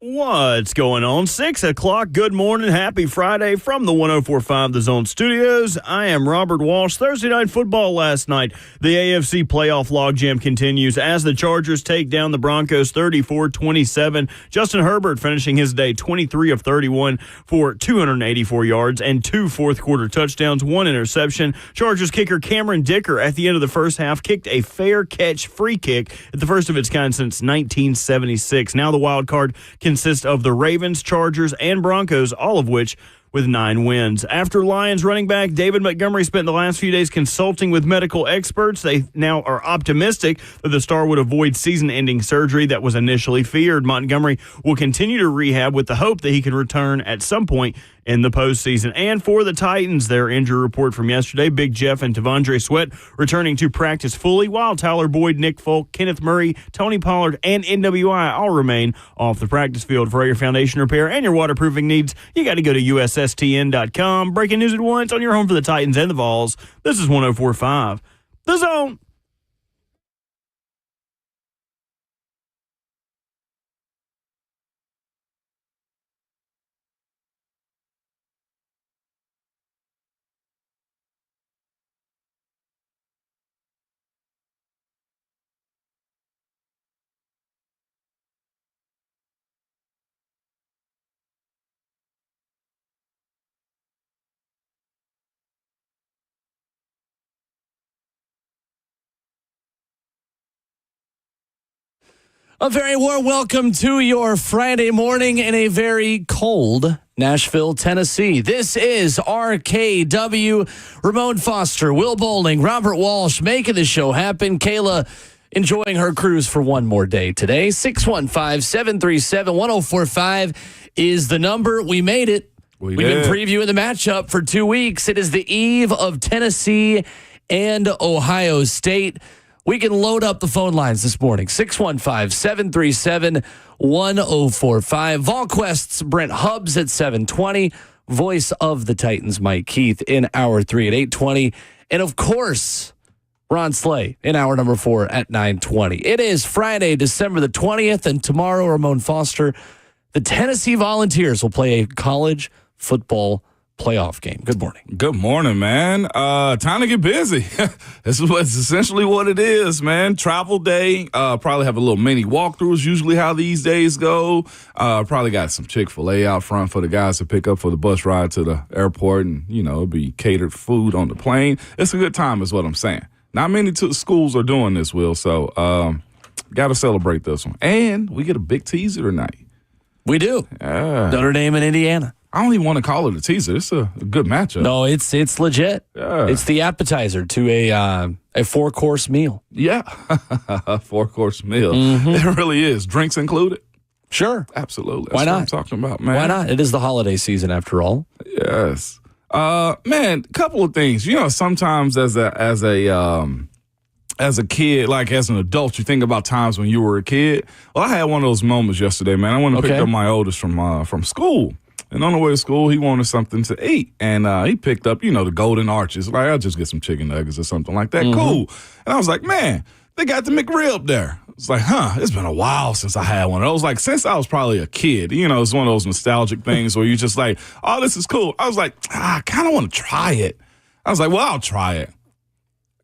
What's going on? 6 o'clock. Good morning. Happy Friday from the 104.5 The Zone Studios. I am Robert Walsh. Thursday night football last night. The AFC playoff logjam continues as the Chargers take down the Broncos 34-27. Justin Herbert finishing his day 23 of 31 for 284 yards and 2 fourth-quarter touchdowns, 1 interception. Chargers kicker Cameron Dicker at the end of the first half kicked a fair catch free kick at the first of its kind since 1976. Now the wild card consists of the Ravens, Chargers, and Broncos, all of which with 9 wins. After Lions running back David Montgomery spent the last few days consulting with medical experts, they now are optimistic that the star would avoid season-ending surgery that was initially feared. Montgomery will continue to rehab with the hope that he can return at some point in the postseason. And for the Titans, their injury report from yesterday, Big Jeff and T'Vondre Sweat returning to practice fully, while Tyler Boyd, Nick Folk, Kenneth Murray, Tony Pollard, and NWI all remain off the practice field. For your foundation repair and your waterproofing needs, you got to go to USSTN.com. Breaking news at once on your home for the Titans and the Vols. This is 104.5 The Zone. A very warm welcome to your Friday morning in a very cold Nashville, Tennessee. This is RKW. Ramon Foster, Will Bowling, Robert Walsh making the show happen. Kayla enjoying her cruise for one more day today. 615-737-1045 is the number. We made it. We've been previewing the matchup for 2 weeks. It is the eve of Tennessee and Ohio State. We can load up the phone lines this morning. 615-737-1045. VolQuest's Brent Hubbs at 7:20. Voice of the Titans, Mike Keith, in hour 3 at 8:20. And, of course, Ron Slay in hour number 4 at 9:20. It is Friday, December the 20th, and tomorrow, Ramon Foster, the Tennessee Volunteers will play a college football playoff game. Good morning. Good morning, man. Time to get busy. This is essentially what it is, man. Travel day. Probably have a little mini walkthroughs, usually how these days go. Probably got some Chick-fil-A out front for the guys to pick up for the bus ride to the airport, and, you know, it'll be catered food on the plane. It's a good time is what I'm saying. Not many schools are doing this, Will, so got to celebrate this one. And we get a big teaser tonight. We do. Notre Dame and Indiana. I don't even want to call it a teaser. It's a good matchup. No, it's legit. Yeah. It's the appetizer to a 4-course meal. Yeah, a 4-course meal. Mm-hmm. It really is. Drinks included? Sure. Absolutely. Why not? What I'm talking about, man. Why not? It is the holiday season after all. Yes. Man, a couple of things. You know, sometimes as a kid, like as an adult, you think about times when you were a kid. Well, I had one of those moments yesterday, man. I went and picked up my oldest from school. And on the way to school, he wanted something to eat. And he picked up, the Golden Arches. Like, I'll just get some chicken nuggets or something like that. Mm-hmm. Cool. And I was like, man, they got the McRib there. It's like, it's been a while since I had one of those. Like, since I was probably a kid, it's one of those nostalgic things where you just like, oh, this is cool. I was like, I kind of want to try it. I was like, well, I'll try it.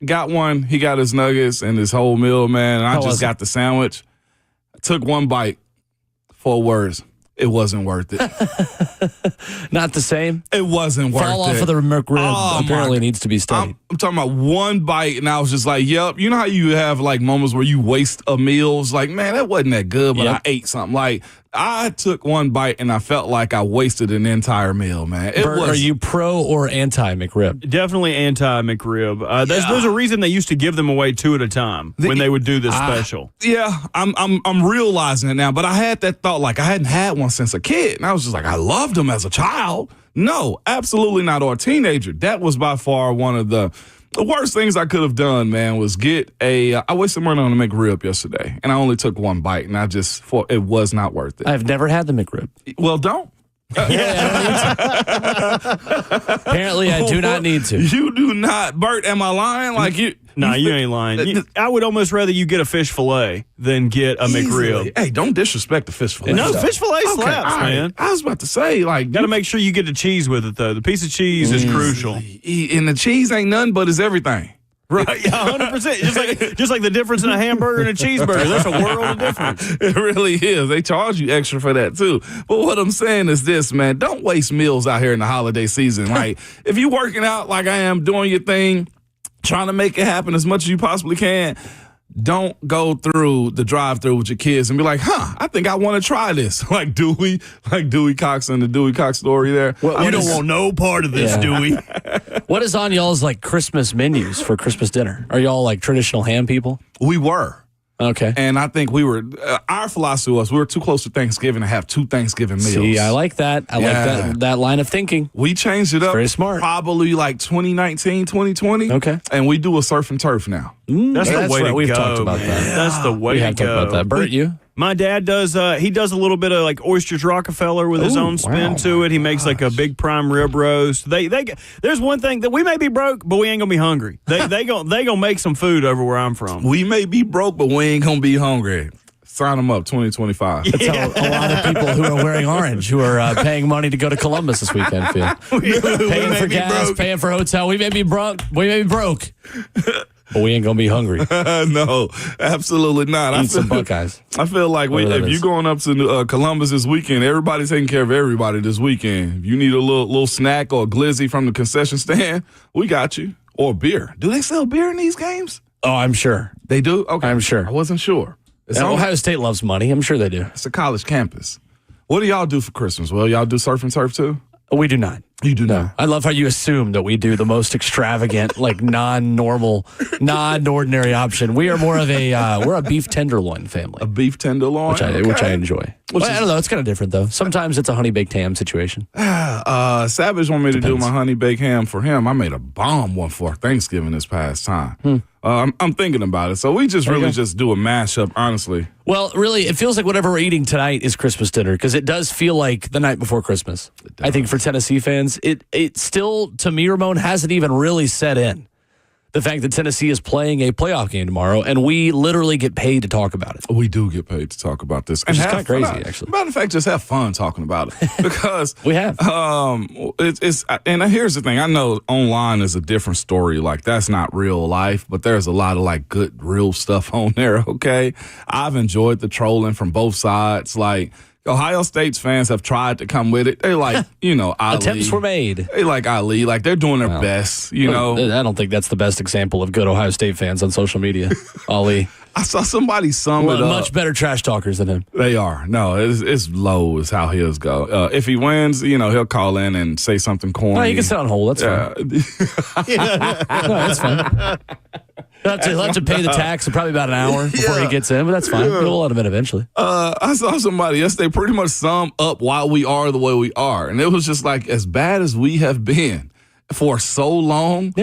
Got one. He got his nuggets and his whole meal, man. And I just got the sandwich. I took one bite. 4 words. It wasn't worth it. Not the same? It wasn't worth it. Fall off of the McRib apparently needs to be studied. I'm talking about one bite, and I was just like, yep. You know how you have, like, moments where you waste a meal? It's like, man, that wasn't that good, but I ate something. Like, I took one bite, and I felt like I wasted an entire meal, man. Are you pro or anti-McRib? Definitely anti-McRib. There's a reason they used to give them away 2 at a time when they would do this special. Yeah, I'm realizing it now, but I had that thought, like, I hadn't had one since a kid, and I was just like, I loved them as a child. No, absolutely not, or a teenager. That was by far one of the worst things I could have done, man, was I wasted money on a McRib yesterday, and I only took one bite, and it was not worth it. I've never had the McRib. Well, don't. Apparently, I do not need to. You do not. Bert, am I lying? Like, Nah, you ain't lying. I would almost rather you get a fish fillet than get a McRib. Hey, don't disrespect the fish fillet. No, fish fillet slaps, man. I was about to say, like, got to make sure you get the cheese with it, though. The piece of cheese is crucial. And the cheese ain't nothing but it's everything. Right, 100%. Just like the difference in a hamburger and a cheeseburger. There's a world of difference. It really is. They charge you extra for that, too. But what I'm saying is this, man. Don't waste meals out here in the holiday season. Like, if you're working out like I am, doing your thing, trying to make it happen as much as you possibly can, don't go through the drive-thru with your kids and be like, I think I want to try this. Like Dewey Cox and the Dewey Cox story there. You don't want no part of this, Dewey. What is on y'all's like Christmas menus for Christmas dinner? Are y'all like traditional ham people? We were. Okay. And I think we were, our philosophy was we were too close to Thanksgiving to have 2 Thanksgiving meals. See, I like that. I like that line of thinking. We changed it up. Very smart. Probably like 2019, 2020. Okay. And we do a surf and turf now. That's the way to go. We've talked about that. That's the way to go. We have talked about that. Bert, you? My dad does, he does a little bit of like Oysters Rockefeller with his own spin to it. He makes like a big prime rib roast. There's one thing that we may be broke, but we ain't gonna be hungry. They gonna make some food over where I'm from. We may be broke, but we ain't gonna be hungry. Sign them up, 2025. That's how a lot of people who are wearing orange, who are paying money to go to Columbus this weekend, feel. Paying for gas, paying for hotel. We may be broke. But we ain't going to be hungry. No, absolutely not. Eat some Buckeyes. I feel like if you're going up to Columbus this weekend, everybody's taking care of everybody this weekend. If you need a little snack or a glizzy from the concession stand, we got you. Or beer. Do they sell beer in these games? Oh, I'm sure. They do? Okay. I'm sure. I wasn't sure. Ohio State loves money. I'm sure they do. It's a college campus. What do y'all do for Christmas? Well, y'all do surf and turf too? We do not. You do not. I love how you assume that we do the most extravagant, like non-normal, non-ordinary option. We are more of we're a beef tenderloin family. A beef tenderloin? Which I enjoy. I don't know. It's kind of different, though. Sometimes it's a honey baked ham situation. Savage wanted me to do my honey baked ham for him. I made a bomb one for Thanksgiving this past time. I'm thinking about it. So we just just do a mashup, honestly. Well, really, it feels like whatever we're eating tonight is Christmas dinner because it does feel like the night before Christmas. I think for Tennessee fans, it still, to me, Ramon, hasn't even really set in. The fact that Tennessee is playing a playoff game tomorrow, and we literally get paid to talk about it. We do get paid to talk about this. Which is kind of crazy, actually. Matter of fact, just have fun talking about it. Because we have. It's and here's the thing. I know online is a different story. Like, that's not real life, but there's a lot of, like, good, real stuff on there, okay? I've enjoyed the trolling from both sides. Like, Ohio State's fans have tried to come with it. They like, Ali. Attempts were made. They like Ali. Like, they're doing their best, I don't think that's the best example of good Ohio State fans on social media, Ali. I saw somebody sum it up. Much better trash talkers than him. They are. No, it's low is how his go. If he wins, he'll call in and say something corny. No, you can sit on hold. That's fine. No, that's fine. He'll have to pay the tax in probably about an hour before he gets in, but that's fine. We'll let him in eventually. I saw somebody yesterday pretty much sum up why we are the way we are. And it was just like, as bad as we have been for so long,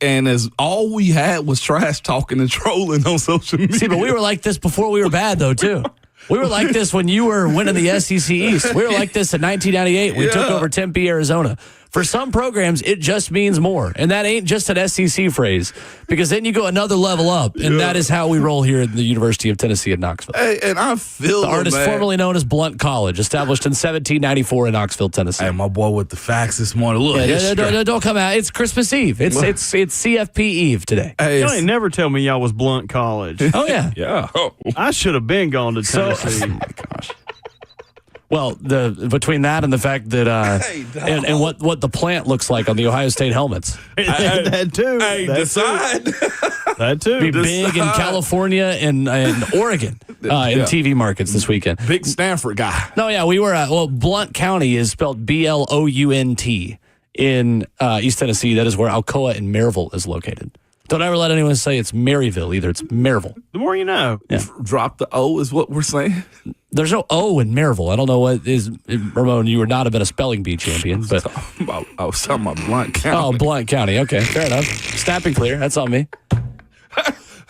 and as all we had was trash talking and trolling on social media. See, but we were like this before we were bad, though, too. We were like this when you were winning the SEC East. We were like this in 1998. We took over Tempe, Arizona. For some programs, it just means more. And that ain't just an SEC phrase, because then you go another level up. And that is how we roll here at the University of Tennessee at Knoxville. Hey, and I feel the artist formerly known as Blunt College, established in 1794 in Knoxville, Tennessee. Hey, my boy with the facts this morning. Look, don't come out. It's Christmas Eve. It's CFP Eve today. Hey, y'all ain't never tell me y'all was Blunt College. Oh, yeah. Yeah. Oh. I should have been gone to Tennessee. Oh, my gosh. Well, between that and the fact that and what the plant looks like on the Ohio State helmets, that too. Hey, decide. That too. Be big in California and Oregon in TV markets this weekend. Big Stanford guy. No, yeah, we were. Blount County is spelled Blount in East Tennessee. That is where Alcoa and Maryville is located. Don't ever let anyone say it's Maryville either. It's Maryville. The more you know. Yeah. Drop the O is what we're saying. There's no O in Maryville. I don't know what is. Ramon, you would not have been a spelling bee champion. But I was talking about Blount County. Oh, Blount County. Okay, fair enough. Snapping clear. That's on me.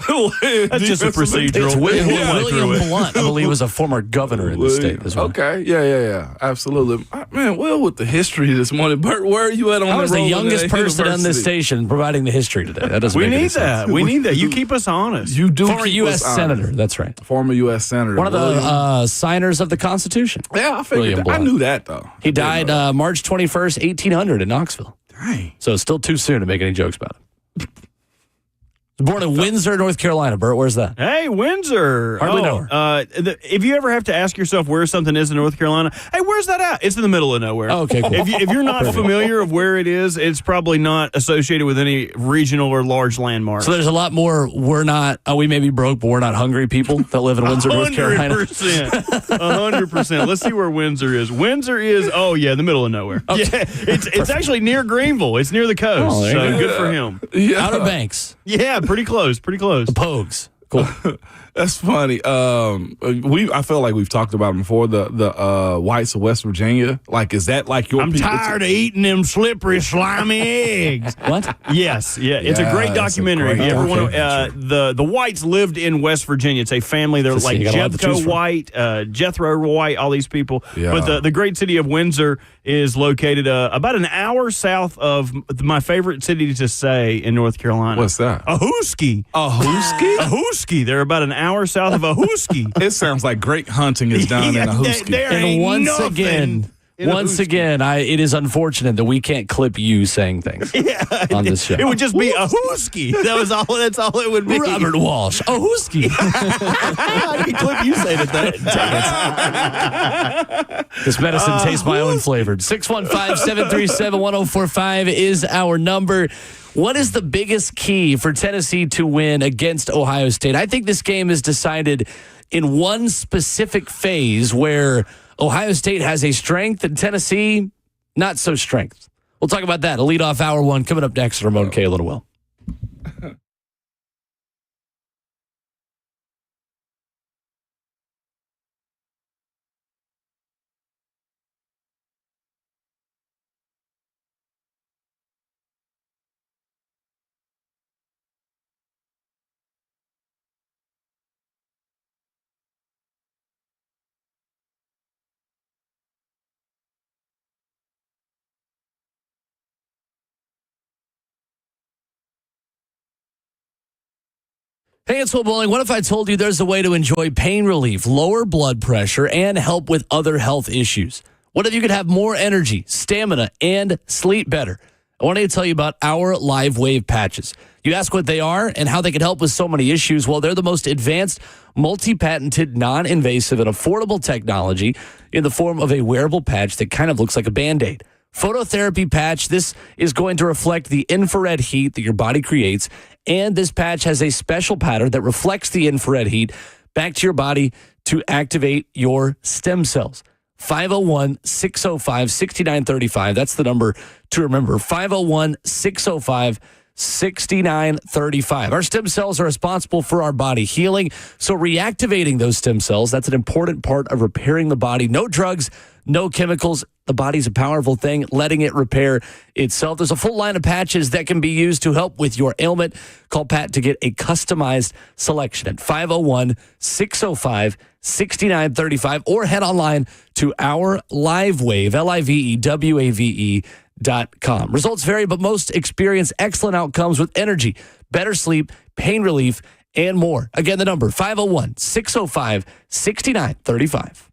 That's just a procedural. It's William it. Blunt, I believe, was a former governor in the state as well. Okay, yeah, absolutely. Man, well, with the history this morning, Bert, where are you at on I was the youngest person on this university? station providing the history today. That doesn't We make any need that. sense. We need that. You keep us honest. You do Former keep U.S. us Senator. honest. That's right. Former U.S. Senator. One of the signers of the Constitution. Yeah, I figured William that. I Blunt. knew that, though. He died March 21st, 1800 in Knoxville. Dang. So it's still too soon to make any jokes about it. Born in Windsor, North Carolina. Bert, where's that? Hey, Windsor. Hardly know her. If you ever have to ask yourself where something is in North Carolina, hey, where's that at? It's in the middle of nowhere. Oh, okay, cool. If you're not familiar of where it is, it's probably not associated with any regional or large landmarks. So there's a lot more we may be broke, but we're not hungry people that live in Windsor, North Carolina. 100%. Let's see where Windsor is. Windsor is, the middle of nowhere. Okay. Yeah, it's actually near Greenville. It's near the coast. Oh, there you So go. good for him. Yeah. Outer Banks. Yeah, pretty close. The Pogues. Cool. That's funny. I feel like we've talked about them before. The whites of West Virginia. Like, is that like your? I'm tired of eating them slippery, slimy eggs. What? Yes, yeah. It's a Yeah, great it's a documentary. great If you ever want documentary. the Whites lived in West Virginia. It's a family. They're So like you got a lot to choose Jebco from. White, Jethro White, all these people. Yeah. But the great city of Windsor is located about an hour south of my favorite city to say in North Carolina. What's that? Ahoskie. Ahoskie? Ahoskie. They're about an hour south of Ahoskie. It sounds like great hunting is down in Ahoskie. There And ain't once nothing again, in Ahoskie. it is unfortunate that we can't clip you saying things on this show. It would just be Ahoskie. That's all it would be. Robert Walsh. Oh, Hooski. I can clip you saying it then. This medicine tastes my own flavored. 615-737-1045 is our number. What is the biggest key for Tennessee to win against Ohio State? I think this game is decided in one specific phase where Ohio State has a strength and Tennessee not so strength. We'll talk about that. A lead off hour one coming up next. Ramon K. and Will. Hey, it's Will Bowling. What if I told you there's a way to enjoy pain relief, lower blood pressure, and help with other health issues? What if you could have more energy, stamina, and sleep better? I want to tell you about our LiveWave patches. You ask what they are and how they can help with so many issues. Well, they're the most advanced, multi-patented, non-invasive, and affordable technology in the form of a wearable patch that kind of looks like a Band-Aid. Phototherapy patch. This is going to reflect the infrared heat that your body creates. And this patch has a special pattern that reflects the infrared heat back to your body to activate your stem cells. 501-605-6935. That's the number to remember. 501-605-6935. Our stem cells are responsible for our body healing. So reactivating those stem cells, that's an important part of repairing the body. No drugs, no chemicals. The body's a powerful thing, letting it repair itself. There's a full line of patches that can be used to help with your ailment. Call Pat to get a customized selection at 501-605-6935 or head online to our LiveWave, LiveWave.com. Results vary, but most experience excellent outcomes with energy, better sleep, pain relief, and more. Again, the number 501-605-6935.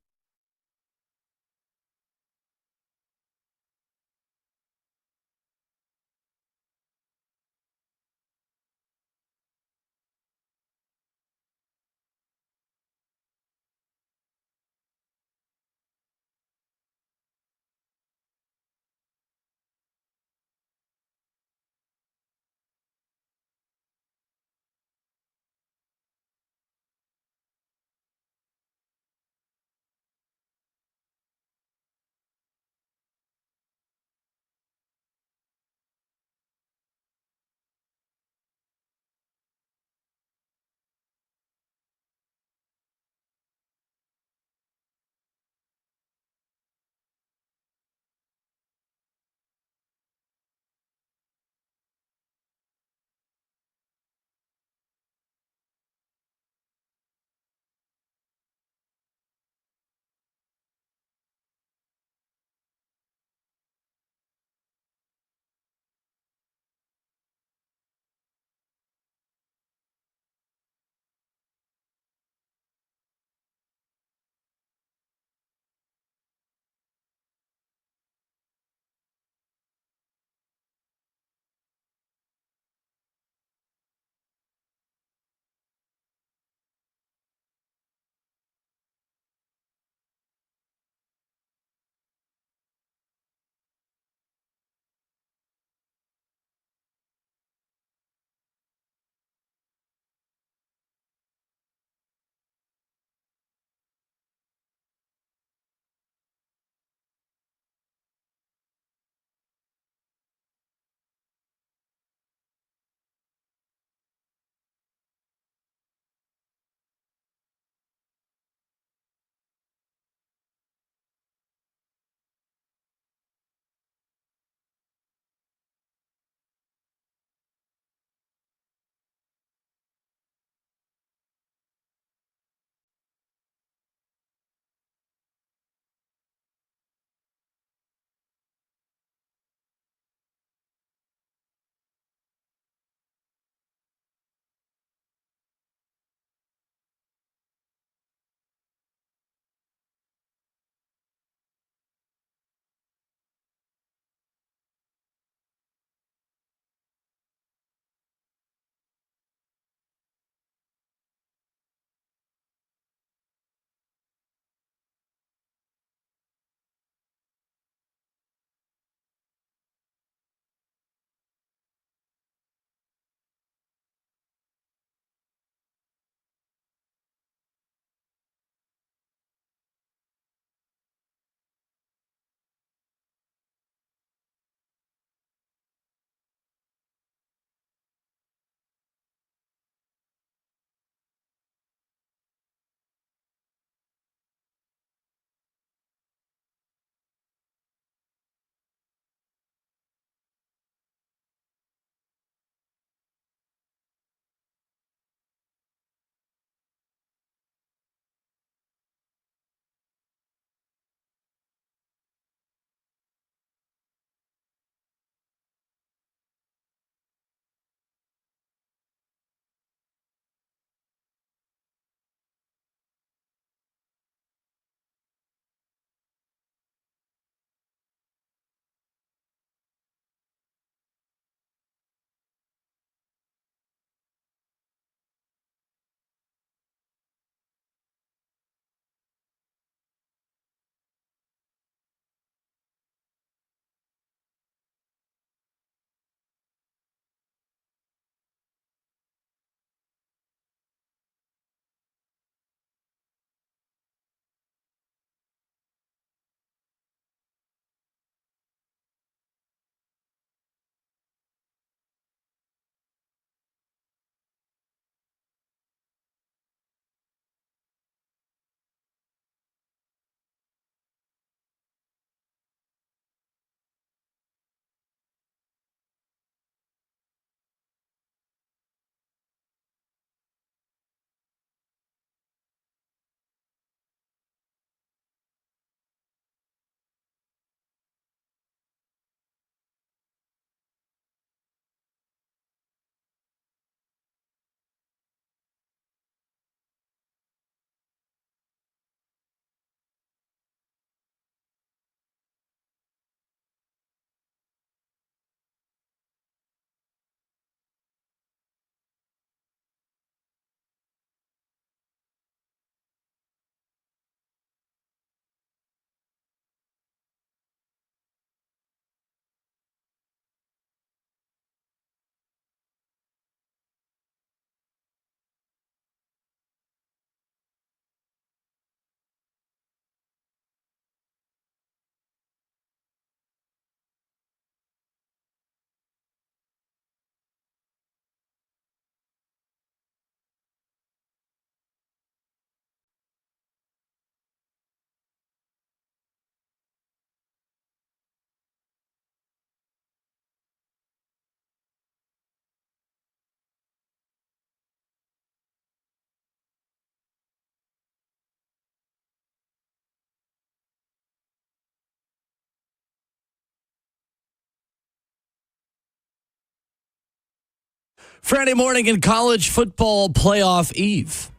Friday morning in college football playoff eve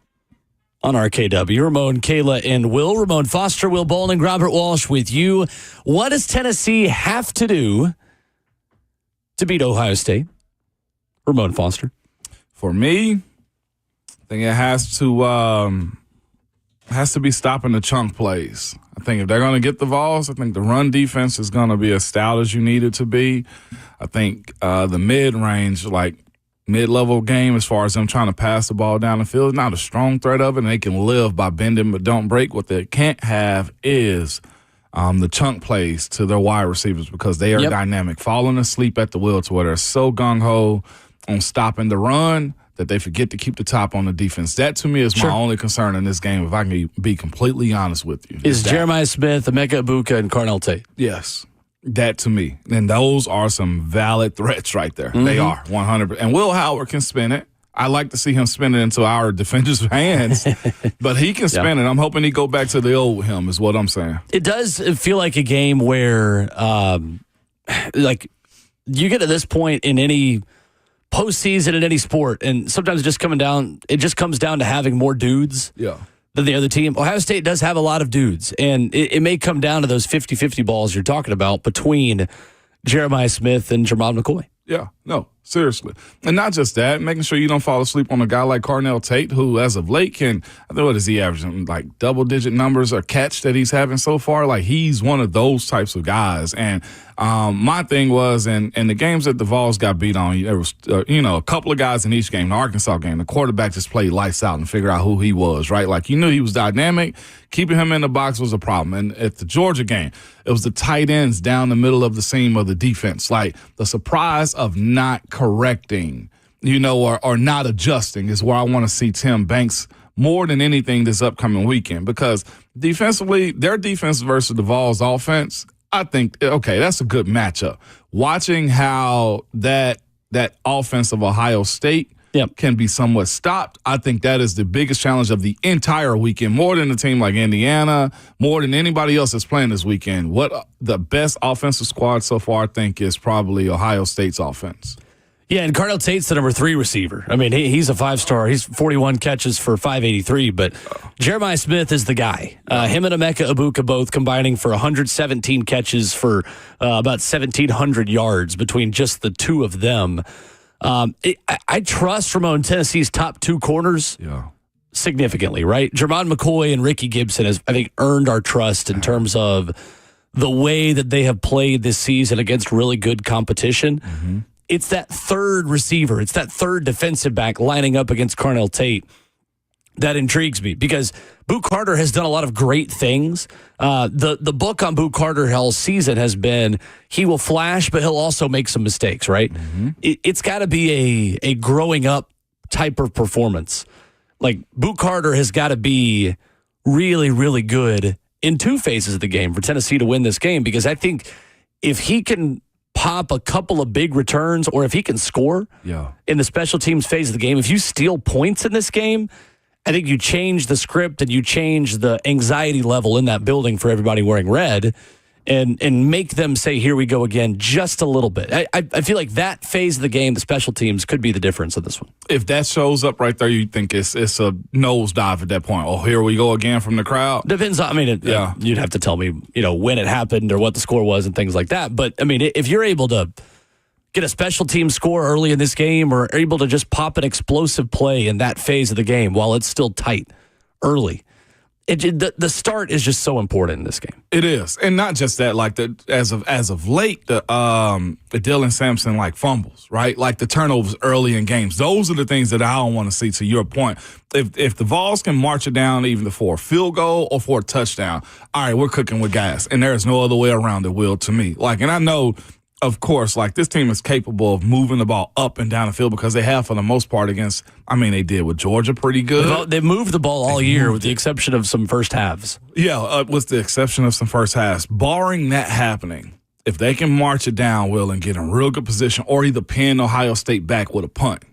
on RKW. Ramon, Kayla, and Will. Ramon Foster, Will Bowling, Robert Walsh with you. What does Tennessee have to do to beat Ohio State? Ramon Foster. For me, I think it has to be stopping the chunk plays. I think if they're going to get the Vols, I think the run defense is going to be as stout as you need it to be. I think the mid-range, mid-level game as far as them trying to pass the ball down the field is not a strong threat of it, and they can live by bending but don't break. What they can't have is the chunk plays to their wide receivers because they are dynamic, falling asleep at the wheel to where they're so gung-ho on stopping the run that they forget to keep the top on the defense. That, to me, is my only concern in this game, if I can be completely honest with you. Is Jeremiah Smith, Emeka Egbuka, and Carnell Tate? Yes. That to me. And those are some valid threats right there. Mm-hmm. They are, 100%. And Will Howard can spin it. I like to see him spin it into our defenders' hands, but he can spin it. I'm hoping he go back to the old him is what I'm saying. It does feel like a game where, you get to this point in any postseason in any sport, and sometimes it just comes down to having more dudes than the other team. Ohio State does have a lot of dudes, and it may come down to those 50-50 balls you're talking about between Jeremiah Smith and Jermon McCoy. Yeah, no, seriously. And not just that, making sure you don't fall asleep on a guy like Carnell Tate, who as of late I think, what is he averaging, double-digit numbers or catch that he's having so far? He's one of those types of guys. And my thing was, in the games that the Vols got beat on, there was, a couple of guys in each game. The Arkansas game, the quarterback just played lights out and figured out who he was, right? You knew he was dynamic. Keeping him in the box was a problem. And at the Georgia game, it was the tight ends down the middle of the seam of the defense. The surprise of not correcting, or not adjusting is where I want to see Tim Banks more than anything this upcoming weekend. Because defensively, their defense versus the Vols offense, I think, okay, that's a good matchup. Watching how that offense of Ohio State can be somewhat stopped, I think that is the biggest challenge of the entire weekend, more than a team like Indiana, more than anybody else that's playing this weekend. What the best offensive squad so far, I think, is probably Ohio State's offense. Yeah, and Carnell Tate's the number 3 receiver. I mean, he's a 5-star. He's 41 catches for 583, but Jeremiah Smith is the guy. Him and Emeka Egbuka both combining for 117 catches for about 1,700 yards between just the two of them. I trust Ramon Tennessee's top 2 corners significantly, right? Jermon McCoy and Ricky Gibson has, I think, earned our trust in terms of the way that they have played this season against really good competition. Mm-hmm. It's that third receiver, it's that third defensive back lining up against Carnell Tate that intrigues me because Boot Carter has done a lot of great things. The book on Boot Carter all season has been he will flash, but he'll also make some mistakes, right? Mm-hmm. It's got to be a growing up type of performance. Boot Carter has got to be really, really good in 2 phases of the game for Tennessee to win this game because I think if he can pop a couple of big returns or if he can score in the special teams phase of the game, if you steal points in this game, I think you change the script and you change the anxiety level in that building for everybody wearing red and make them say, here we go again, just a little bit. I feel like that phase of the game, the special teams, could be the difference in this one. If that shows up right there, you think it's a nosedive at that point. Oh, here we go again from the crowd? Depends on, you'd have to tell me, when it happened or what the score was and things like that. But, if you're able to get a special team score early in this game or able to just pop an explosive play in that phase of the game while it's still tight early, the start is just so important in this game. It is, and not just that. As of late, the Dylan Sampson fumbles, right? The turnovers early in games. Those are the things that I don't want to see. To your point, if the Vols can march it down even for a field goal or for a touchdown, all right, we're cooking with gas, and there is no other way around it. Will to me, and I know. Of course, this team is capable of moving the ball up and down the field because they have, for the most part, they did with Georgia pretty good. They moved the ball all year with the exception of some first halves. Yeah, with the exception of some first halves. Barring that happening, if they can march it down, Will, and get in real good position or either pin Ohio State back with a punt,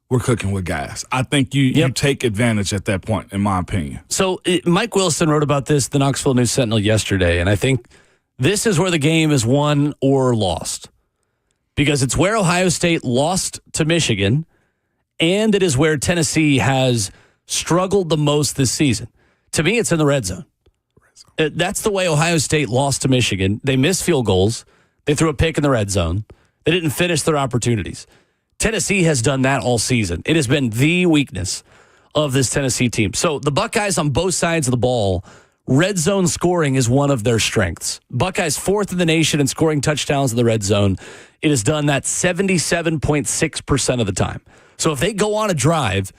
we're cooking with gas. I think you take advantage at that point, in my opinion. So Mike Wilson wrote about this, the Knoxville News Sentinel, yesterday, and I think this is where the game is won or lost because it's where Ohio State lost to Michigan and it is where Tennessee has struggled the most this season. To me, it's in the red zone. That's the way Ohio State lost to Michigan. They missed field goals. They threw a pick in the red zone. They didn't finish their opportunities. Tennessee has done that all season. It has been the weakness of this Tennessee team. So the Buckeyes on both sides of the ball, red zone scoring is one of their strengths. Buckeyes fourth in the nation in scoring touchdowns in the red zone. It has done that 77.6% of the time. So if they go on a drive,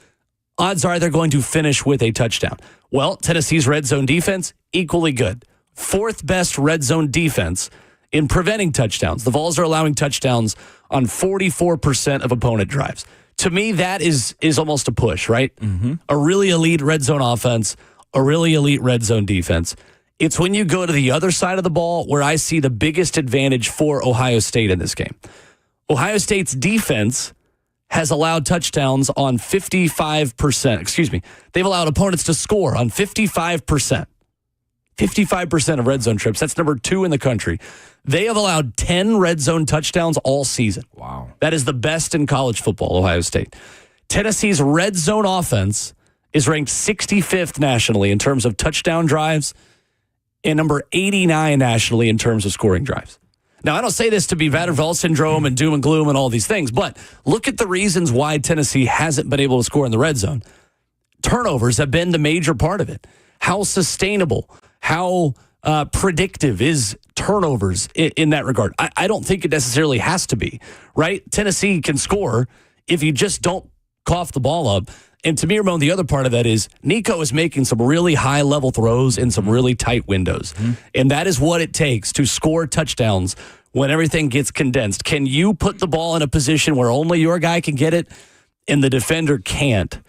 odds are they're going to finish with a touchdown. Well, Tennessee's red zone defense, equally good. Fourth best red zone defense in preventing touchdowns. The Vols are allowing touchdowns on 44% of opponent drives. To me, that is almost a push, right? Mm-hmm. A really elite red zone offense, a really elite red zone defense. It's when you go to the other side of the ball where I see the biggest advantage for Ohio State in this game. Ohio State's defense has allowed touchdowns on 55%. Excuse me. They've allowed opponents to score on 55%. 55% of red zone trips. That's number 2 in the country. They have allowed 10 red zone touchdowns all season. Wow. That is the best in college football, Ohio State. Tennessee's red zone offense is ranked 65th nationally in terms of touchdown drives and number 89 nationally in terms of scoring drives. Now, I don't say this to be Vanderbilt syndrome and doom and gloom and all these things, but look at the reasons why Tennessee hasn't been able to score in the red zone. Turnovers have been the major part of it. How sustainable, how predictive is turnovers in that regard? I don't think it necessarily has to be, right? Tennessee can score if you just don't cough the ball up. And to me, Ramon, the other part of that is Nico is making some really high-level throws in some really tight windows. Mm-hmm. And that is what it takes to score touchdowns when everything gets condensed. Can you put the ball in a position where only your guy can get it and the defender can't?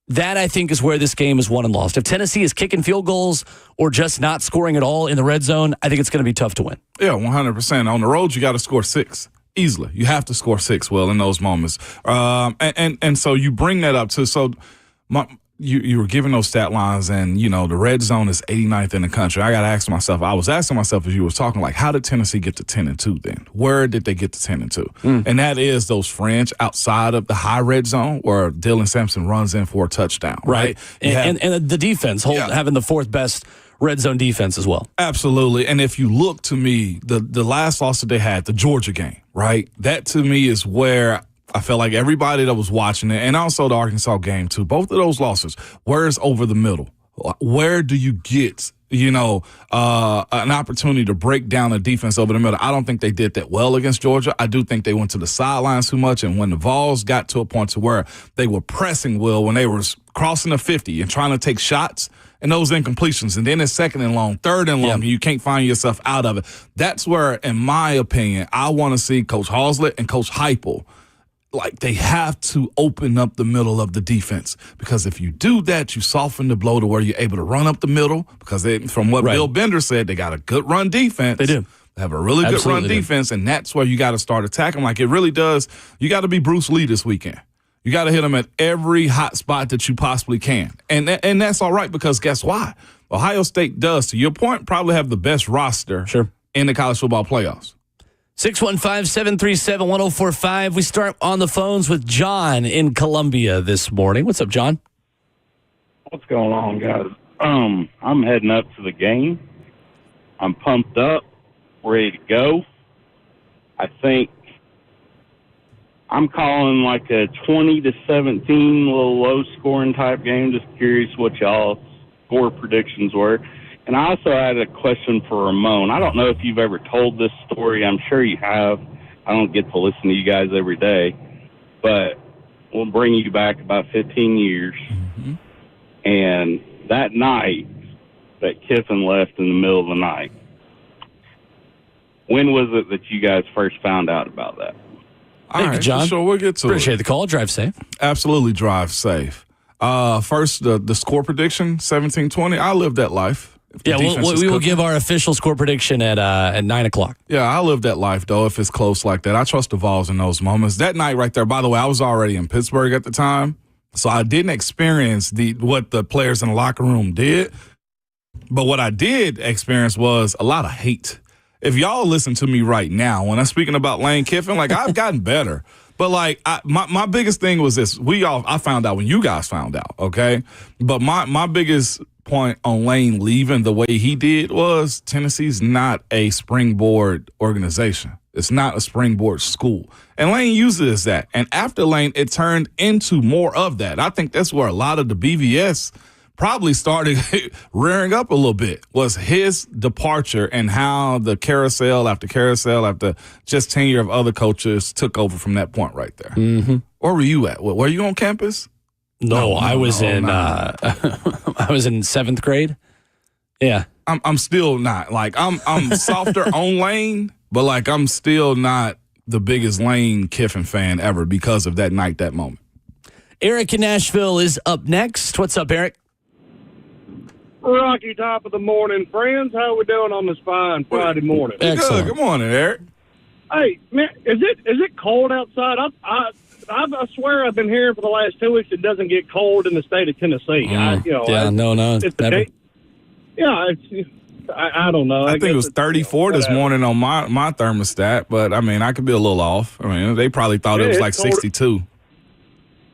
That, I think, is where this game is won and lost. If Tennessee is kicking field goals or just not scoring at all in the red zone, I think it's going to be tough to win. Yeah, 100%. On the road, you got to score 6. Easily. You have to score 6, Will, in those moments. And so you bring that up to, so you were giving those stat lines and, you know, the red zone is 89th in the country. I got to ask myself, I was asking myself as you were talking, like, how did Tennessee get to 10-2 then? Where did they get to 10-2? And that is those fringe outside of the high red zone where Dylan Sampson runs in for a touchdown. Right. And the defense having the 4th best red zone defense as well. Absolutely. And if you look to me, the last loss that they had, the Georgia game, right? That to me is where I felt like everybody that was watching it, and also the Arkansas game too, both of those losses, where's over the middle? Where do you get, an opportunity to break down a defense over the middle? I don't think they did that well against Georgia. I do think they went to the sidelines too much, and when the Vols got to a point to where they were pressing, Will, when they were crossing the 50 and trying to take shots, and those incompletions, and then it's 2nd and long, 3rd and long, and you can't find yourself out of it. That's where, in my opinion, I want to see Coach Halslet and Coach Heupel, like, they have to open up the middle of the defense, because if you do that, you soften the blow to where you're able to run up the middle, because from what Bill Bender said, they got a good run defense. They do. They have a really good run defense, and that's where you got to start attacking. Like, it really does. You got to be Bruce Lee this weekend. You got to hit them at every hot spot that you possibly can. And that's all right, because guess why? Ohio State does, to your point, probably have the best roster in the college football playoffs. 615-737-1045. We start on the phones with John in Columbia this morning. What's up, John? What's going on, guys? I'm heading up to the game. I'm pumped up, ready to go. I think I'm calling like a 20-17, little low-scoring type game. Just curious what y'all's score predictions were. And I also had a question for Ramon. I don't know if you've ever told this story. I'm sure you have. I don't get to listen to you guys every day. But we'll bring you back about 15 years. Mm-hmm. And that night that Kiffin left in the middle of the night, when was it that you guys first found out about that? Thank you, John. Sure, we'll get to Appreciate the call. Drive safe. Absolutely drive safe. First, the score prediction, 17-20. I lived that life. Yeah, we will give our official score prediction at 9 o'clock. Yeah, I live that life, though, if it's close like that. I trust the Vols in those moments. That night right there, by the way, I was already in Pittsburgh at the time, so I didn't experience what the players in the locker room did. But what I did experience was a lot of hate. If y'all listen to me right now, when I'm speaking about Lane Kiffin, like, I've gotten better. But like, my biggest thing was this. I found out when you guys found out, okay? But my biggest point on Lane leaving the way he did was Tennessee's not a springboard organization. It's not a springboard school. And Lane uses that. And after Lane, it turned into more of that. I think that's where a lot of the BVS probably started rearing up a little bit, was his departure and how the carousel after just tenure of other coaches took over from that point right there. Mm-hmm. Where were you at? Were you on campus? No, I was in I was in 7th grade. Yeah. I'm still not. Like, I'm softer on Lane, but like I'm still not the biggest Lane Kiffin fan ever because of that night, that moment. Eric in Nashville is up next. What's up, Eric? Rocky top of the morning, friends. How we doing on this fine Friday morning? Excellent. Good morning, Eric. Hey, man, is it cold outside? I swear I've been hearing for the last 2 weeks it doesn't get cold in the state of Tennessee. No, it's never. I don't know. I think it was 34 this morning on my thermostat, but I mean, I could be a little off. I mean, they probably thought it was like 62.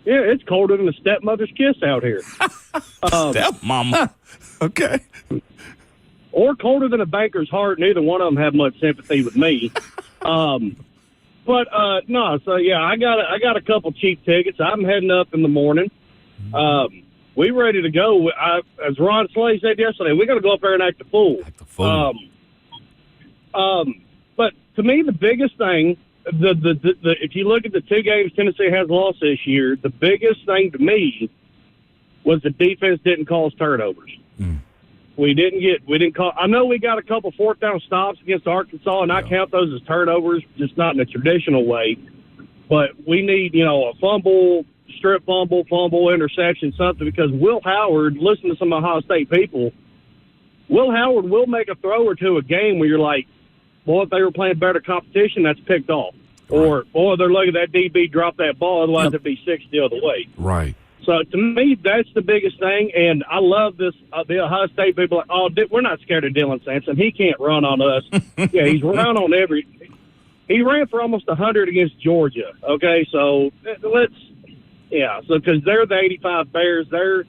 Yeah, it's colder than a stepmother's kiss out here. Stepmama. Okay. Or colder than a banker's heart. Neither one of them have much sympathy with me. No. So yeah, I got a couple cheap tickets. I'm heading up in the morning. We ready to go. As Ron Slay said yesterday, we got to go up there and act the fool. But to me, the biggest thing, if you look at the 2 games Tennessee has lost this year, the biggest thing to me was the defense didn't cause turnovers. We didn't call. I know we got a couple 4th down stops against Arkansas, and I count those as turnovers, just not in a traditional way. But we need, a fumble, strip fumble, interception, something, because Will Howard, listen to some Ohio State people, Will Howard will make a throw or two a game where you're like, boy, if they were playing better competition, that's picked off. Or, boy, they're looking at that DB drop that ball, otherwise it'd be 6 the other way. Right. So, to me, that's the biggest thing, and I love this. The Ohio State people are like, we're not scared of Dylan Sampson. He can't run on us. Yeah, he's run on he ran for almost 100 against Georgia, okay? So, because they're the 85 Bears. They're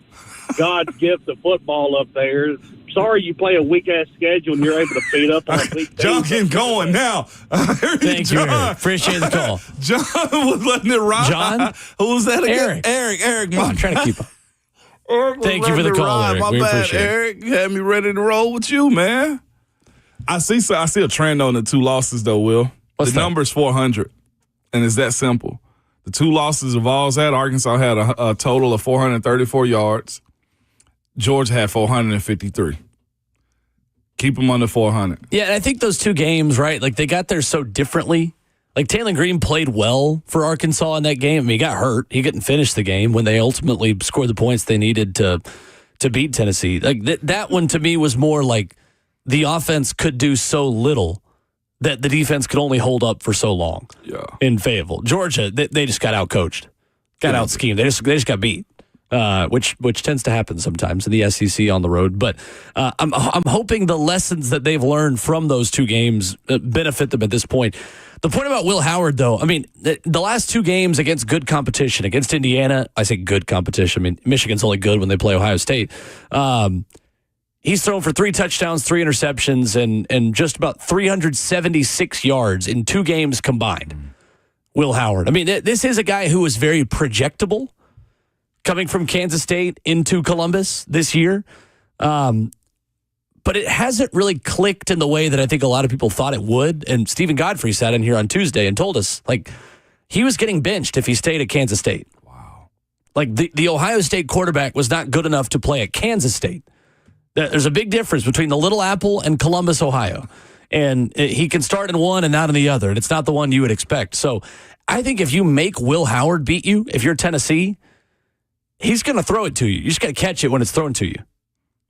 God's gift of football up there. Sorry you play a weak-ass schedule and you're able to beat up on a weak team. John getting going now. Thank you, Eric. Appreciate the call. John was letting it ride. John? Who was that again? Eric. Come on, trying to keep up. Thank you for the call, Eric. My we bad, appreciate Eric. You had me ready to roll with you, man. I see a trend on the 2 losses, though, Will. What's the that? number's 400, and it's that simple. The 2 losses the Vols had, Arkansas had a total of 434 yards. Georgia had 453. Keep them under 400. Yeah, and I think those 2 games, right, like they got there so differently. Like Taylor Green played well for Arkansas in that game. I mean, he got hurt. He couldn't finish the game when they ultimately scored the points they needed to beat Tennessee. Like that one to me was more like the offense could do so little that the defense could only hold up for so long. Yeah. In Fayetteville. Georgia, they just got out-coached, got out-schemed. They just got beat. Which tends to happen sometimes in the SEC on the road. But I'm hoping the lessons that they've learned from those 2 games benefit them at this point. The point about Will Howard, though, I mean, the last 2 games against good competition, against Indiana, I say good competition. I mean, Michigan's only good when they play Ohio State. He's thrown for 3 touchdowns, 3 interceptions, and just about 376 yards in 2 games combined. Will Howard. I mean, this is a guy who is very projectable, coming from Kansas State into Columbus this year. But it hasn't really clicked in the way that I think a lot of people thought it would. And Stephen Godfrey sat in here on Tuesday and told us, like, he was getting benched if he stayed at Kansas State. Wow. Like, the Ohio State quarterback was not good enough to play at Kansas State. There's a big difference between the Little Apple and Columbus, Ohio. And he can start in one and not in the other. And it's not the one you would expect. So I think if you make Will Howard beat you, if you're Tennessee, he's going to throw it to you. You just got to catch it when it's thrown to you.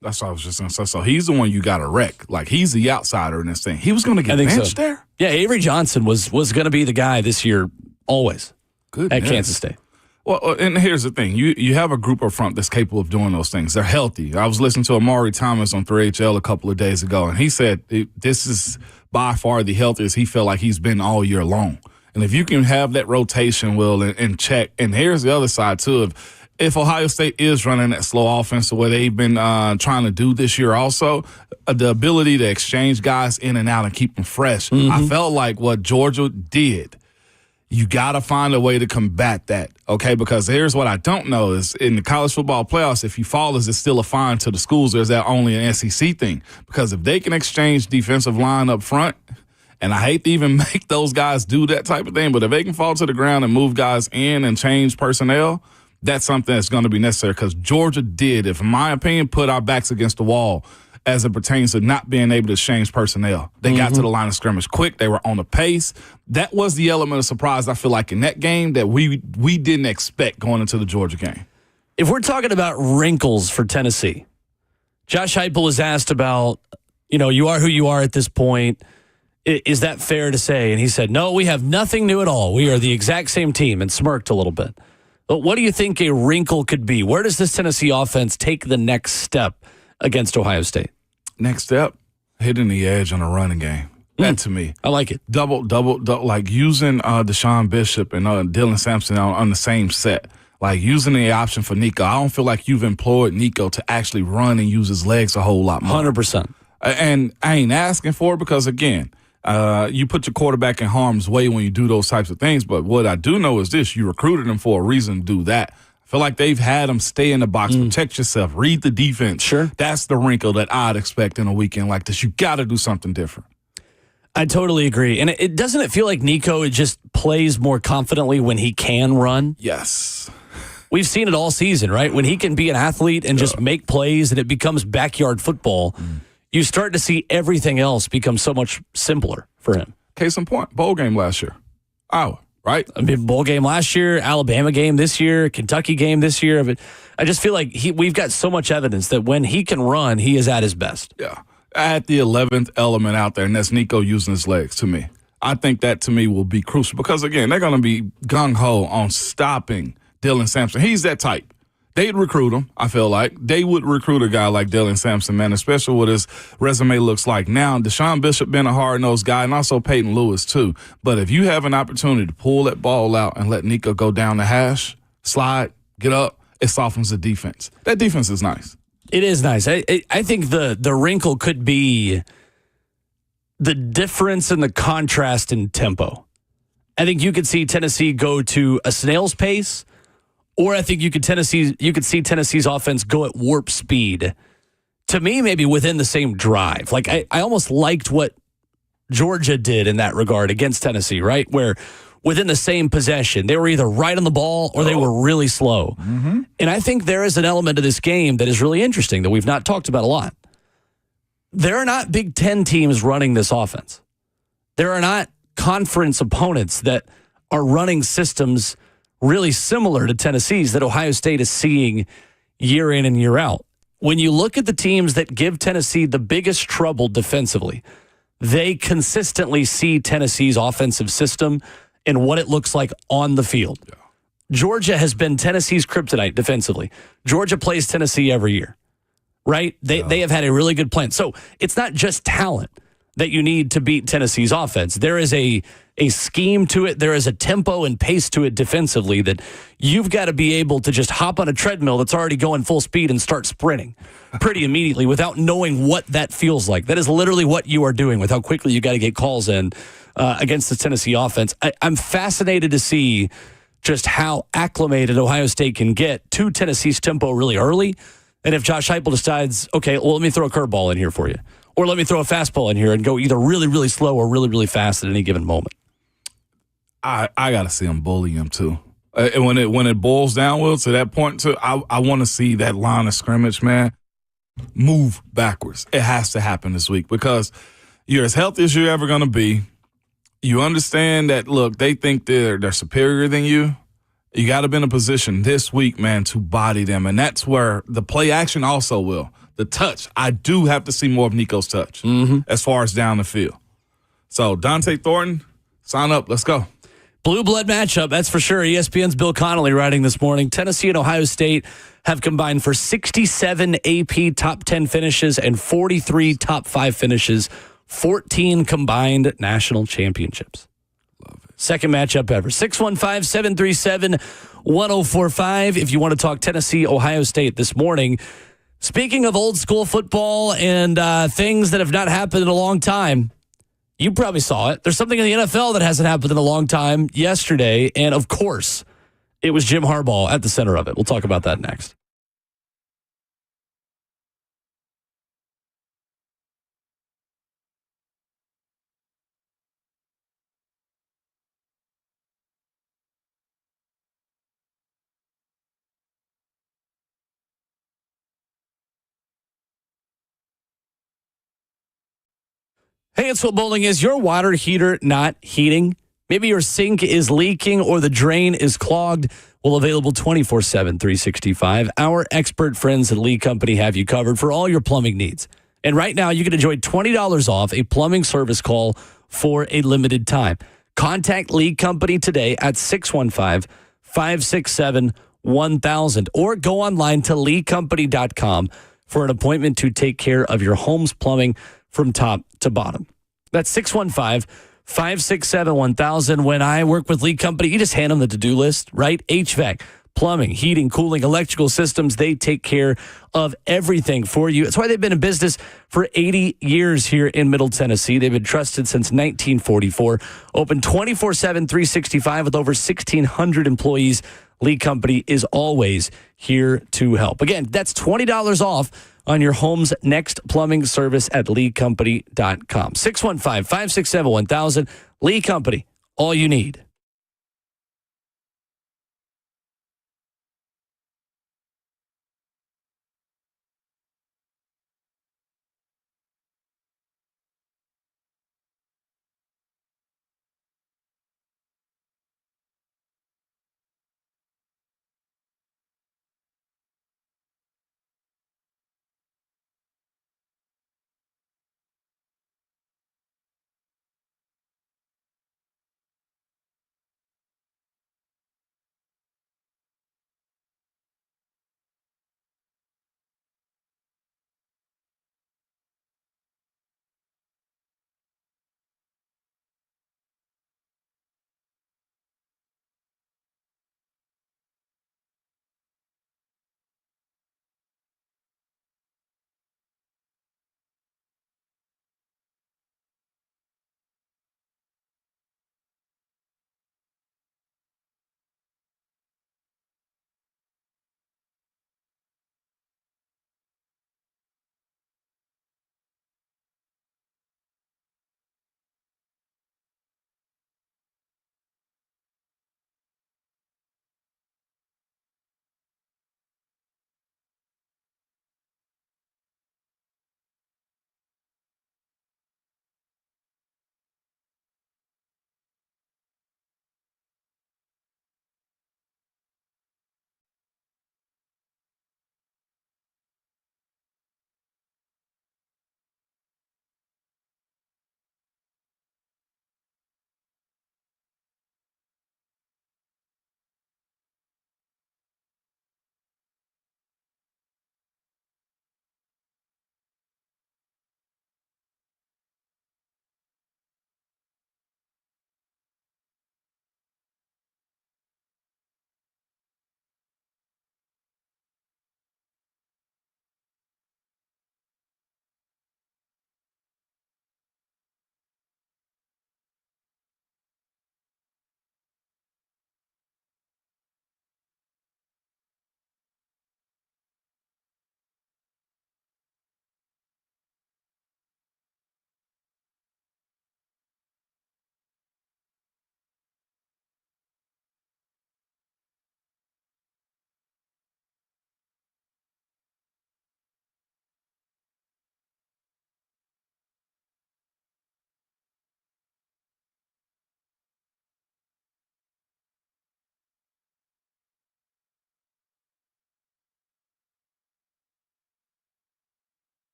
That's what I was just going to say. So he's the one you got to wreck. Like, he's the outsider in this thing. He was going to get benched there? Yeah, Avery Johnson was going to be the guy this year always. Goodness. At Kansas State. Well, and here's the thing. You have a group up front that's capable of doing those things. They're healthy. I was listening to Amari Thomas on 3HL a couple of days ago, and he said this is by far the healthiest he felt like he's been all year long. And if you can have that rotation, Will, in check, and here's the other side, too. If Ohio State is running that slow offense the way they've been trying to do this year also, the ability to exchange guys in and out and keep them fresh. I felt like what Georgia did, you got to find a way to combat that, okay? Because here's what I don't know is in the college football playoffs, if you fall, is it still a fine to the schools, or is that only an SEC thing? Because if they can exchange defensive line up front, and I hate to even make those guys do that type of thing, but if they can fall to the ground and move guys in and change personnel, that's something that's going to be necessary because Georgia did, in my opinion, put our backs against the wall as it pertains to not being able to change personnel. They got to the line of scrimmage quick. They were on the pace. That was the element of surprise, I feel like, in that game that we didn't expect going into the Georgia game. If we're talking about wrinkles for Tennessee, Josh Heupel was asked about, you are who you are at this point. Is that fair to say? And he said, no, we have nothing new at all. We are the exact same team, and smirked a little bit. But what do you think a wrinkle could be? Where does this Tennessee offense take the next step against Ohio State? Next step, hitting the edge on a running game. That to me. I like it. Double, like using Deshaun Bishop and Dylan Sampson on the same set. Like using the option for Nico. I don't feel like you've employed Nico to actually run and use his legs a whole lot more. 100%. And I ain't asking for it because, again, you put your quarterback in harm's way when you do those types of things. But what I do know is this. You recruited him for a reason to do that. I feel like they've had him stay in the box, protect yourself, read the defense. Sure. That's the wrinkle that I'd expect in a weekend like this. You got to do something different. I totally agree. And it doesn't it feel like Nico just plays more confidently when he can run? Yes. We've seen it all season, right? When he can be an athlete and just make plays and it becomes backyard football, you start to see everything else become so much simpler for him. Case in point, bowl game last year. Iowa, right? I mean, bowl game last year, Alabama game this year, Kentucky game this year. But I just feel like we've got so much evidence that when he can run, he is at his best. Yeah. Add the 11th element out there, and that's Nico using his legs to me. I think that, to me, will be crucial because, again, they're going to be gung-ho on stopping Dylan Sampson. He's that type. They'd recruit him, I feel like. They would recruit a guy like Dylan Sampson, man, especially what his resume looks like now. Deshaun Bishop been a hard-nosed guy, and also Peyton Lewis, too. But if you have an opportunity to pull that ball out and let Nico go down the hash, slide, get up, it softens the defense. That defense is nice. It is nice. I think the wrinkle could be the difference in the contrast in tempo. I think you could see Tennessee go to a snail's pace, or I think you could see Tennessee's offense go at warp speed. To me, maybe within the same drive. Like I almost liked what Georgia did in that regard against Tennessee, right? Where within the same possession, they were either right on the ball or they were really slow. Mm-hmm. And I think there is an element of this game that is really interesting that we've not talked about a lot. There are not Big Ten teams running this offense. There are not conference opponents that are running systems really similar to Tennessee's that Ohio State is seeing year in and year out. When you look at the teams that give Tennessee the biggest trouble defensively, they consistently see Tennessee's offensive system and what it looks like on the field. Yeah. Georgia has been Tennessee's kryptonite defensively. Georgia plays Tennessee every year, right? They have had a really good plan. So it's not just talent that you need to beat Tennessee's offense. There is a scheme to it. There is a tempo and pace to it defensively that you've got to be able to just hop on a treadmill that's already going full speed and start sprinting pretty immediately without knowing what that feels like. That is literally what you are doing with how quickly you got to get calls in against the Tennessee offense. I'm fascinated to see just how acclimated Ohio State can get to Tennessee's tempo really early. And if Josh Heupel decides, okay, well, let me throw a curveball in here for you. Or let me throw a fastball in here and go either really, really slow or really, really fast at any given moment. I got to see him bully him, too. And when it boils down, Will, to that point, too, I want to see that line of scrimmage, man, move backwards. It has to happen this week because you're as healthy as you're ever going to be. You understand that, look, they think they're superior than you. You got to be in a position this week, man, to body them. And that's where the play action also will. The touch. I do have to see more of Nico's touch as far as down the field. So, Dante Thornton, sign up. Let's go. Blue blood matchup, that's for sure. ESPN's Bill Connolly writing this morning. Tennessee and Ohio State have combined for 67 AP top 10 finishes and 43 top 5 finishes, 14 combined national championships. Love it. Second matchup ever. 615-737-1045 if you want to talk Tennessee, Ohio State this morning. Speaking of old school football and things that have not happened in a long time, you probably saw it. There's something in the NFL that hasn't happened in a long time yesterday, and of course, it was Jim Harbaugh at the center of it. We'll talk about that next. Hey, it's what bowling is. Your water heater not heating? Maybe your sink is leaking or the drain is clogged. Well, available 24/7, 365. Our expert friends at Lee Company have you covered for all your plumbing needs. And right now, you can enjoy $20 off a plumbing service call for a limited time. Contact Lee Company today at 615-567-1000 or go online to leecompany.com for an appointment to take care of your home's plumbing from top to bottom. That's 615-567-1000. When I work with Lee Company, you just hand them the to-do list, right? HVAC, plumbing, heating, cooling, electrical systems. They take care of everything for you. That's why they've been in business for 80 years here in Middle Tennessee. They've been trusted since 1944. Open 24/7, 365 with over 1,600 employees. Lee Company is always here to help. Again, that's $20 off on your home's next plumbing service at leecompany.com. 615-567-1000. Lee Company, all you need.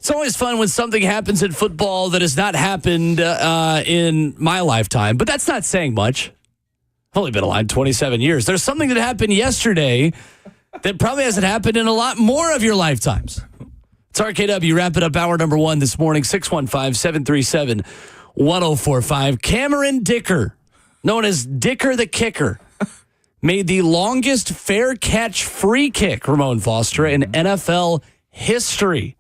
It's always fun when something happens in football that has not happened in my lifetime, but that's not saying much. I've only been alive 27 years. There's something that happened yesterday that probably hasn't happened in a lot more of your lifetimes. It's RKW Wrap It Up, hour number 1 this morning, 615-737-1045. Cameron Dicker, known as Dicker the Kicker, made the longest fair catch free kick, Ramon Foster, in NFL history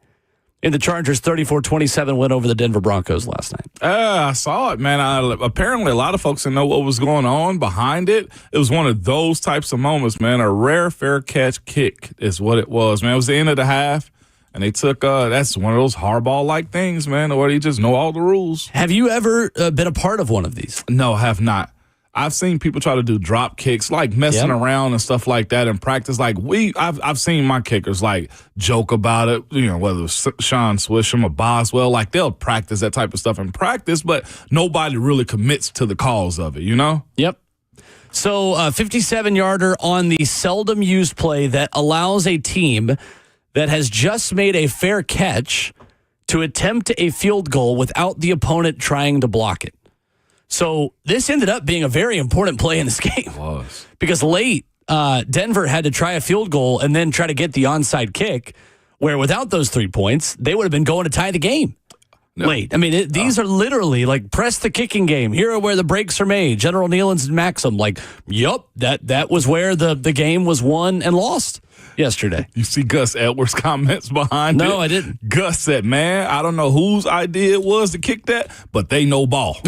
in the Chargers' 34-27 win over the Denver Broncos last night. I saw it, man. Apparently, a lot of folks didn't know what was going on behind it. It was one of those types of moments, man. A rare fair catch kick is what it was, man. It was the end of the half, and they took that's one of those hardball-like things, man, where you just know all the rules. Have you ever been a part of one of these? No, have not. I've seen people try to do drop kicks, like messing around and stuff like that in practice. Like I've seen my kickers like joke about it, whether it's Sean Swisham or Boswell, like they'll practice that type of stuff in practice, but nobody really commits to the cause of it, Yep. So 57-yarder on the seldom used play that allows a team that has just made a fair catch to attempt a field goal without the opponent trying to block it. So this ended up being a very important play in this game. It was. Because late, Denver had to try a field goal and then try to get the onside kick, where without those 3 points, they would have been going to tie the game. No. Late. I mean, these are literally like press the kicking game. Here are where the breaks are made. General Neyland's and Maxim. Like, yup, that was where the game was won and lost yesterday. You see Gus Edwards' comments behind it? No, I didn't. Gus said, man, I don't know whose idea it was to kick that, but they know ball.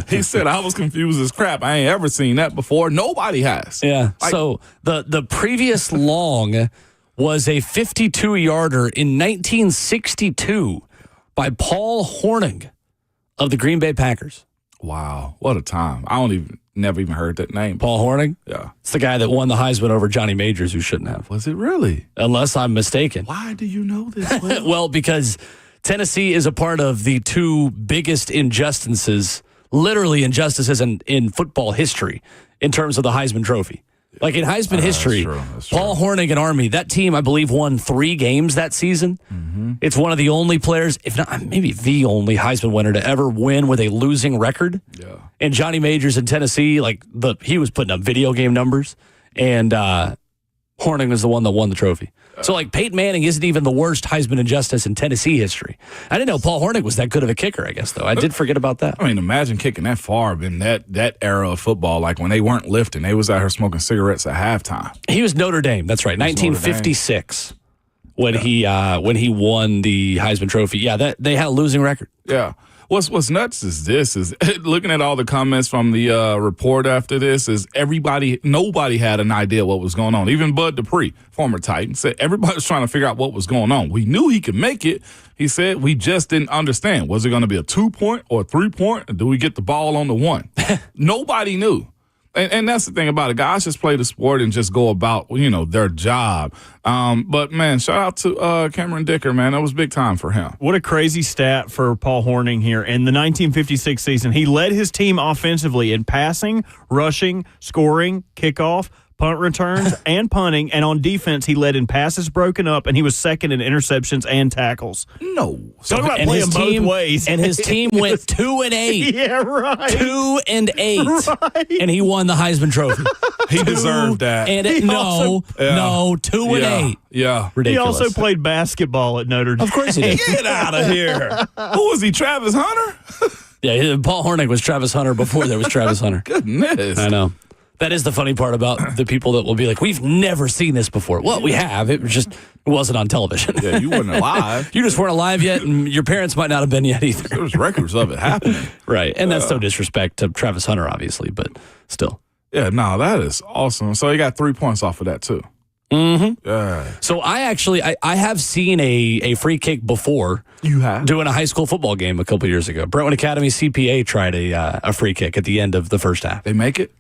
He said, I was confused as crap. I ain't ever seen that before. Nobody has. Yeah. So the previous long was a 52-yarder in 1962 by Paul Hornung of the Green Bay Packers. Wow. What a time. Never even heard that name. Paul Hornung? Yeah. It's the guy that won the Heisman over Johnny Majors, who shouldn't have. Was it really? Unless I'm mistaken. Why do you know this? Well, because Tennessee is a part of the two biggest injustices, literally injustices in football history in terms of the Heisman Trophy. Like in Heisman history, that's true. Paul Hornung and Army, that team, I believe, won 3 games that season. Mm-hmm. It's one of the only players, if not maybe the only Heisman winner to ever win with a losing record. Yeah. And Johnny Majors in Tennessee, he was putting up video game numbers, and Hornung was the one that won the trophy. So, Peyton Manning isn't even the worst Heisman injustice in Tennessee history. I didn't know Paul Hornung was that good of a kicker, I guess, though. I did forget about that. I mean, imagine kicking that far in that era of football, like when they weren't lifting. They was out here smoking cigarettes at halftime. He was Notre Dame. That's right, 1956 when he won the Heisman Trophy. Yeah, they had a losing record. Yeah. What's nuts is looking at all the comments from the report after this is nobody had an idea what was going on. Even Bud Dupree, former Titan, said everybody was trying to figure out what was going on. We knew he could make it. He said we just didn't understand. Was it going to be a 2-point or a 3-point? Or do we get the ball on the 1? Nobody knew. And that's the thing about it. Guys just play the sport and just go about, their job. But, man, shout out to Cameron Dicker, man. That was big time for him. What a crazy stat for Paul Hornung here. In the 1956 season, he led his team offensively in passing, rushing, scoring, kickoff, punt returns, and punting. And on defense, he led in passes broken up, and he was second in interceptions and tackles. No. Talk about playing both ways. And his team went 2-8. Yeah, right. 2-8. Right. And he won the Heisman Trophy. He deserved that. And 2-8. Yeah. Ridiculous. He also played basketball at Notre Dame. Of course he did. Get out of here. Who was he, Travis Hunter? Yeah, Paul Hornung was Travis Hunter before there was Travis Hunter. Goodness. I know. That is the funny part about the people that will be like, we've never seen this before. Well, we have. It wasn't on television. Yeah, you weren't alive. You just weren't alive yet, and your parents might not have been yet either. There was records of it happening. Right. And that's no disrespect to Travis Hunter, obviously, but still. Yeah, no, that is awesome. So he got 3 points off of that, too. Mm-hmm. Yeah. So I have seen a free kick before. You have? Doing a high school football game a couple years ago. Brentwood Academy CPA tried a free kick at the end of the first half. They make it?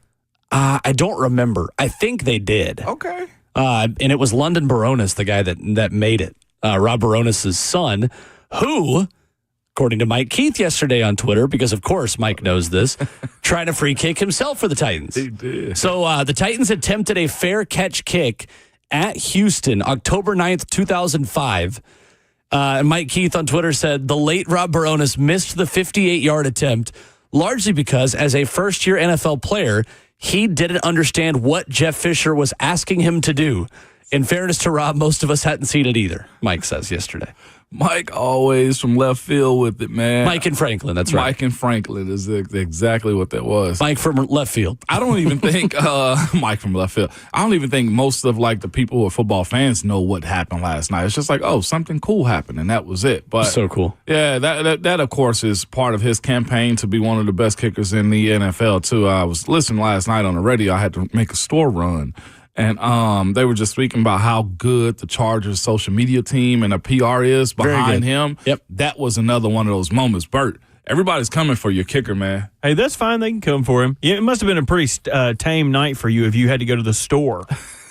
I don't remember. I think they did. Okay. And it was London Baronis, the guy that made it. Rob Baronis' son, who, according to Mike Keith yesterday on Twitter, because of course Mike knows this, tried a free kick himself for the Titans. He did. So the Titans attempted a fair catch kick at Houston, October 9th, 2005. Mike Keith on Twitter said the late Rob Baronis missed the 58-yard attempt largely because as a first-year NFL player, he didn't understand what Jeff Fisher was asking him to do. In fairness to Rob, most of us hadn't seen it either, Mike says yesterday. Mike always from left field with it, man. Mike and Franklin, that's right. Mike and Franklin is exactly what that was. Mike from left field. I don't even think Mike from left field. I don't even think most of like the people who are football fans know what happened last night. It's just like, oh, something cool happened, and that was it. But so cool. Yeah, that of course is part of his campaign to be one of the best kickers in the NFL too. I was listening last night on the radio. I had to make a store run. And they were just speaking about how good the Chargers social media team and the PR is behind him. Yep. That was another one of those moments. Bert, everybody's coming for your kicker, man. Hey, that's fine. They can come for him. Yeah, it must have been a pretty tame night for you if you had to go to the store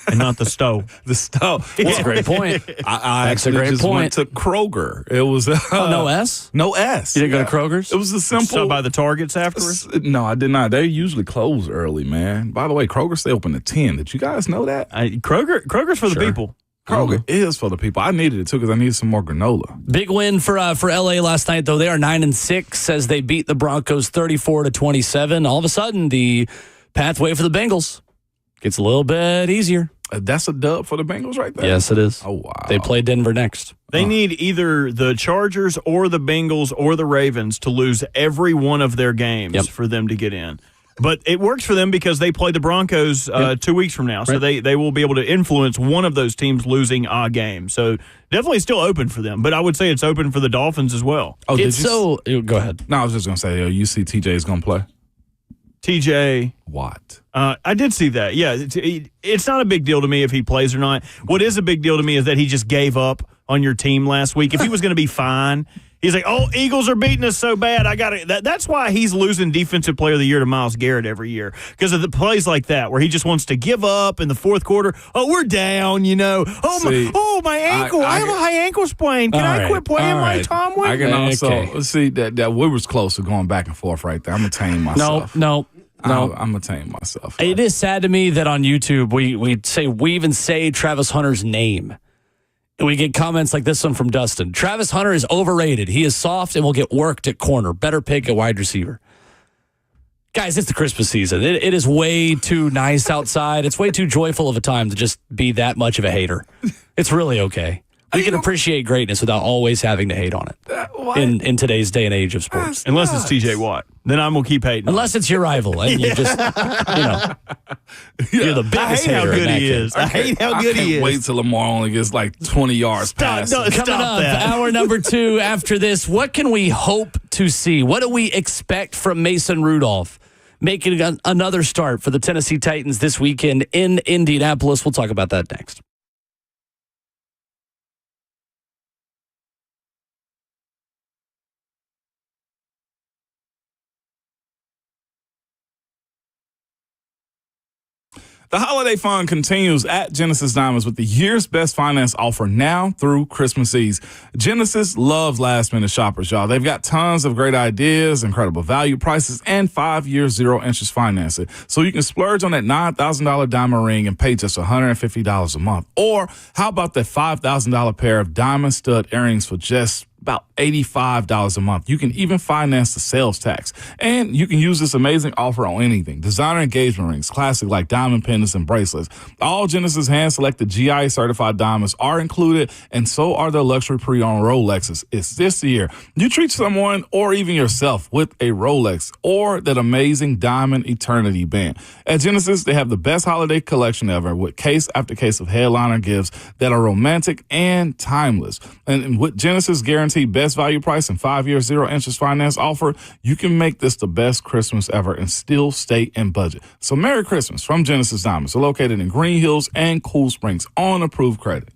and not the stove. The stove. That's a great point. I That's a actually great just point. went to Kroger. It was no S? No S. You didn't go to Kroger's? It was a simple. So by the Targets afterwards? No, I did not. They usually close early, man. By the way, Kroger stay open at 10. Did you guys know that? Kroger's for the people. Kroger is for the people. I needed it too because I needed some more granola. Big win for LA last night, though. They are 9-6 as they beat the Broncos 34-27. All of a sudden, the pathway for the Bengals gets a little bit easier. That's a dub for the Bengals right there? Yes, it is. Oh, wow. They play Denver next. They need either the Chargers or the Bengals or the Ravens to lose every one of their games for them to get in. But it works for them because they play the Broncos 2 weeks from now. So they will be able to influence one of those teams losing a game. So definitely still open for them. But I would say it's open for the Dolphins as well. Oh, Go ahead. No, I was just going to say, you see TJ is going to play? TJ Watt. I did see that. Yeah, it's not a big deal to me if he plays or not. What is a big deal to me is that he just gave up on your team last week. If he was going to be fine, he's like, "Oh, Eagles are beating us so bad. I got it." That's why he's losing Defensive Player of the Year to Myles Garrett every year because of the plays like that where he just wants to give up in the fourth quarter. Oh, we're down. My ankle. I have a high ankle sprain. Can I quit playing like Tom White? I can also see that we was close to going back and forth right there. I'm gonna tame myself. No. I'm gonna tame myself. It is sad to me that on YouTube we even say Travis Hunter's name. And we get comments like this one from Dustin. Travis Hunter is overrated. He is soft and will get worked at corner. Better pick at wide receiver. Guys, it's the Christmas season. It is way too nice outside. It's way too joyful of a time to just be that much of a hater. It's really okay. We can appreciate greatness without always having to hate on it in today's day and age of sports. Unless it's TJ Watt. Then I'm going to keep hating. Unless it's your rival and you just, you're the biggest hater. I hate how good he is. I hate how good he is. Wait till Lamar only gets like 20 yards past. Coming up, hour number 2 after this, what can we hope to see? What do we expect from Mason Rudolph? Making another start for the Tennessee Titans this weekend in Indianapolis. We'll talk about that next. The holiday fun continues at Genesis Diamonds with the year's best finance offer now through Christmas Eve. Genesis loves last-minute shoppers, y'all. They've got tons of great ideas, incredible value prices, and 5-year zero-interest financing. So you can splurge on that $9,000 diamond ring and pay just $150 a month. Or how about that $5,000 pair of diamond stud earrings for just about $85 a month. You can even finance the sales tax. And you can use this amazing offer on anything. Designer engagement rings, classic like diamond pendants and bracelets. All Genesis hand-selected GIA certified diamonds are included, and so are their luxury pre-owned Rolexes. It's this year. You treat someone or even yourself with a Rolex or that amazing diamond eternity band. At Genesis, they have the best holiday collection ever with case after case of headliner gifts that are romantic and timeless. And with Genesis guaranteed best value price and 5-year zero-interest finance offer, you can make this the best Christmas ever and still stay in budget. So Merry Christmas from Genesis Diamonds, located in Green Hills and Cool Springs on approved credit.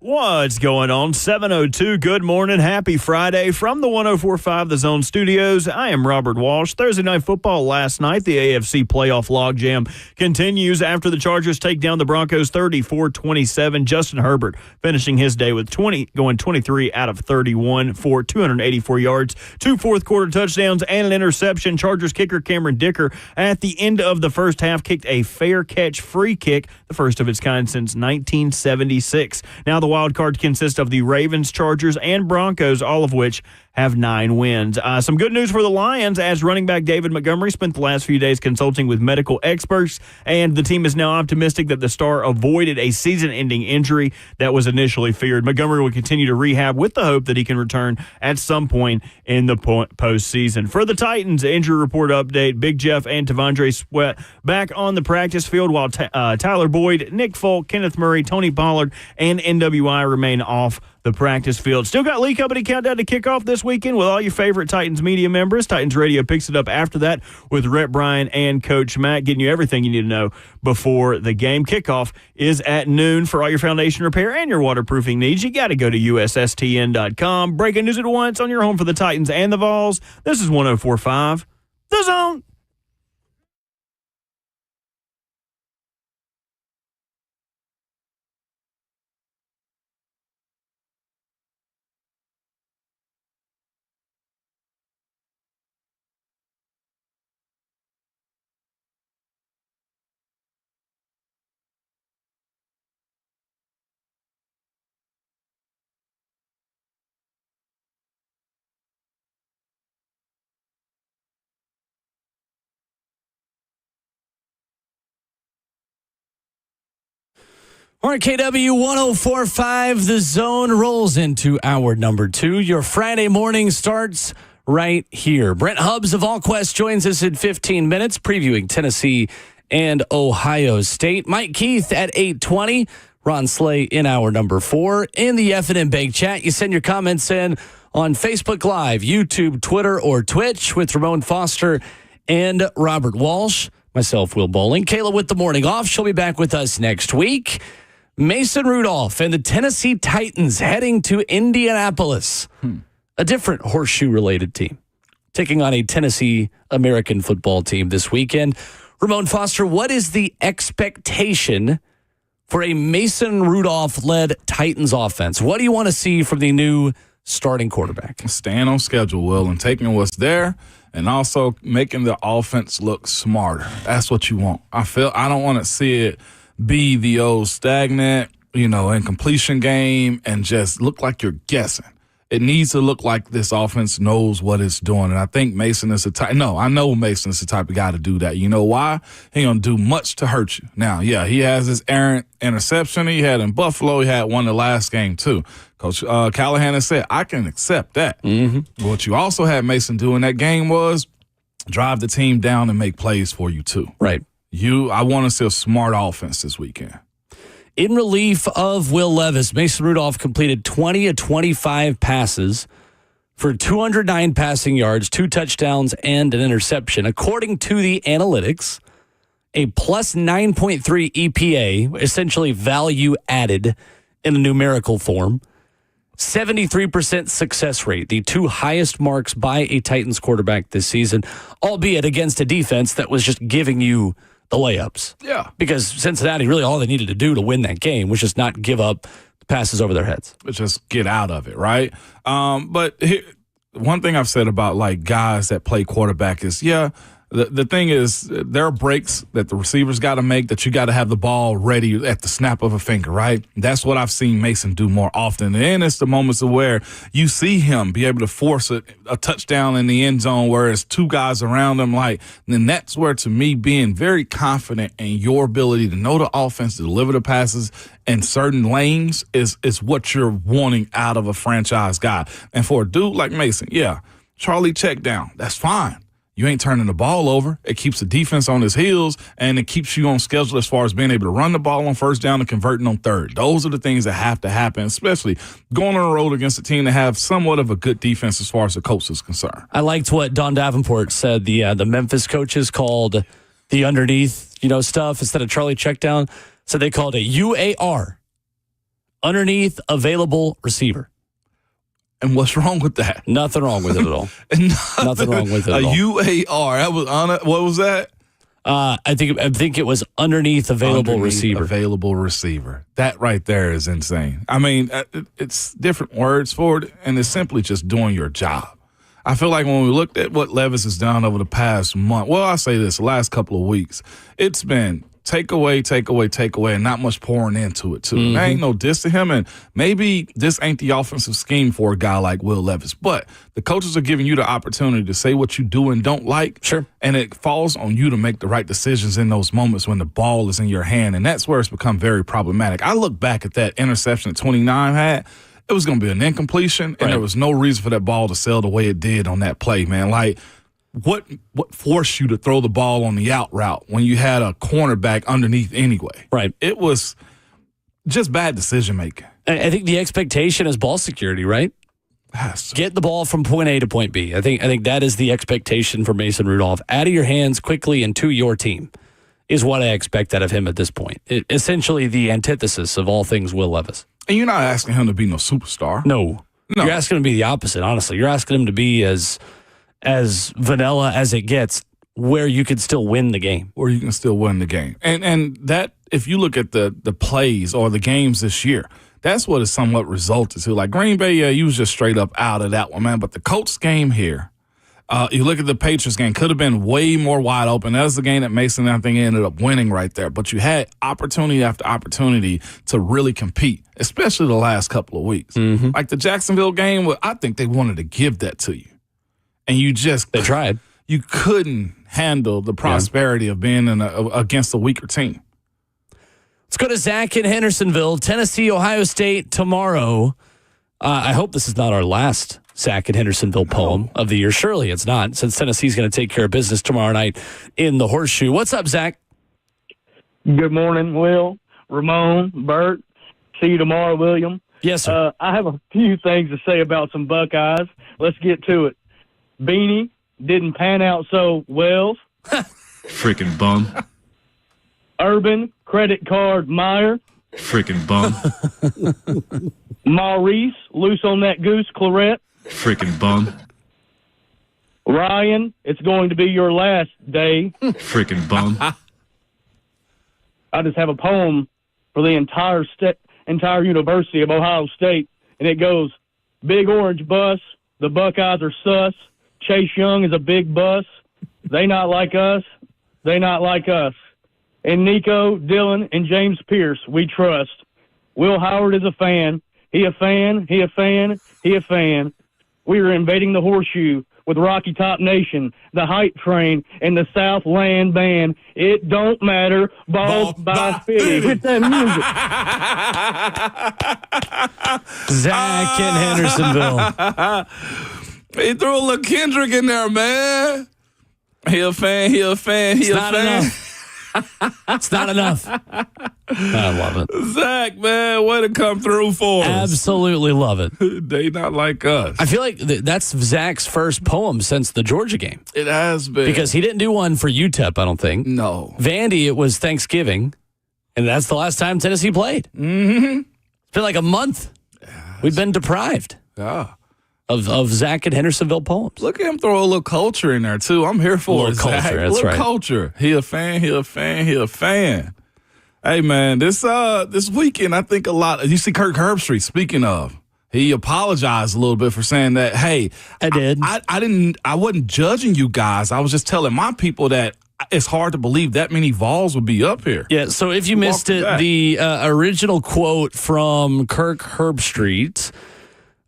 What's going on? 7:02. Good morning. Happy Friday from the 104.5 The Zone Studios. I am Robert Walsh. Thursday night football last night. The AFC playoff logjam continues after the Chargers take down the Broncos 34-27. Justin Herbert finishing his day with 23 out of 31 for 284 yards, 2 fourth-quarter touchdowns, and an interception. Chargers kicker Cameron Dicker at the end of the first half kicked a fair catch free kick, the first of its kind since 1976. Now the wild card consists of the Ravens, Chargers, and Broncos, all of which have 9 wins. Some good news for the Lions, as running back David Montgomery spent the last few days consulting with medical experts, and the team is now optimistic that the star avoided a season-ending injury that was initially feared. Montgomery will continue to rehab with the hope that he can return at some point in the postseason. For the Titans, injury report update, Big Jeff and T'Vondre Sweat back on the practice field, while Tyler Boyd, Nick Folk, Kenneth Murray, Tony Pollard, and NWI remain off the practice field. Still got Lee Company Countdown to kick off this weekend with all your favorite Titans media members. Titans Radio picks it up after that with Rhett Bryan and Coach Matt, getting you everything you need to know before the game. Kickoff is at noon. For all your foundation repair and your waterproofing needs, you got to go to USSTN.com. Breaking news at once on your home for the Titans and the Vols. This is 104.5 The Zone. RKW 104.5, The Zone rolls into hour number 2. Your Friday morning starts right here. Brent Hubbs of VolQuest joins us in 15 minutes, previewing Tennessee and Ohio State. Mike Keith at 8:20. Ron Slay in hour number 4. In the F&M Bank chat, you send your comments in on Facebook Live, YouTube, Twitter, or Twitch with Ramon Foster and Robert Walsh. Myself, Will Bowling. Kayla with the morning off. She'll be back with us next week. Mason Rudolph and the Tennessee Titans heading to Indianapolis. A different horseshoe-related team, taking on a Tennessee American football team this weekend. Ramon Foster, what is the expectation for a Mason Rudolph-led Titans offense? What do you want to see from the new starting quarterback? Staying on schedule, Will, and taking what's there and also making the offense look smarter. That's what you want. I don't want to see it be the old stagnant, incompletion game and just look like you're guessing. It needs to look like this offense knows what it's doing. And I think Mason is I know Mason is the type of guy to do that. You know why? He ain't going to do much to hurt you. Now, yeah, he has his errant interception he had in Buffalo. He had one the last game, too. Coach Callahan has said, I can accept that. Mm-hmm. What you also had Mason do in that game was drive the team down and make plays for you, too. Right. I want to see a smart offense this weekend. In relief of Will Levis, Mason Rudolph completed 20 of 25 passes for 209 passing yards, 2 touchdowns, and an interception. According to the analytics, a plus 9.3 EPA, essentially value added in a numerical form, 73% success rate, the 2 highest marks by a Titans quarterback this season, albeit against a defense that was just giving you the layups. Yeah. Because Cincinnati, really all they needed to do to win that game was just not give up the passes over their heads. Just get out of it, right? But one thing I've said about guys that play quarterback is, the thing is, there are breaks that the receivers got to make that you got to have the ball ready at the snap of a finger, right? That's what I've seen Mason do more often. And then it's the moments of where you see him be able to force a touchdown in the end zone where it's 2 guys around him. Then that's where, to me, being very confident in your ability to know the offense, to deliver the passes in certain lanes is what you're wanting out of a franchise guy. And for a dude like Mason, Charlie check down. That's fine. You ain't turning the ball over. It keeps the defense on his heels, and it keeps you on schedule as far as being able to run the ball on first down and converting on third. Those are the things that have to happen, especially going on the road against a team that have somewhat of a good defense as far as the coach is concerned. I liked what Don Davenport said. The Memphis coaches called the underneath, stuff instead of Charlie check down. So they called it UAR, underneath available receiver. And what's wrong with that? Nothing wrong with it at all. Nothing wrong with it at all. A UAR. That was on it. What was that? I think it was underneath available receiver. Available receiver. That right there is insane. I mean, it's different words for it, and it's simply just doing your job. I feel like when we looked at what Levis has done over the past month, well, I say this, the last couple of weeks, it's been take away, and not much pouring into it, too. Mm-hmm. There ain't no diss to him, and maybe this ain't the offensive scheme for a guy like Will Levis, but the coaches are giving you the opportunity to say what you do and don't like. Sure. And it falls on you to make the right decisions in those moments when the ball is in your hand, and that's where it's become very problematic. I look back at that interception that 29 had. It was going to be an incompletion, and there was no reason for that ball to sail the way it did on that play, man. Like, what forced you to throw the ball on the out route when you had a cornerback underneath anyway? Right. It was just bad decision-making. I think the expectation is ball security, right? Get the ball from point A to point B. I think that is the expectation for Mason Rudolph. Out of your hands quickly and to your team is what I expect out of him at this point. Essentially the antithesis of all things Will Levis. And you're not asking him to be no superstar. No. You're asking him to be the opposite, honestly. You're asking him to be as vanilla as it gets, where you could still win the game. Or you can still win the game. And that, if you look at the plays or the games this year, that's what has somewhat resulted to. Like Green Bay, yeah, you was just straight up out of that one, man. But the Colts game here, you look at the Patriots game, could have been way more wide open. That was the game that Mason, I think, ended up winning right there. But you had opportunity after opportunity to really compete, especially the last couple of weeks. Mm-hmm. Like the Jacksonville game, I think they wanted to give that to you. And they tried. You couldn't handle the prosperity of being against a weaker team. Let's go to Zach in Hendersonville, Tennessee, Ohio State tomorrow. I hope this is not our last Zach in Hendersonville poem of the year. Surely it's not, since Tennessee's going to take care of business tomorrow night in the Horseshoe. What's up, Zach? Good morning, Will, Ramon, Bert. See you tomorrow, William. Yes, sir. I have a few things to say about some Buckeyes. Let's get to it. Beanie didn't pan out so well. Freaking bum. Urban credit card Meyer. Freaking bum. Maurice loose on that goose claret. Freaking bum. Ryan, it's going to be your last day. Freaking bum. I just have a poem for the entire University of Ohio State, and it goes, Big Orange Bus, the Buckeyes are sus. Chase Young is a big bus. They not like us. They not like us. And Nico, Dylan, and James Pierce, we trust. Will Howard is a fan. He a fan. He a fan. He a fan. We are invading the Horseshoe with Rocky Top Nation, the Hype Train, and the Southland Band. It don't matter. Balls by Fitty. Hit that music. Zach in Hendersonville. He threw a little Kendrick in there, man. He a fan. He a fan. He a fan. Enough. It's not enough. I love it. Zach, man, way to come through for us. Absolutely love it. They not like us. I feel like that's Zach's first poem since the Georgia game. It has been. Because he didn't do one for UTEP, I don't think. No. Vandy, it was Thanksgiving, and that's the last time Tennessee played. Mm-hmm. It's been like a month. Yes. We've been deprived. Yeah. Of Zach and Hendersonville poems. Look at him throw a little culture in there, too. I'm here for it, Zach. Culture, that's right. Culture. He a fan, he a fan, he a fan. Hey, man, this weekend, I think a lot. You see Kirk Herbstreit, speaking of, he apologized a little bit for saying that, hey. I did. I wasn't judging you guys. I was just telling my people that it's hard to believe that many Vols would be up here. Yeah, so if you missed it, the original quote from Kirk Herbstreit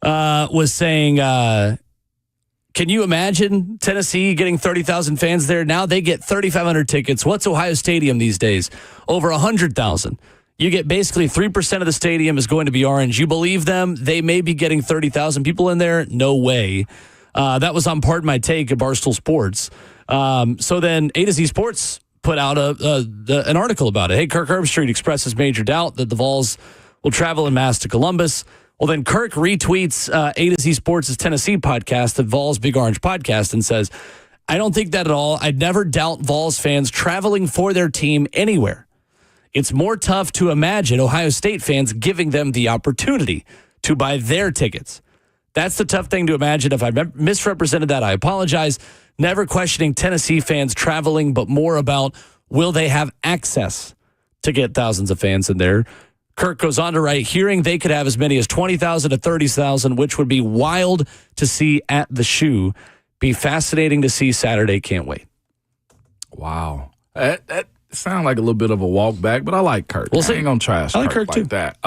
was saying, can you imagine Tennessee getting 30,000 fans there? Now they get 3,500 tickets. What's Ohio Stadium these days? Over 100,000. You get basically 3% of the stadium is going to be orange. You believe them? They may be getting 30,000 people in there? No way. That was on Pardon My Take at Barstool Sports. So then A to Z Sports put out an article about it. Hey, Kirk Herbstreit expresses major doubt that the Vols will travel en masse to Columbus. Well, then Kirk retweets A to Z Sports' Tennessee podcast, the Vols Big Orange podcast, and says, I don't think that at all. I'd never doubt Vols fans traveling for their team anywhere. it's more tough to imagine Ohio State fans giving them the opportunity to buy their tickets. That's the tough thing to imagine. If I misrepresented that, I apologize. Never questioning Tennessee fans traveling, but more about will they have access to get thousands of fans in there. Kirk goes on to write, hearing they could have as many as 20,000 to 30,000, which would be wild to see at the Shoe. Be fascinating to see Saturday. Can't wait. Wow. That sounds like a little bit of a walk back, but I like Kirk. We'll I ain't going to trash I like Kirk too. like that.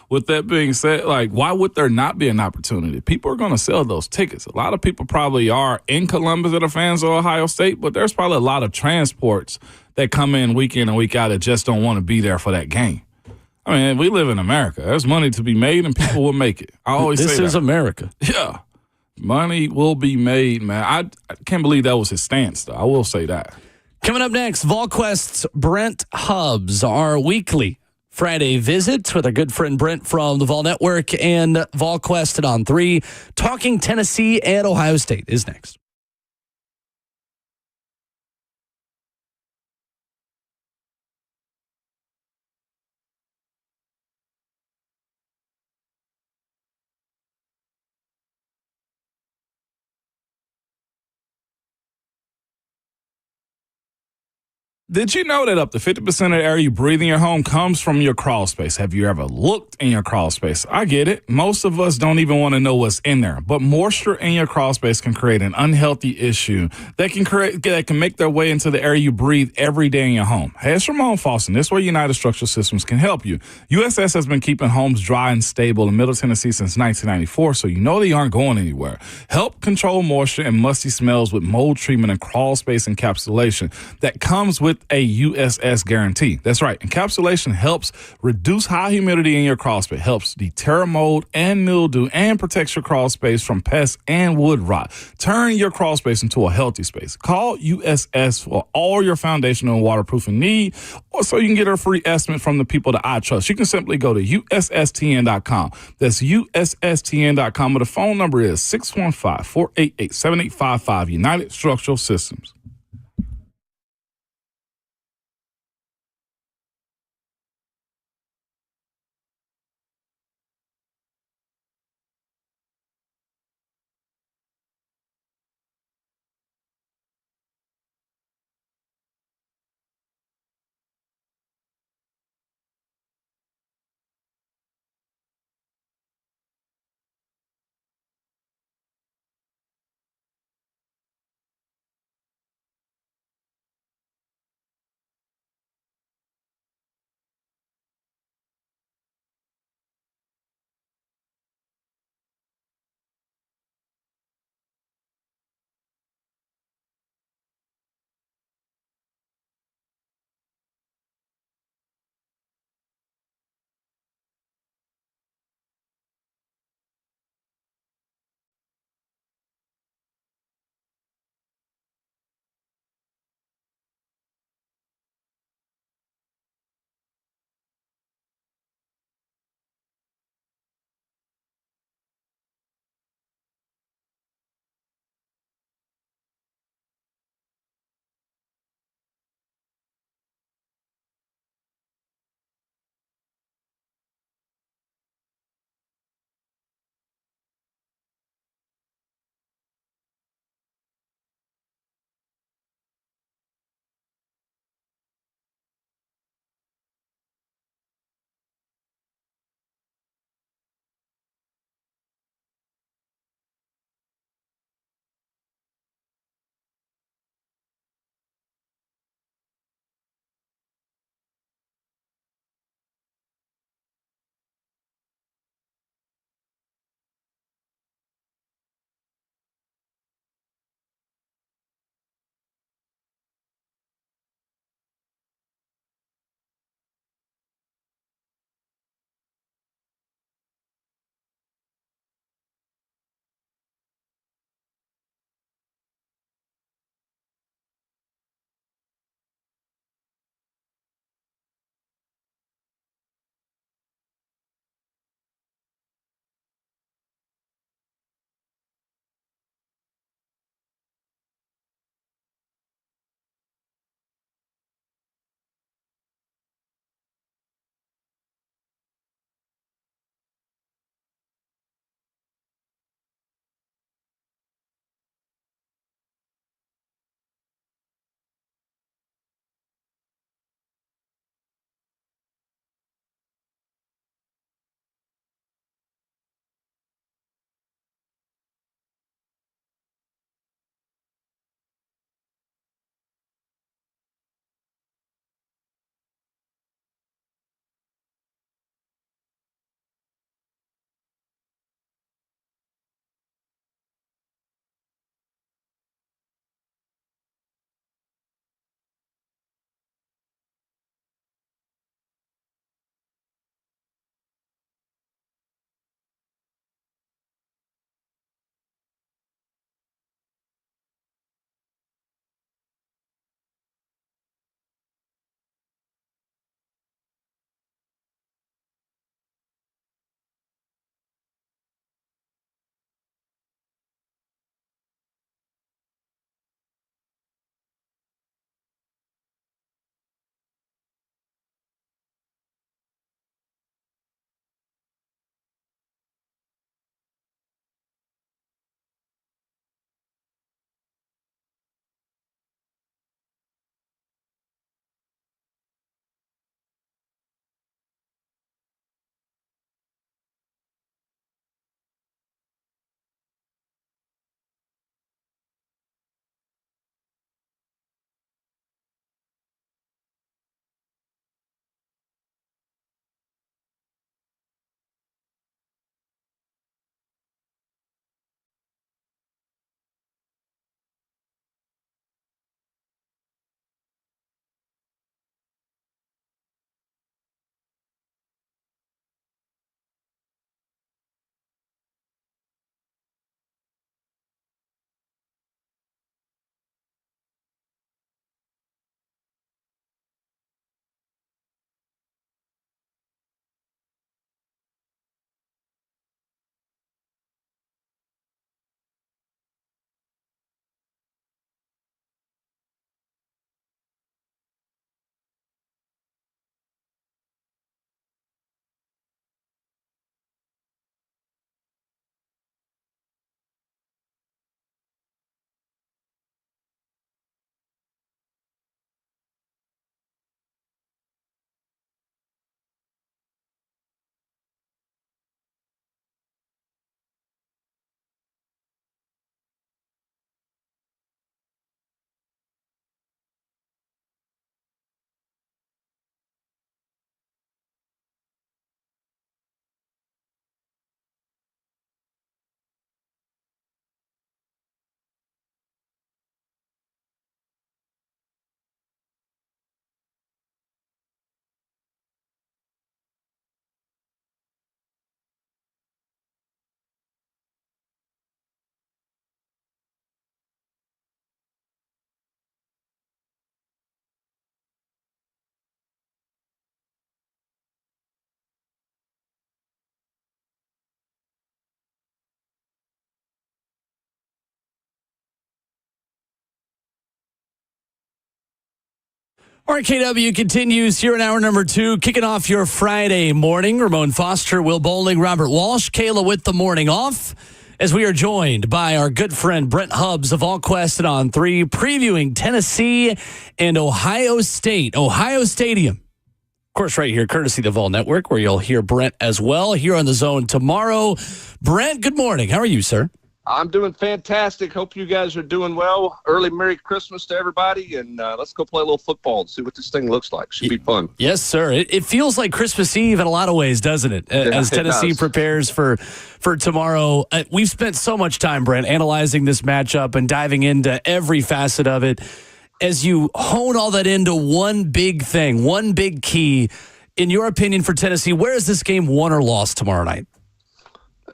With that being said, like, why would there not be an opportunity? People are going to sell those tickets. A lot of people probably are in Columbus that are fans of Ohio State, but there's probably a lot of transports that come in week and week out that just don't want to be there for that game. I mean, we live in America. There's money to be made, and people will make it. I always say that. This is America. Yeah. Money will be made, man. I can't believe that was his stance, though. I will say that. Coming up next, VolQuest's Brent Hubbs, our weekly Friday visit with our good friend Brent from the Vol Network and VolQuest at On 3. Talking Tennessee and Ohio State is next. Did you know that up to 50% of the air you breathe in your home comes from your crawl space? Have you ever looked in your crawl space? I get it. Most of us don't even want to know what's in there. But moisture in your crawl space can create an unhealthy issue that can make their way into the air you breathe every day in your home. Hey, it's Ramon Fawson. This is where United Structural Systems can help you. USS has been keeping homes dry and stable in Middle Tennessee since 1994, so you know they aren't going anywhere. Help control moisture and musty smells with mold treatment and crawl space encapsulation that comes with a USS guarantee. That's right. Encapsulation helps reduce high humidity in your crawl space, helps deter mold and mildew, and protects your crawl space from pests and wood rot. Turn your crawl space into a healthy space. Call USS for all your foundational and waterproofing need, or so you can get a free estimate from the people that I trust. You can simply go to USSTN.com. That's USSTN.com, or the phone number is 615-488-7855, United Structural Systems. RKW continues here in hour number 2, kicking off your Friday morning. Ramon Foster, Will Bowling, Robert Walsh, Kayla with the morning off, as we are joined by our good friend Brent Hubbs of VolQuest and On 3, previewing Tennessee and Ohio State. Ohio Stadium, of course, right here, courtesy the Vol Network, where you'll hear Brent as well here on the Zone tomorrow. Brent, good morning. How are you, sir? I'm doing fantastic. Hope you guys are doing well. Early Merry Christmas to everybody, and let's go play a little football and see what this thing looks like. Should be fun. Yes, sir. It feels like Christmas Eve in a lot of ways, doesn't it? As Tennessee prepares for tomorrow. We've spent so much time, Brent, analyzing this matchup and diving into every facet of it. As you hone all that into one big thing, one big key, in your opinion for Tennessee, where is this game won or lost tomorrow night?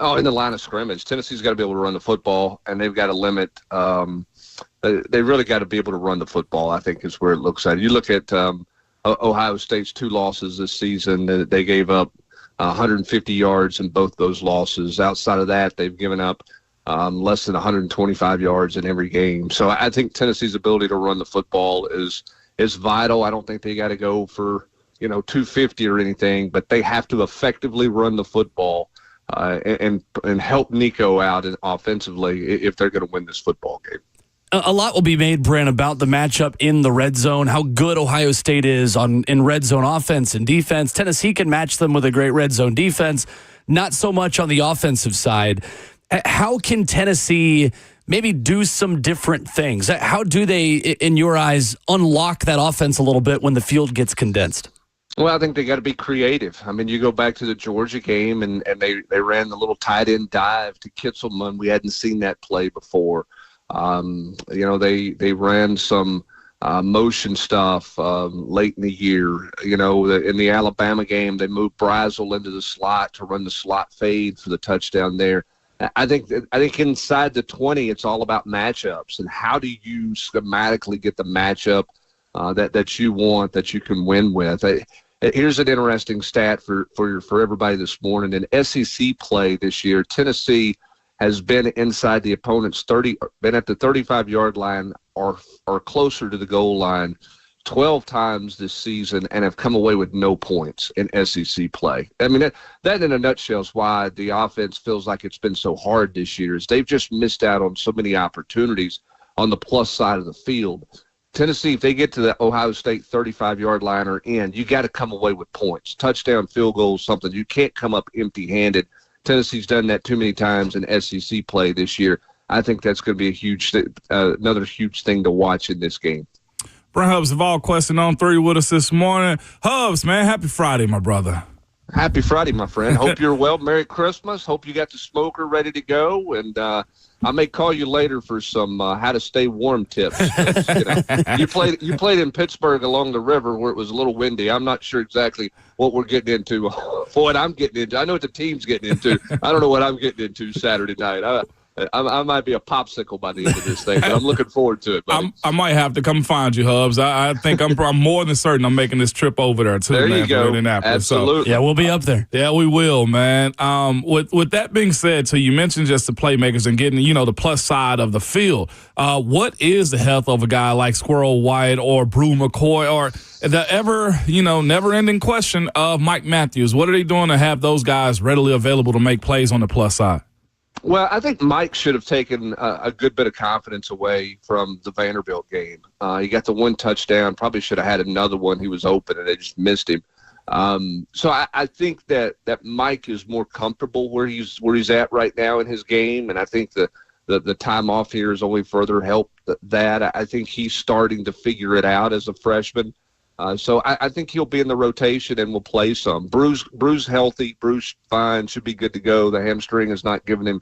Oh, in the line of scrimmage. Tennessee's got to be able to run the football, and they've got to limit. They really got to be able to run the football, I think, is where it looks at. You look at Ohio State's 2 losses this season. They gave up 150 yards in both those losses. Outside of that, they've given up less than 125 yards in every game. So I think Tennessee's ability to run the football is vital. I don't think they got to go for 250 or anything, but they have to effectively run the football. And help Nico out offensively if they're going to win this football game. A lot will be made, Brent, about the matchup in the red zone, how good Ohio State is in red zone offense and defense. Tennessee can match them with a great red zone defense, not so much on the offensive side. How can Tennessee maybe do some different things? How do they, in your eyes, unlock that offense a little bit when the field gets condensed? Well, I think they got to be creative. I mean, you go back to the Georgia game, and they ran the little tight end dive to Kitzelman. We hadn't seen that play before. They ran some motion stuff late in the year. In the Alabama game, they moved Brazel into the slot to run the slot fade for the touchdown there. I think inside the 20, it's all about matchups and how do you schematically get the matchup that you want, that you can win with. Here's an interesting stat for everybody this morning. In SEC play this year, Tennessee has been inside the opponent's been at the 35-yard line or closer to the goal line 12 times this season and have come away with no points in SEC play. I mean, that in a nutshell is why the offense feels like it's been so hard this year, is they've just missed out on so many opportunities on the plus side of the field. Tennessee, if they get to the Ohio State 35-yard line or in, you got to come away with points. Touchdown, field goal, something. You can't come up empty-handed. Tennessee's done that too many times in SEC play this year. I think that's going to be another huge thing to watch in this game. Brent Hubbs of VolQuest and On 3 with us this morning. Hubbs, man, happy Friday, my brother. Happy Friday, my friend. Hope you're well. Merry Christmas. Hope you got the smoker ready to go. And I may call you later for some how to stay warm tips. You played in Pittsburgh along the river where it was a little windy. I'm not sure exactly what we're getting into. What I'm getting into. I know what the team's getting into. I don't know what I'm getting into Saturday night. I might be a popsicle by the end of this thing, but I'm looking forward to it, buddy. I might have to come find you, Hubbs. I think I'm more than certain I'm making this trip over there, too. There man, you go. Absolutely. So, yeah, we'll be up there. Yeah, we will, man. With that being said, so you mentioned just the playmakers and getting, the plus side of the field. What is the health of a guy like Squirrel White or Brew McCoy or the never-ending question of Mike Matthews? What are they doing to have those guys readily available to make plays on the plus side? Well, I think Mike should have taken a good bit of confidence away from the Vanderbilt game. He got the one touchdown, probably should have had another one. He was open, and they just missed him. So I think that Mike is more comfortable where he's at right now in his game, and I think the time off here has only further helped that. I think he's starting to figure it out as a freshman. So I think he'll be in the rotation and will play some. Brew's healthy. Brew's fine. Should be good to go. The hamstring is not giving him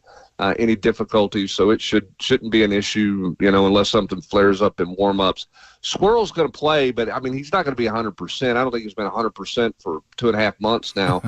any difficulties, so it shouldn't be an issue, unless something flares up in warm-ups. Squirrel's going to play, but, he's not going to be 100%. I don't think he's been 100% for 2.5 months now.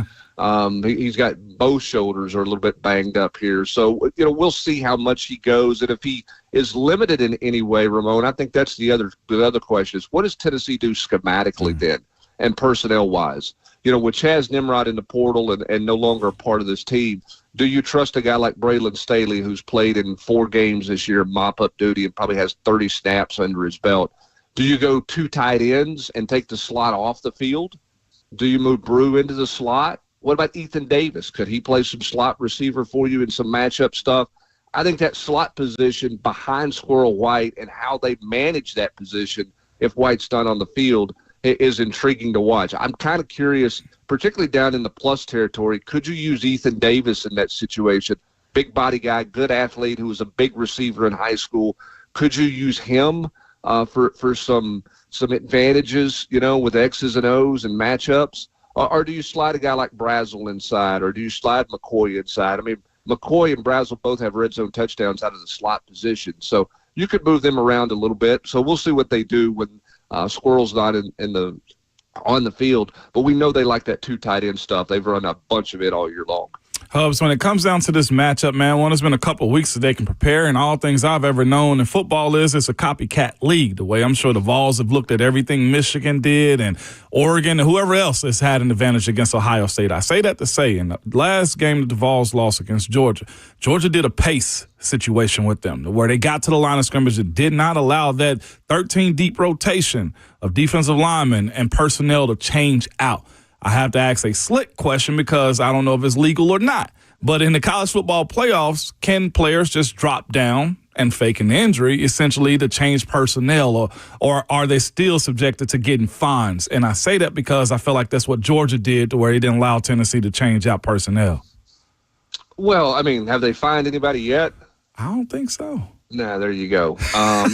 He's got both shoulders are a little bit banged up here. So, we'll see how much he goes. And if he is limited in any way, Ramon, I think that's the other question is, what does Tennessee do schematically then and personnel-wise? With Chaz Nimrod in the portal and no longer a part of this team, do you trust a guy like Braylon Staley, who's played in 4 games this year, mop-up duty, and probably has 30 snaps under his belt? Do you go 2 tight ends and take the slot off the field? Do you move Brew into the slot? What about Ethan Davis? Could he play some slot receiver for you in some matchup stuff? I think that slot position behind Squirrel White and how they manage that position if White's not on the field is intriguing to watch. I'm kind of curious, particularly down in the plus territory, could you use Ethan Davis in that situation? Big body guy, good athlete who was a big receiver in high school. Could you use him for some advantages, with X's and O's and matchups? Or do you slide a guy like Brazel inside, or do you slide McCoy inside? I mean, McCoy and Brazel both have red zone touchdowns out of the slot position, so you could move them around a little bit. So we'll see what they do when Squirrel's not on the field. But we know they like that 2 tight end stuff. They've run a bunch of it all year long. Hubs, when it comes down to this matchup, man, it's been a couple of weeks that they can prepare, and all things I've ever known in football is it's a copycat league. The way I'm sure the Vols have looked at everything Michigan did and Oregon and whoever else has had an advantage against Ohio State. I say that to say, in the last game that the Vols lost against Georgia did a pace situation with them where they got to the line of scrimmage and did not allow that 13-deep rotation of defensive linemen and personnel to change out. I have to ask a slick question because I don't know if it's legal or not. But in the college football playoffs, can players just drop down and fake an injury essentially to change personnel, or are they still subjected to getting fines? And I say that because I feel like that's what Georgia did, to where he didn't allow Tennessee to change out personnel. Well, I mean, have they fined anybody yet? I don't think so. Nah, there you go. I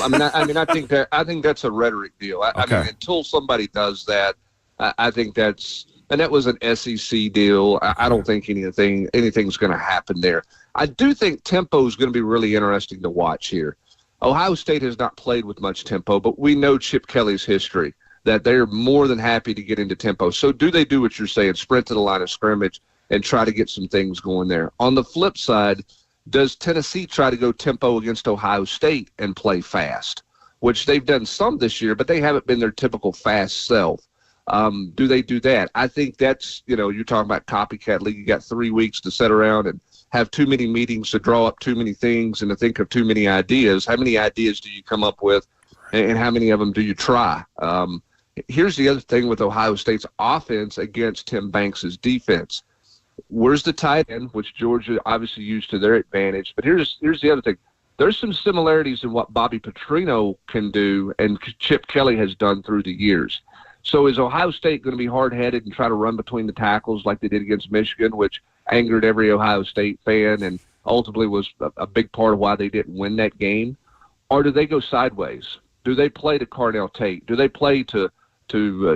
think that's a rhetoric deal. I mean, until somebody does that, I think that's. And that was an SEC deal. I don't think anything's going to happen there. I do think tempo is going to be really interesting to watch here. Ohio State has not played with much tempo, but we know Chip Kelly's history, that they're more than happy to get into tempo. So do they do what you're saying, sprint to the line of scrimmage and try to get some things going there? On the flip side, does Tennessee try to go tempo against Ohio State and play fast, which they've done some this year, but they haven't been their typical fast self? Do they do that? I think that's, you're talking about copycat league. You got 3 weeks to sit around and have too many meetings to draw up too many things and to think of too many ideas. How many ideas do you come up with, and how many of them do you try? Here's the other thing with Ohio State's offense against Tim Banks' defense. Where's the tight end, which Georgia obviously used to their advantage? But here's the other thing. There's some similarities in what Bobby Petrino can do and Chip Kelly has done through the years. So is Ohio State going to be hard-headed and try to run between the tackles like they did against Michigan, which angered every Ohio State fan and ultimately was a big part of why they didn't win that game? Or do they go sideways? Do they play to Carnell Tate? Do they play to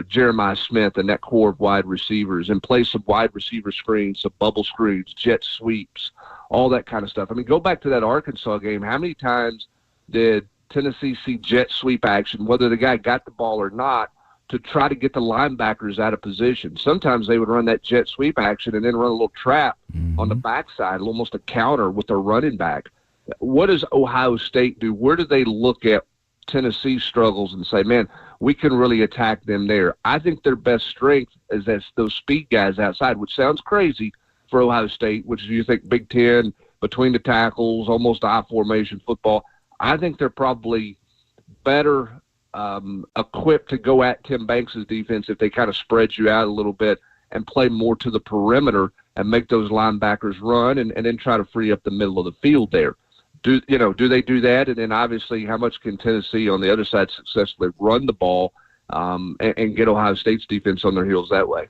Jeremiah Smith and that core of wide receivers and play some wide receiver screens, some bubble screens, jet sweeps, all that kind of stuff? I mean, go back to that Arkansas game. How many times did Tennessee see jet sweep action, whether the guy got the ball or not, to try to get the linebackers out of position? Sometimes they would run that jet sweep action and then run a little trap on the backside, almost a counter with their running back. What does Ohio State do? Where do they look at Tennessee's struggles and say, man, we can really attack them there? I think their best strength is those speed guys outside, which sounds crazy for Ohio State, which you think Big Ten, between the tackles, almost I formation football. I think they're probably better equipped to go at Tim Banks' defense if they kind of spread you out a little bit and play more to the perimeter and make those linebackers run and then try to free up the middle of the field there. Do they do that? And then obviously how much can Tennessee on the other side successfully run the ball and get Ohio State's defense on their heels that way?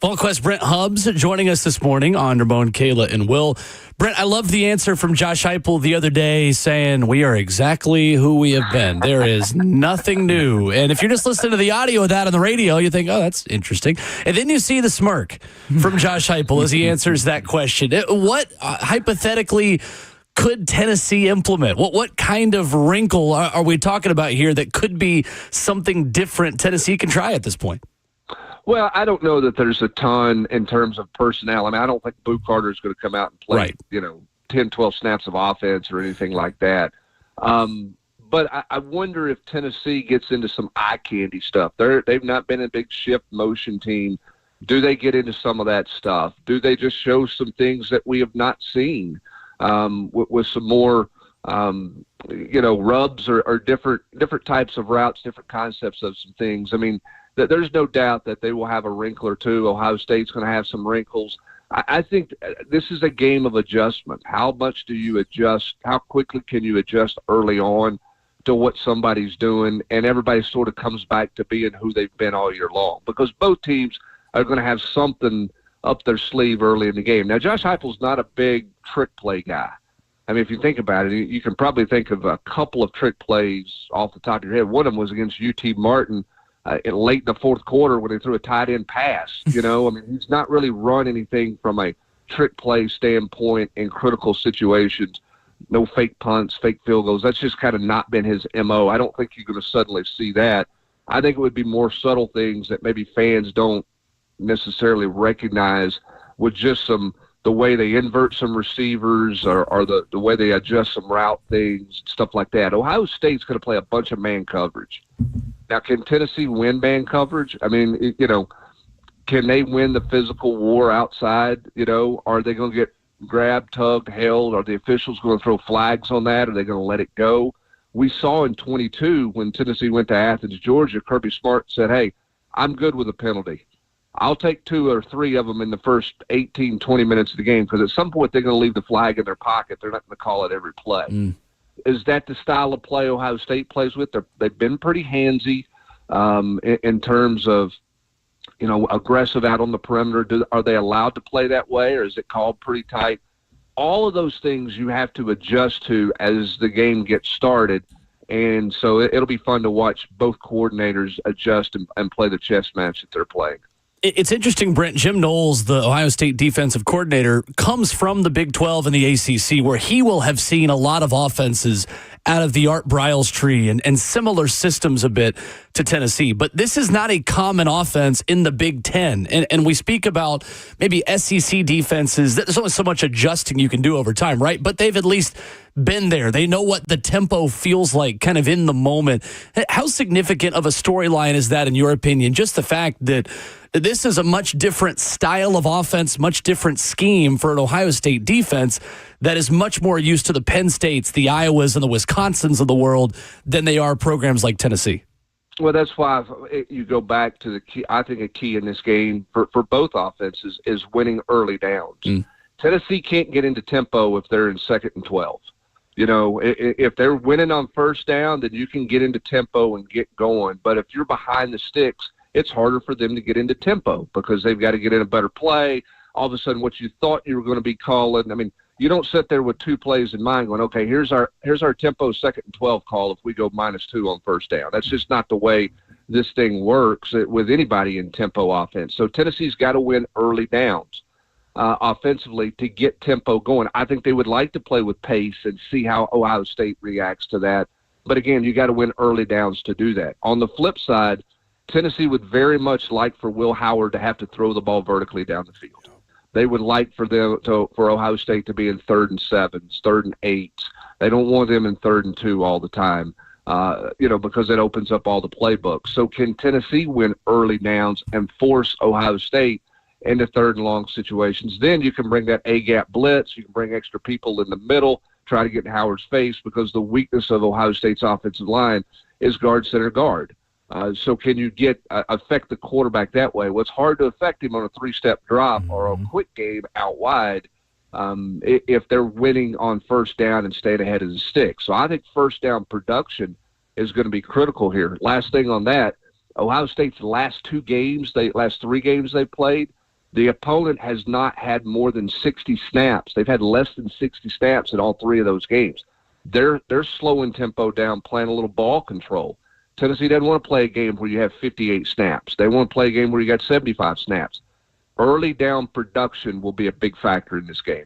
VolQuest Brent Hubbs joining us this morning on Ramon, Kayla, and Will. Brent, I love the answer from Josh Heupel the other day saying we are exactly who we have been. There is nothing new. And if you're just listening to the audio of that on the radio, you think, oh, that's interesting. And then you see the smirk from Josh Heupel as he answers that question. What, hypothetically, could Tennessee implement? What kind of wrinkle are we talking about here that could be something different Tennessee can try at this point? Well, I don't know that there's a ton in terms of personnel. I mean, I don't think Boo Carter is going to come out and play, 10, 12 snaps of offense or anything like that. But I wonder if Tennessee gets into some eye candy stuff. They've not been a big shift motion team. Do they get into some of that stuff? Do they just show some things that we have not seen with some more rubs or different types of routes, different concepts of some things. I mean, there's no doubt that they will have a wrinkle or two. Ohio State's going to have some wrinkles. I think this is a game of adjustment. How much do you adjust? How quickly can you adjust early on to what somebody's doing? And everybody sort of comes back to being who they've been all year long, because both teams are going to have something up their sleeve early in the game. Now, Josh Heupel's not a big trick play guy. I mean, if you think about it, you can probably think of a couple of trick plays off the top of your head. One of them was against UT Martin late in the fourth quarter when they threw a tight end pass. I mean, he's not really run anything from a trick play standpoint in critical situations. No fake punts, fake field goals. That's just kind of not been his MO. I don't think you're going to suddenly see that. I think it would be more subtle things that maybe fans don't necessarily recognize, with just the way they invert some receivers or the way they adjust some route things, stuff like that. Ohio State's going to play a bunch of man coverage. Now, can Tennessee win man coverage? I mean, can they win the physical war outside? Are they going to get grabbed, tugged, held? Are the officials going to throw flags on that? Are they going to let it go? We saw in 22 when Tennessee went to Athens, Georgia, Kirby Smart said, hey, I'm good with a penalty. I'll take 2 or 3 of them in the first 18, 20 minutes of the game, because at some point they're going to leave the flag in their pocket. They're not going to call it every play. Is that the style of play Ohio State plays with? They've been pretty handsy in terms of, aggressive out on the perimeter. Are they allowed to play that way, or is it called pretty tight? All of those things you have to adjust to as the game gets started. And so it'll be fun to watch both coordinators adjust and play the chess match that they're playing. It's interesting, Brent. Jim Knowles, the Ohio State defensive coordinator, comes from the Big 12 and the ACC, where he will have seen a lot of offenses out of the Art Briles tree and similar systems a bit to Tennessee. But this is not a common offense in the Big 10. And we speak about maybe SEC defenses. There's only so much adjusting you can do over time, right? But they've at least been there. They know what the tempo feels like kind of in the moment. How significant of a storyline is that, in your opinion? Just the fact that this is a much different style of offense, much different scheme for an Ohio State defense that is much more used to the Penn States, the Iowas, and the Wisconsins of the world than they are programs like Tennessee. Well, that's why you go back to the key. I think a key in this game for both offenses is winning early downs. Tennessee can't get into tempo if they're in 2nd and 12. If they're winning on first down, then you can get into tempo and get going. But if you're behind the sticks, it's harder for them to get into tempo because they've got to get in a better play. All of a sudden, what you thought you were going to be calling, I mean, you don't sit there with 2 plays in mind going, okay, here's our tempo 2nd and 12 call if we go -2 on first down. That's just not the way this thing works with anybody in tempo offense. So Tennessee's got to win early downs offensively to get tempo going. I think they would like to play with pace and see how Ohio State reacts to that. But again, you got to win early downs to do that. On the flip side, Tennessee would very much like for Will Howard to have to throw the ball vertically down the field. They would like for Ohio State to be in 3rd and 7s, 3rd and 8s. They don't want them in 3rd and 2 all the time, because it opens up all the playbooks. So can Tennessee win early downs and force Ohio State into 3rd and long situations? Then you can bring that A-gap blitz. You can bring extra people in the middle, try to get in Howard's face, because the weakness of Ohio State's offensive line is guard, center, guard. So can you affect the quarterback that way? Well, it's hard to affect him on a 3-step drop or a quick game out wide if they're winning on first down and staying ahead of the stick. So I think first down production is going to be critical here. Last thing on that, Ohio State's last 3 games they played, the opponent has not had more than 60 snaps. They've had less than 60 snaps in all 3 of those games. They're slowing tempo down, playing a little ball control. Tennessee doesn't want to play a game where you have 58 snaps. They want to play a game where you got 75 snaps. Early down production will be a big factor in this game.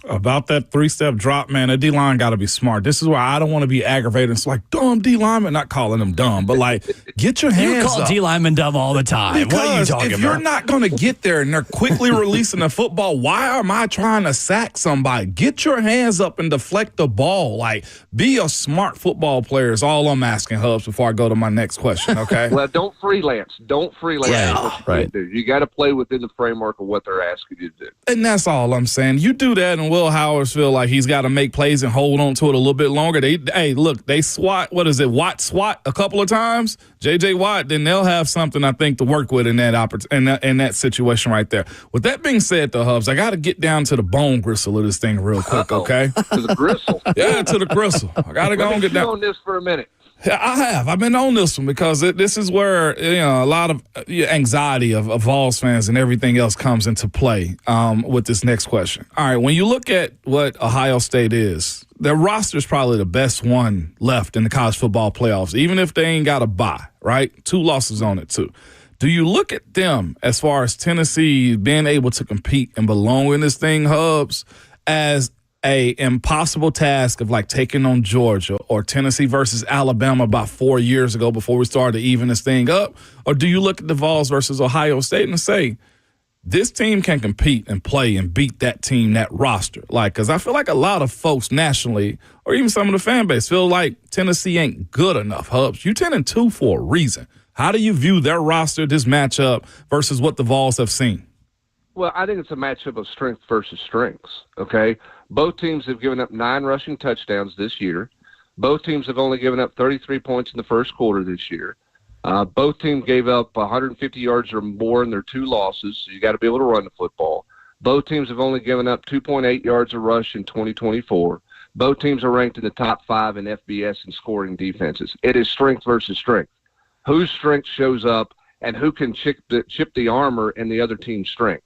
About that 3-step drop, man, a D-line got to be smart. This is why I don't want to be aggravated. It's like, dumb D-lineman, not calling them dumb, but like, get your hands up. You call D-linemen dumb all the time. What are you talking about? If you're not going to get there and they're quickly releasing the football, why am I trying to sack somebody? Get your hands up and deflect the ball. Like, be a smart football player is all I'm asking, Hubs, before I go to my next question, okay? Well, don't freelance. Yeah, right. You got to play within the framework of what they're asking you to do. And that's all I'm saying. You do that, and letting Will Howard feel like he's got to make plays and hold on to it a little bit longer. They swat, Watt swat a couple of times. J.J. Watt, then they'll have something, I think, to work with in that situation right there. With that being said, though, Hubs, I got to get down to the bone gristle of this thing real quick, okay? To the gristle? Yeah, to the gristle. I got to go and get down. On this for a minute. I have. I've been on this one because this is where a lot of anxiety of Vols fans and everything else comes into play with this next question. All right, when you look at what Ohio State is, their roster is probably the best one left in the college football playoffs, even if they ain't got a bye, right? 2 losses on it, too. Do you look at them as far as Tennessee being able to compete and belong in this thing, Hubs, as a impossible task of like taking on Georgia or Tennessee versus Alabama about 4 years ago before we started to even this thing up? Or do you look at the Vols versus Ohio State and say, this team can compete and play and beat that team, that roster? Like, because I feel like a lot of folks nationally or even some of the fan base feel like Tennessee ain't good enough, Hubs. You 10-2 for a reason. How do you view their roster, this matchup, versus what the Vols have seen? Well, I think it's a matchup of strength versus strengths, okay? Both teams have given up 9 rushing touchdowns this year. Both teams have only given up 33 points in the first quarter this year. Both teams gave up 150 yards or more in their 2 losses, so you got to be able to run the football. Both teams have only given up 2.8 yards a rush in 2024. Both teams are ranked in the top 5 in FBS in scoring defenses. It is strength versus strength. Whose strength shows up and who can chip the armor in the other team's strength.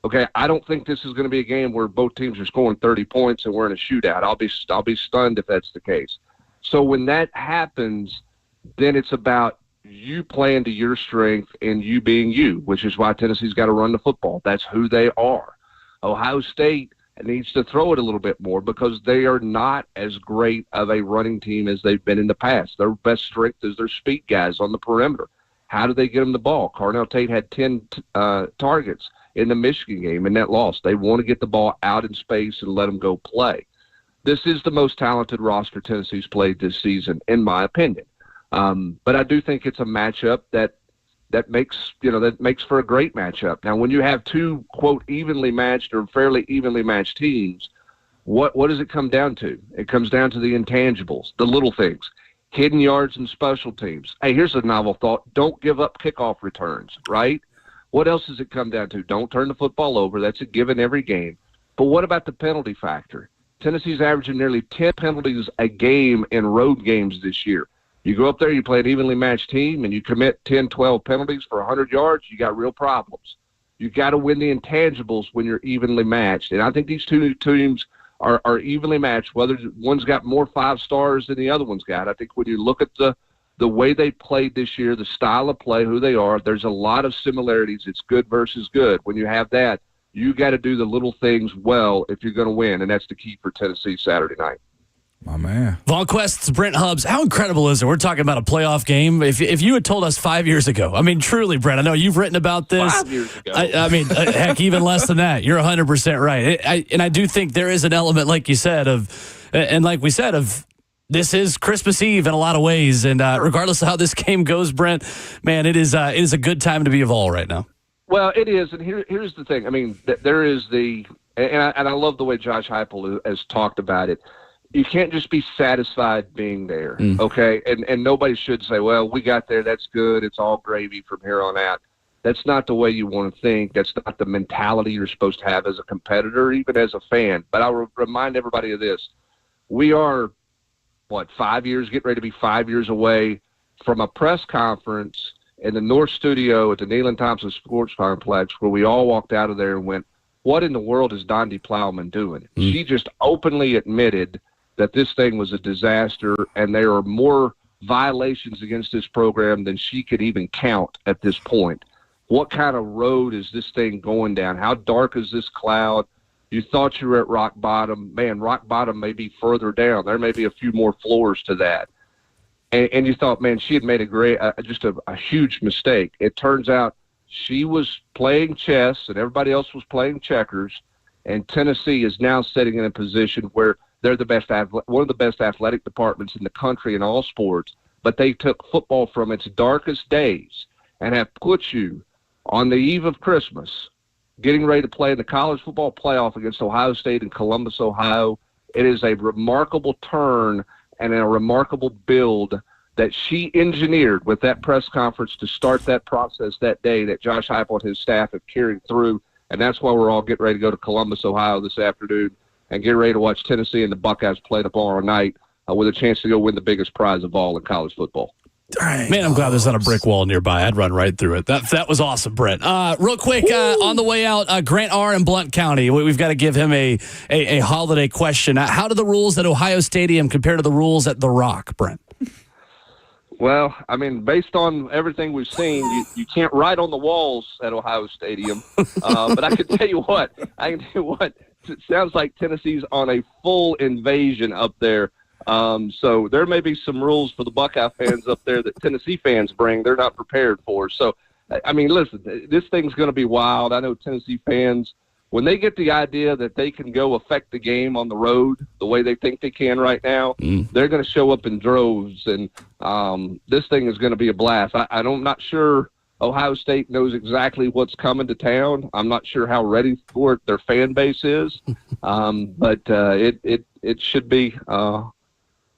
Okay, I don't think this is going to be a game where both teams are scoring 30 points and we're in a shootout. I'll be stunned if that's the case. So when that happens, then it's about you playing to your strength and you being you, which is why Tennessee's got to run the football. That's who they are. Ohio State needs to throw it a little bit more because they are not as great of a running team as they've been in the past. Their best strength is their speed guys on the perimeter. How do they get them the ball? Carnell Tate had 10 targets in the Michigan game in that loss. They want to get the ball out in space and let them go play. This is the most talented roster Tennessee's played this season, in my opinion. But I do think it's a matchup that makes for a great matchup. Now, when you have 2, quote, evenly matched or fairly evenly matched teams, what does it come down to? It comes down to the intangibles, the little things, hidden yards and special teams. Hey, here's a novel thought. Don't give up kickoff returns, right? What else does it come down to? Don't turn the football over. That's a given every game. But what about the penalty factor? Tennessee's averaging nearly 10 penalties a game in road games this year. You go up there, you play an evenly matched team, and you commit 10, 12 penalties for 100 yards, you got real problems. You got to win the intangibles when you're evenly matched. And I think these 2 teams are evenly matched, whether one's got more 5 stars than the other one's got. I think when you look at the way they played this year, the style of play, who they are, there's a lot of similarities. It's good versus good. When you have that, you got to do the little things well if you're going to win, and that's the key for Tennessee Saturday night. My man. VolQuest's Brent Hubbs. How incredible is it? We're talking about a playoff game. If you had told us 5 years ago, I mean, truly, Brent, I know you've written about this. 5 years ago. I mean, heck, even less than that. You're 100% right. And I do think there is an element, like you said, like we said, this is Christmas Eve in a lot of ways. And regardless of how this game goes, Brent, man, it is a good time to be a Vol right now. Well, it is. And here's the thing. I mean, there is and I love the way Josh Heupel has talked about it. You can't just be satisfied being there, okay? And nobody should say, well, we got there, that's good, it's all gravy from here on out. That's not the way you want to think. That's not the mentality you're supposed to have as a competitor, even as a fan. But I'll remind everybody of this. We are, 5 years, getting ready to be 5 years away from a press conference in the North Studio at the Neyland Thompson Sports Complex where we all walked out of there and went, what in the world is Dondi Plowman doing? She just openly admitted that this thing was a disaster, and there are more violations against this program than she could even count at this point. What kind of road is this thing going down? How dark is this cloud? You thought you were at rock bottom. Man, rock bottom may be further down. There may be a few more floors to that. And you thought, man, she had made just a huge mistake. It turns out she was playing chess and everybody else was playing checkers, and Tennessee is now sitting in a position where they're one of the best athletic departments in the country in all sports, but they took football from its darkest days and have put you on the eve of Christmas getting ready to play in the college football playoff against Ohio State in Columbus, Ohio. It is a remarkable turn and a remarkable build that she engineered with that press conference to start that process that day that Josh Heupel and his staff have carried through. And that's why we're all getting ready to go to Columbus, Ohio this afternoon and get ready to watch Tennessee and the Buckeyes play tomorrow night with a chance to go win the biggest prize of all in college football. Man, I'm glad there's not a brick wall nearby. I'd run right through it. That was awesome, Brent. Real quick, on the way out, Grant R. in Blount County. We've got to give him a holiday question. How do the rules at Ohio Stadium compare to the rules at The Rock, Brent? Well, I mean, based on everything we've seen, you can't write on the walls at Ohio Stadium. But I can tell you what. It sounds like Tennessee's on a full invasion up there. So there may be some rules for the Buckeye fans up there that Tennessee fans bring they're not prepared for. So, I mean, listen, this thing's going to be wild. I know Tennessee fans, when they get the idea that they can go affect the game on the road the way they think they can right now, they're going to show up in droves. And this thing is going to be a blast. I'm not sure Ohio State knows exactly what's coming to town. I'm not sure how ready for it their fan base is. But it should be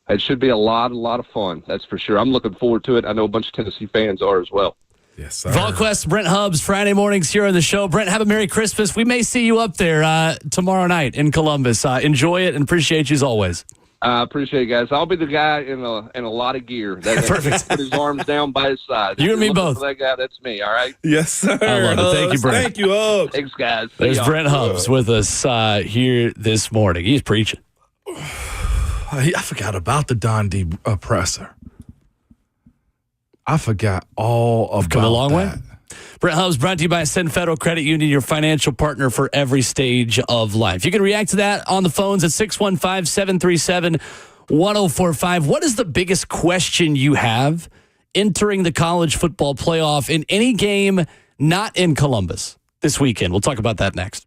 it should be a lot of fun. That's for sure. I'm looking forward to it. I know a bunch of Tennessee fans are as well. Yes, sir. VolQuest, Brent Hubbs, Friday mornings here on the show. Brent, have a Merry Christmas. We may see you up there tomorrow night in Columbus. Enjoy it and appreciate you as always. I appreciate it, guys. I'll be the guy in a lot of gear. Perfect. Put his arms down by his side. You and me both. For that guy, that's me. All right. Yes, sir. I love it. Thank you, Brent. Thank you, Hubbs. Thanks, guys. There's Brent Hubbs with us here this morning. He's preaching. I forgot about the Don D presser. I forgot all about Come a long that. way. Brent Hubbs brought to you by Ascend Federal Credit Union, your financial partner for every stage of life. You can react to that on the phones at 615-737-1045. What is the biggest question you have entering the college football playoff in any game not in Columbus this weekend? We'll talk about that next.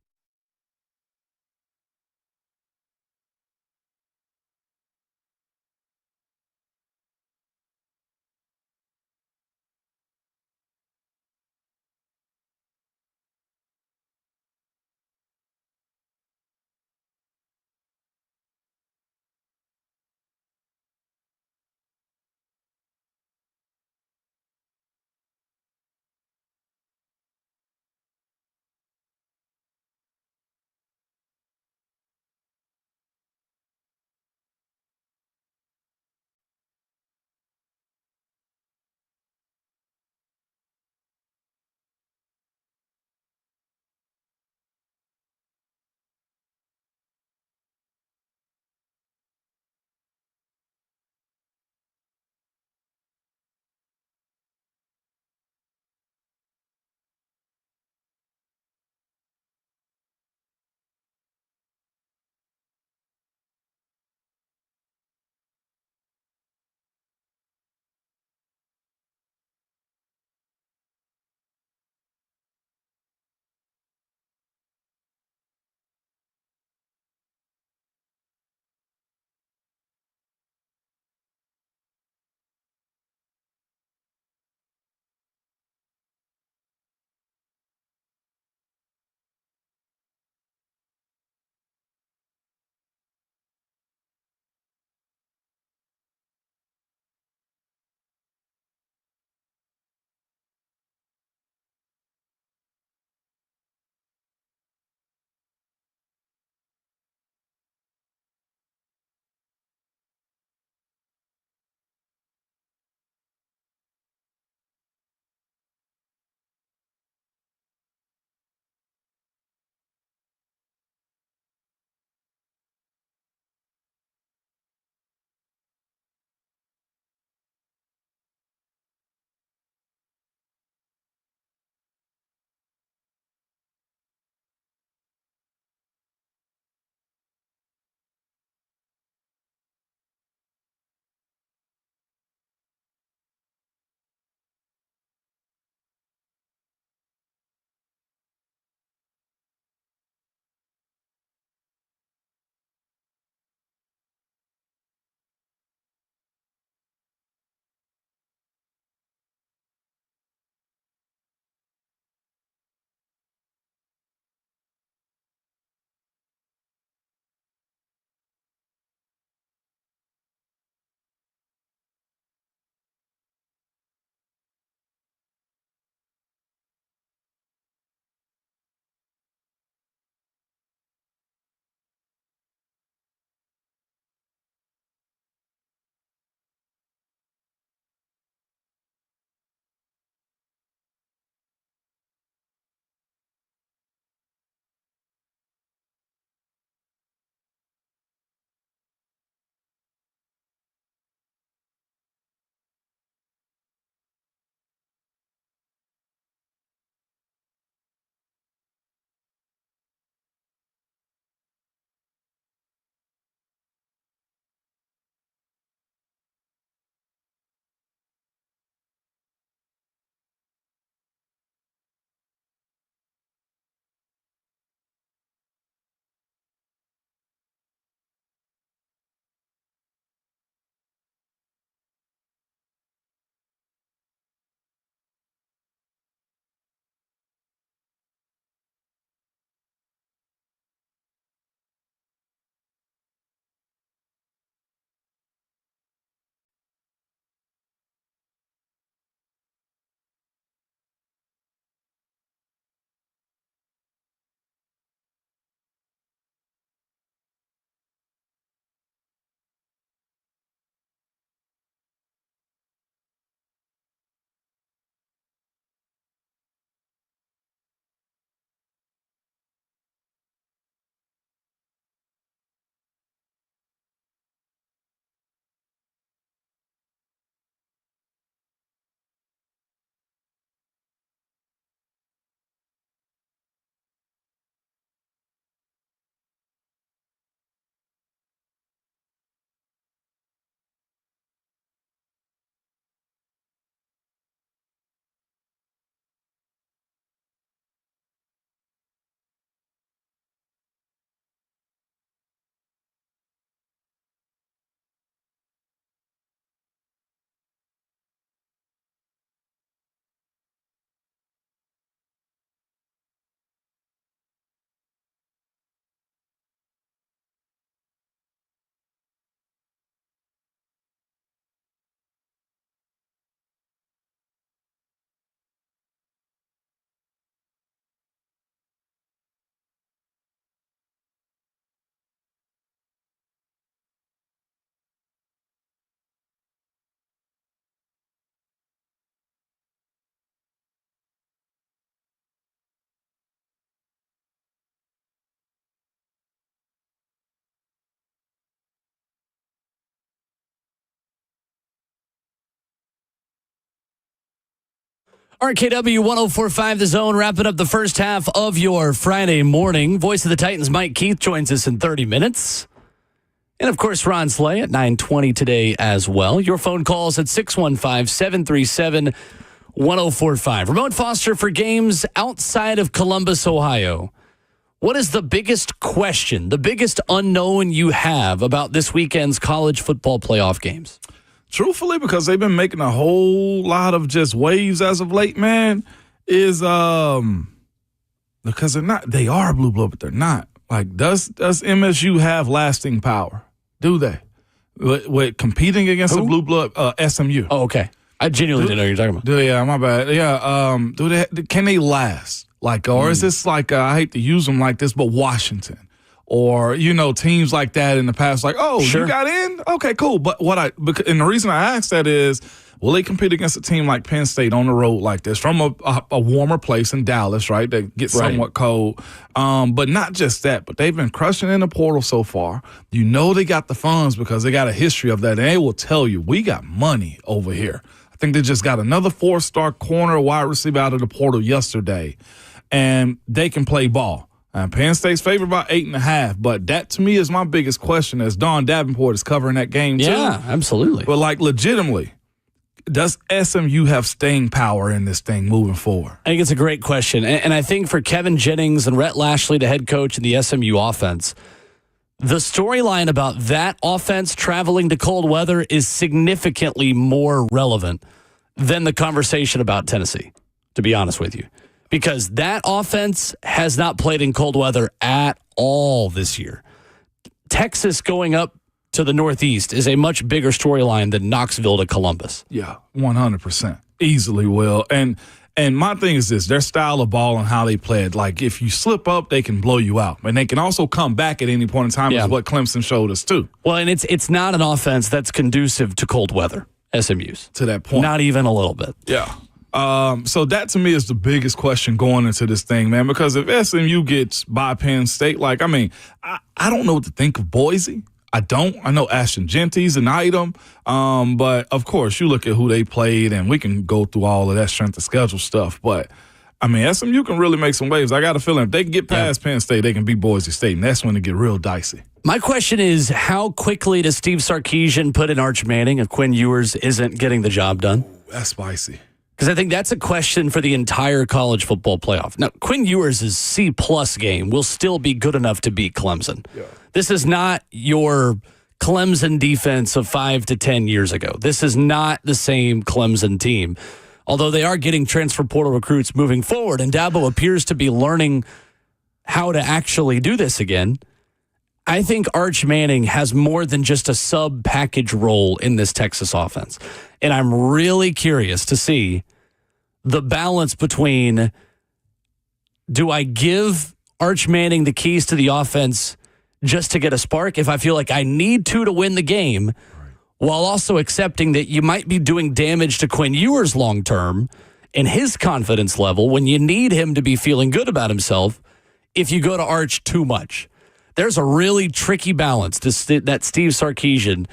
RKW 104.5 The Zone, wrapping up the first half of your Friday morning. Voice of the Titans, Mike Keith, joins us in 30 minutes. And, of course, Ron Slay at 9:20 today as well. Your phone calls at 615-737-1045. Ramon Foster for games outside of Columbus, Ohio. What is the biggest question, the biggest unknown you have about this weekend's college football playoff games? Truthfully, because they've been making a whole lot of just waves as of late, man, is because they are blue blood, but they're not. Like, does MSU have lasting power? Do they? With competing against the blue blood, SMU. Oh, okay. I genuinely didn't know what you're talking about. Yeah, my bad. Yeah, can they last? Like, or is this like, I hate to use them like this, but Washington? Or, teams like that in the past, like, oh, sure. You got in? Okay, cool. And the reason I ask that is, will they compete against a team like Penn State on the road like this from a warmer place in Dallas, right? That gets somewhat cold. But not just that, but they've been crushing in the portal so far. They got the funds because they got a history of that. And they will tell you, we got money over here. I think they just got another 4-star corner wide receiver out of the portal yesterday. And they can play ball. Penn State's favored by 8.5, but that to me is my biggest question as Don Davenport is covering that game too. Yeah, absolutely. But legitimately, does SMU have staying power in this thing moving forward? I think it's a great question. And I think for Kevin Jennings and Rhett Lashley, the head coach of the SMU offense, the storyline about that offense traveling to cold weather is significantly more relevant than the conversation about Tennessee, to be honest with you. Because that offense has not played in cold weather at all this year. Texas going up to the Northeast is a much bigger storyline than Knoxville to Columbus. Yeah, 100%. Easily will. And my thing is this, their style of ball and how they play it, like if you slip up, they can blow you out. And they can also come back at any point in time, is what Clemson showed us too. Well, and it's not an offense that's conducive to cold weather, SMU's. To that point. Not even a little bit. Yeah. So that to me is the biggest question going into this thing, man, because if SMU gets by Penn State, I don't know what to think of Boise. I don't. I know Ashton Genty's an item, but of course you look at who they played and we can go through all of that strength of schedule stuff. But SMU can really make some waves. I got a feeling if they can get past Penn State, they can beat Boise State, and that's when it get real dicey. My question is, how quickly does Steve Sarkisian put in Arch Manning if Quinn Ewers isn't getting the job done? Ooh, that's spicy. Because I think that's a question for the entire college football playoff. Now, Quinn Ewers' C-plus game will still be good enough to beat Clemson. Yeah. This is not your Clemson defense of 5 to 10 years ago. This is not the same Clemson team. Although they are getting transfer portal recruits moving forward, and Dabo appears to be learning how to actually do this again. I think Arch Manning has more than just a sub-package role in this Texas offense. And I'm really curious to see the balance between, do I give Arch Manning the keys to the offense just to get a spark if I feel like I need to win the game, while also accepting that you might be doing damage to Quinn Ewers long-term and his confidence level when you need him to be feeling good about himself if you go to Arch too much. There's a really tricky balance that Steve Sarkisian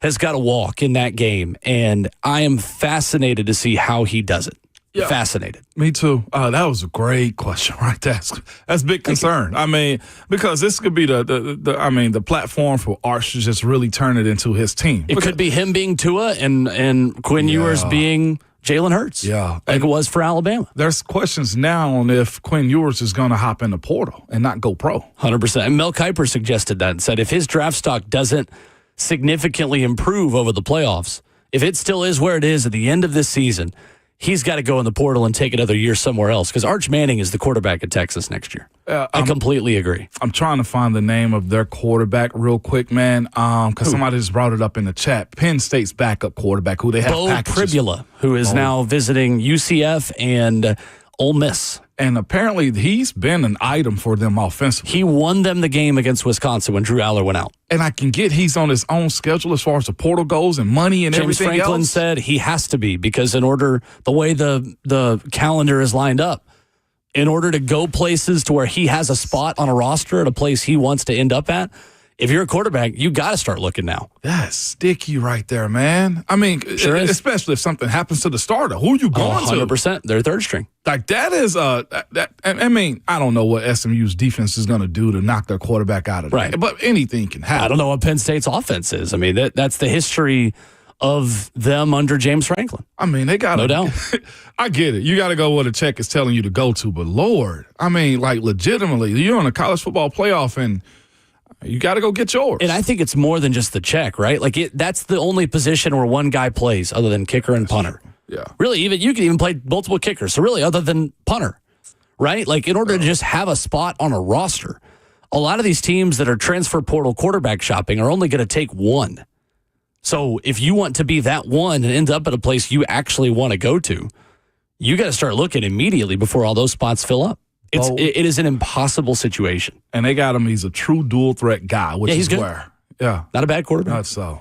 has got to walk in that game, and I am fascinated to see how he does it. Yeah, fascinated. Me too. That was a great question, right? That's a big concern. Because this could be the platform for Arch to just really turn it into his team. It could be him being Tua and Quinn Ewers being Jalen Hurts. Yeah. Like it was for Alabama. There's questions now on if Quinn Ewers is going to hop in the portal and not go pro. 100%. And Mel Kiper suggested that and said if his draft stock doesn't significantly improve over the playoffs, if it still is where it is at the end of this season, he's got to go in the portal and take another year somewhere else because Arch Manning is the quarterback at Texas next year. I completely agree. I'm trying to find the name of their quarterback real quick, man, because somebody just brought it up in the chat. Penn State's backup quarterback, who they have Bo packages. Pribula, who is now visiting UCF and Ole Miss. And apparently he's been an item for them offensively. He won them the game against Wisconsin when Drew Aller went out. And I can get he's on his own schedule as far as the portal goes and money and James everything Franklin else. said he has to be because in order, the way the calendar is lined up, in order to go places to where he has a spot on a roster at a place he wants to end up at, if you're a quarterback, you got to start looking now. That's sticky right there, man. I mean, Sure is. especially if something happens to the starter. Who are you going to? 100%. They're third string. Like, that is I mean, I don't know what SMU's defense is going to do to knock their quarterback out of Right. that, but anything can happen. I don't know what Penn State's offense is. I mean, that's the history of them under James Franklin. I mean, they got No doubt. I get it. You got to go where the check is telling you to go to, but Lord, I mean, like, legitimately, you're in a college football playoff and you got to go get yours. And I think it's more than just the check, right? Like, that's the only position where one guy plays other than kicker and punter. Yeah. Really, you can even play multiple kickers. So really, other than punter, right? Like, in order to just have a spot on a roster, a lot of these teams that are transfer portal quarterback shopping are only going to take one. So if you want to be that one and end up at a place you actually want to go to, you got to start looking immediately before all those spots fill up. It is an impossible situation. And they got him. He's a true dual threat guy, which he's is good. where. Yeah. Not a bad quarterback. Not so.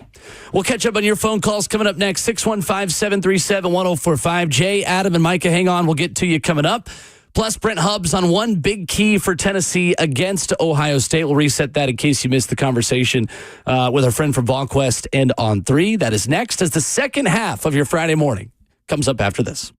We'll catch up on your phone calls coming up next. 615-737-1045. Jay, Adam, and Micah, hang on. We'll get to you coming up. Plus, Brent Hubbs on one big key for Tennessee against Ohio State. We'll reset that in case you missed the conversation with our friend from VolQuest and on 3. That is next as the second half of your Friday morning comes up after this.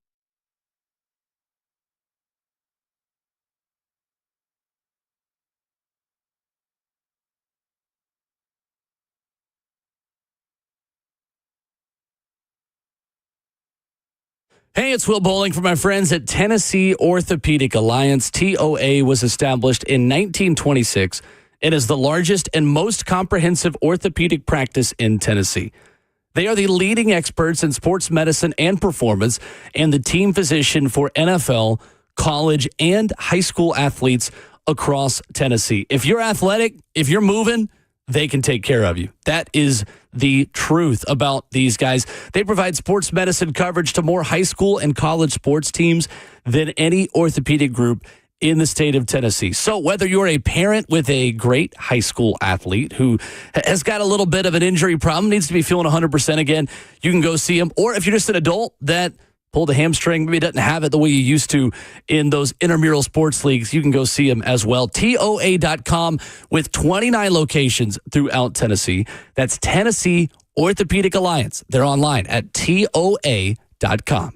Hey, it's Will Bowling from my friends at Tennessee Orthopedic Alliance. TOA was established in 1926 and is the largest and most comprehensive orthopedic practice in Tennessee. They are the leading experts in sports medicine and performance and the team physician for NFL, college, and high school athletes across Tennessee. If you're athletic, if you're moving, they can take care of you. That is the truth about these guys. They provide sports medicine coverage to more high school and college sports teams than any orthopedic group in the state of Tennessee. So whether you're a parent with a great high school athlete who has got a little bit of an injury problem, needs to be feeling 100% again, you can go see him. Or if you're just an adult that pulled a hamstring, maybe doesn't have it the way you used to in those intramural sports leagues, you can go see them as well. TOA.com with 29 locations throughout Tennessee. That's Tennessee Orthopedic Alliance. They're online at TOA.com.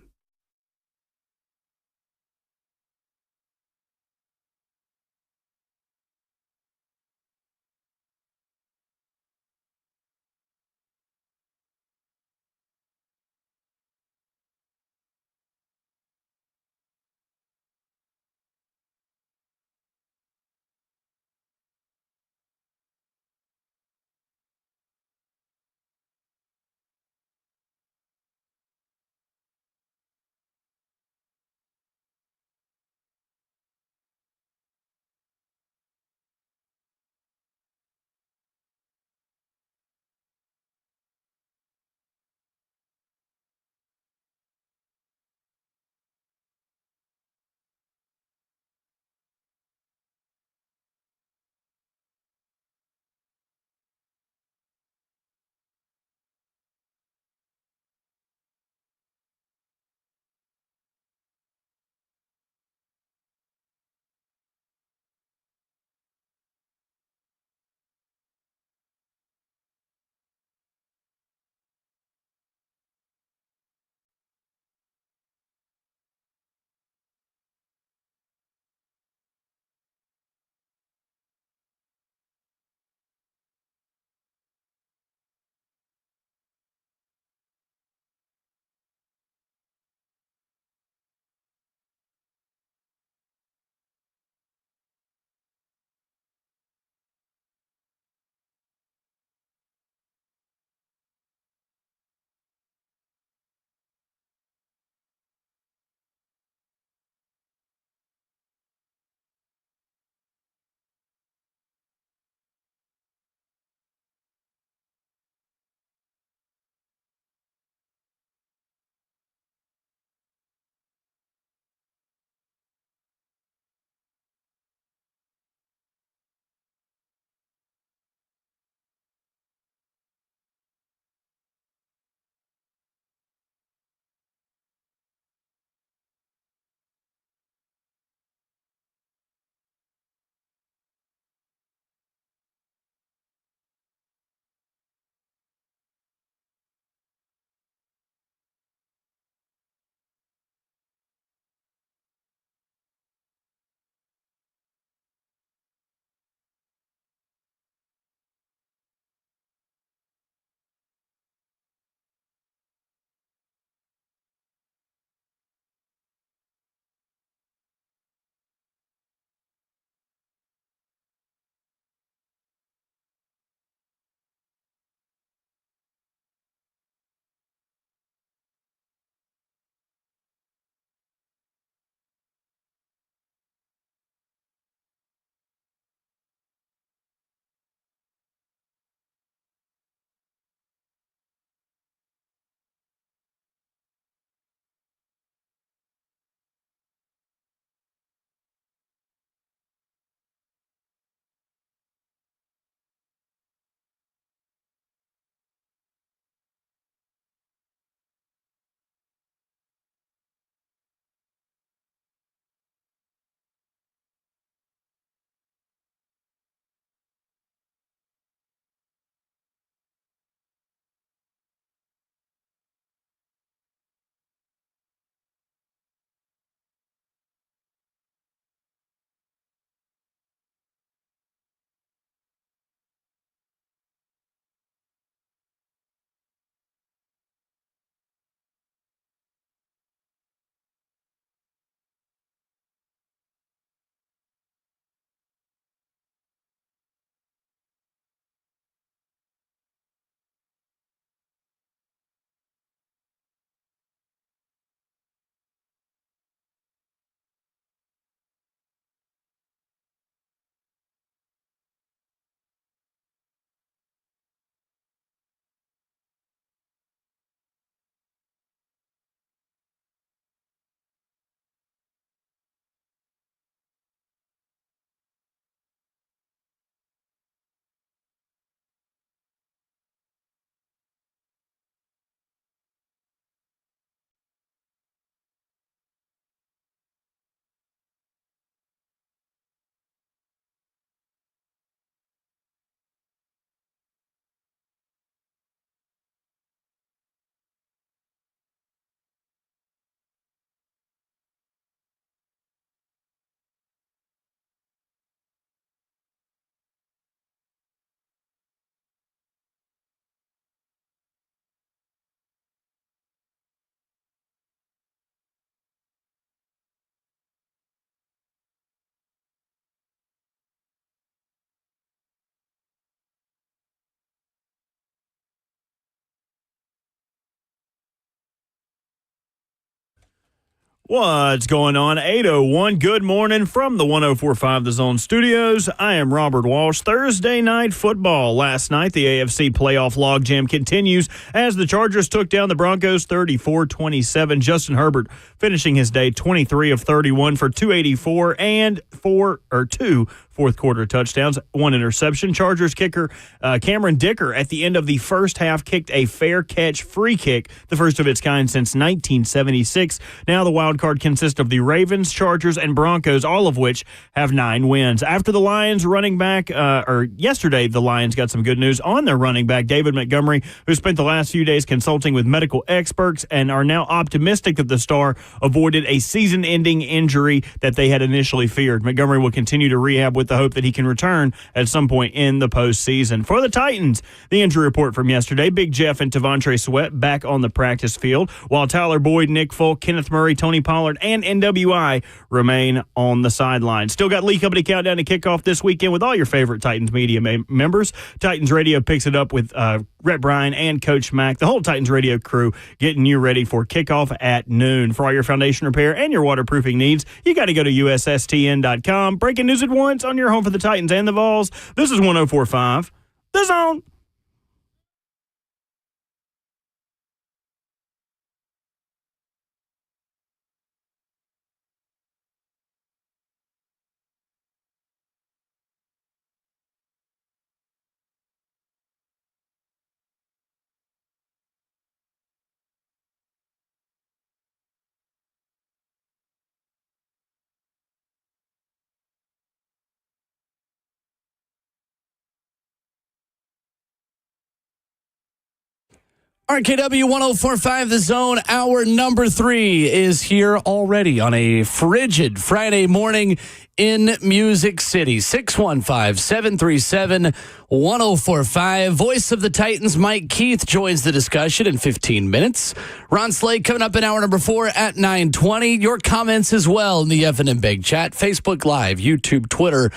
What's going on? 8:01. Good morning from the 104.5 The Zone Studios. I am Robert Walsh. Thursday night football. Last night, the AFC playoff logjam continues as the Chargers took down the Broncos 34-27. Justin Herbert finishing his day 23 of 31 for 284 and two fourth-quarter touchdowns, one interception. Chargers kicker Cameron Dicker at the end of the first half kicked a fair catch free kick, the first of its kind since 1976. Now the wild card consists of the Ravens, Chargers, and Broncos, all of which have 9 wins. After the Lions running back, yesterday the Lions got some good news on their running back, David Montgomery, who spent the last few days consulting with medical experts and are now optimistic that the star avoided a season-ending injury that they had initially feared. Montgomery will continue to rehab with the hope that he can return at some point in the postseason. For the Titans, the injury report from yesterday, Big Jeff and Tavontre Sweat back on the practice field, while Tyler Boyd, Nick Folk, Kenneth Murray, Tony Pollard, and NWI remain on the sideline. Still got Lee Company Countdown to kickoff this weekend with all your favorite Titans media members. Titans Radio picks it up with Rhett Bryan and Coach Mack, the whole Titans Radio crew getting you ready for kickoff at noon. For all your foundation repair and your waterproofing needs, you got to go to USSTN.com. Breaking news at once on your home for the Titans and the Vols. This is 104.5 The Zone. RKW 104.5 The Zone, hour number 3 is here already on a frigid Friday morning in Music City. 615-737-1045. Voice of the Titans, Mike Keith, joins the discussion in 15 minutes. Ron Slade coming up in hour number 4 at 9:20. Your comments as well in the F&M Big Chat, Facebook Live, YouTube, Twitter,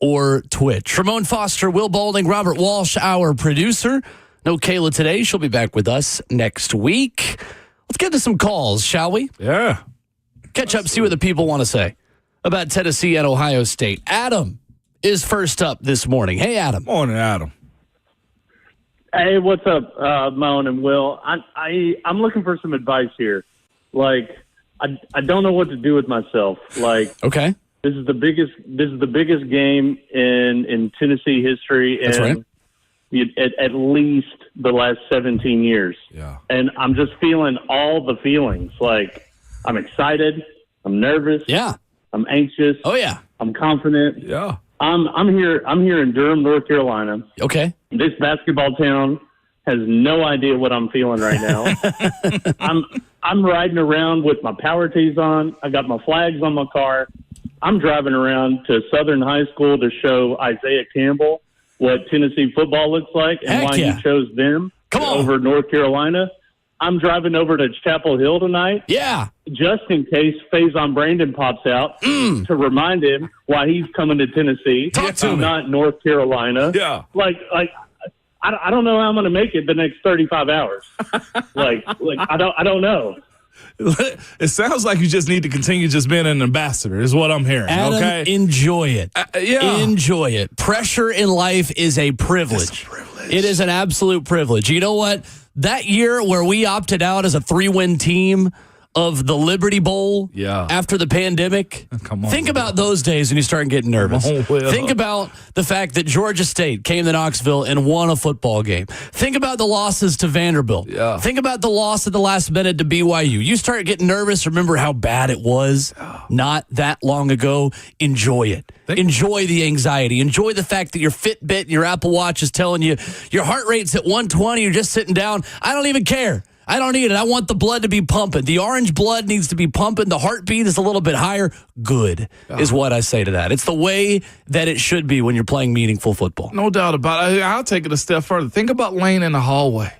or Twitch. Ramon Foster, Will Balding, Robert Walsh, our producer. No Kayla today. She'll be back with us next week. Let's get to some calls, shall we? Yeah. Catch up, see what the people want to say about Tennessee and Ohio State. Adam is first up this morning. Hey, Adam. Morning, Adam. Hey, what's up, Moan and Will? I'm looking for some advice here. Like, I don't know what to do with myself. Like, okay, this is the biggest game in Tennessee history. That's right. At least the last 17 years. Yeah. And I'm just feeling all the feelings. Like, I'm excited. I'm nervous. Yeah. I'm anxious. Oh, yeah. I'm confident. Yeah. I'm here in Durham, North Carolina. Okay. This basketball town has no idea what I'm feeling right now. I'm riding around with my power tees on. I got my flags on my car. I'm driving around to Southern High School to show Isaiah Campbell what Tennessee football looks like and Heck why yeah. he chose them over North Carolina. I'm driving over to Chapel Hill tonight. Yeah. Just in case Faison Brandon pops out to remind him why he's coming to Tennessee. Talk to me. Not North Carolina. Yeah. Like I don't know how I'm going to make it the next 35 hours. like I don't know. It sounds like you just need to continue just being an ambassador is what I'm hearing. Adam, okay. enjoy it. Yeah. Enjoy it. Pressure in life is a privilege. It's a privilege. It is an absolute privilege. You know what? That year where we opted out as a 3-win team of the Liberty Bowl after the pandemic. Come on, think about those days when you start getting nervous. Come on, Will. Think about the fact that Georgia State came to Knoxville and won a football game. Think about the losses to Vanderbilt. Yeah. Think about the loss at the last minute to BYU. You start getting nervous. Remember how bad it was not that long ago. Enjoy it. Enjoy the anxiety. Enjoy the fact that your Fitbit and your Apple Watch is telling you your heart rate's at 120. You're just sitting down. I don't even care. I don't need it. I want the blood to be pumping. The orange blood needs to be pumping. The heartbeat is a little bit higher. Good is what I say to that. It's the way that it should be when you're playing meaningful football. No doubt about it. I'll take it a step further. Think about laying in the hallway.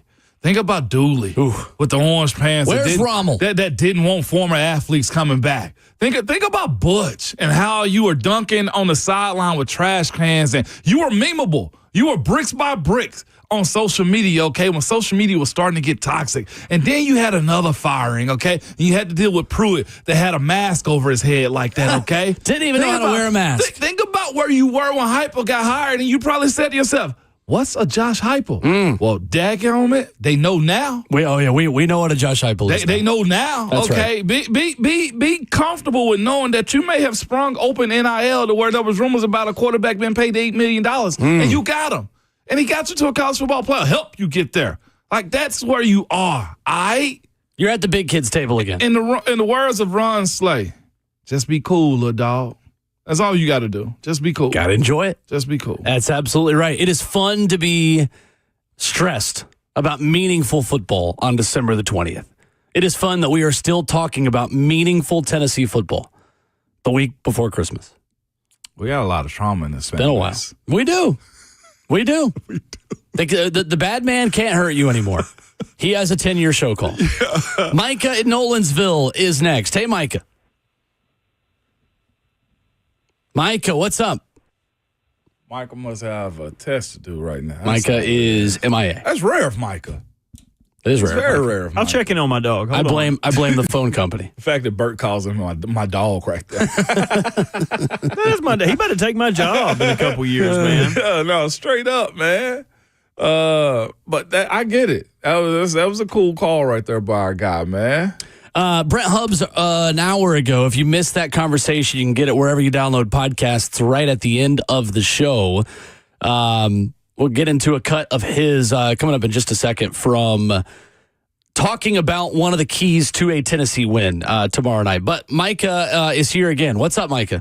Think about Dooley with the orange pants. Where's Rommel? That didn't want former athletes coming back. Think about Butch and how you were dunking on the sideline with trash cans, and you were memeable. You were bricks by bricks on social media, okay, when social media was starting to get toxic. And then you had another firing, okay? And you had to deal with Pruitt that had a mask over his head like that, okay? Didn't even know how to wear a mask. Think about where you were when Heupel got hired, and you probably said to yourself, what's a Josh Heupel? Well, daggone it, they know now. We know what a Josh Heupel is. They know now. That's okay, right. Be comfortable with knowing that you may have sprung open NIL to where there was rumors about a quarterback being paid $8 million, and you got him, and he got you to a college football player. Help you get there. Like that's where you are. You're at the big kids table again. In the words of Ron Slay, just be cool, little dog. That's all you got to do. Just be cool. Got to enjoy it. Just be cool. That's absolutely right. It is fun to be stressed about meaningful football on December the 20th. It is fun that we are still talking about meaningful Tennessee football the week before Christmas. We got a lot of trauma in this family. Been a while. We do. The bad man can't hurt you anymore. He has a 10-year show call. Yeah. Micah in Nolensville is next. Hey, Micah. Micah, what's up? Micah must have a test to do right now. Micah is MIA. That's rare of Micah. It is rare. Very rare of Micah. I'll check in on my dog. I blame the phone company. The fact that Bert calls him my dog right there. That's my dad. He better take my job in a couple years, man. No, straight up, man. But I get it. That was a cool call right there by our guy, man. Brent Hubbs an hour ago. If you missed that conversation, you can get it wherever you download podcasts right at the end of the show. We'll get into a cut of his coming up in just a second from talking about one of the keys to a Tennessee win tomorrow night. But Micah is here again. What's up, Micah?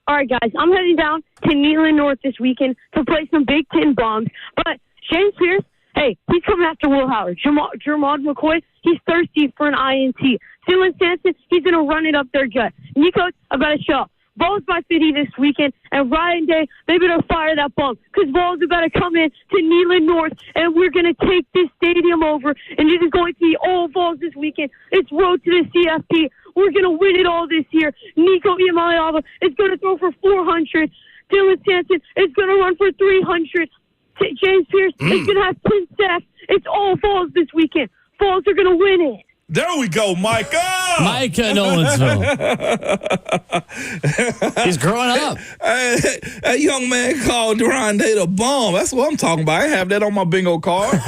All right, guys. I'm heading down to Neyland North this weekend to play some Big Ten bombs. But Shane Pierce, hey, he's coming after Will Howard. Jermod McCoy, he's thirsty for an INT. Dylan Sampson, he's going to run it up their gut. Nico, I got to show up. Vols by 50 this weekend, and Ryan Day, they better fire that bump, because Vols are going to come in to Neyland North, and we're going to take this stadium over, and it is going to be all Vols this weekend. It's road to the CFP. We're going to win it all this year. Nico Iamaleava is going to throw for 400. Dylan Sampson is going to run for 300. James Pierce is going to have 10 sacks. It's all Vols this weekend. Vols are going to win it. There we go, Micah. Micah Nolensville. He's growing up. A young man called Ryan Day the bomb. That's what I'm talking about. I have that on my bingo card.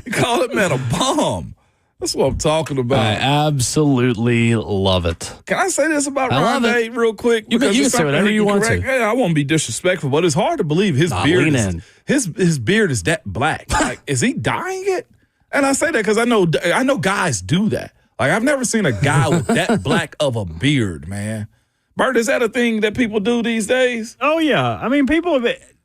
He called it, man, a bomb. That's what I'm talking about. I absolutely love it. Can I say this about Ryan Day real quick? You can say whatever you want to. Yeah, I won't be disrespectful, but it's hard to believe his beard is that black. Like, is he dyeing it? And I say that because I know guys do that. Like, I've never seen a guy with that black of a beard, man. Bert, is that a thing that people do these days? Oh, yeah. I mean,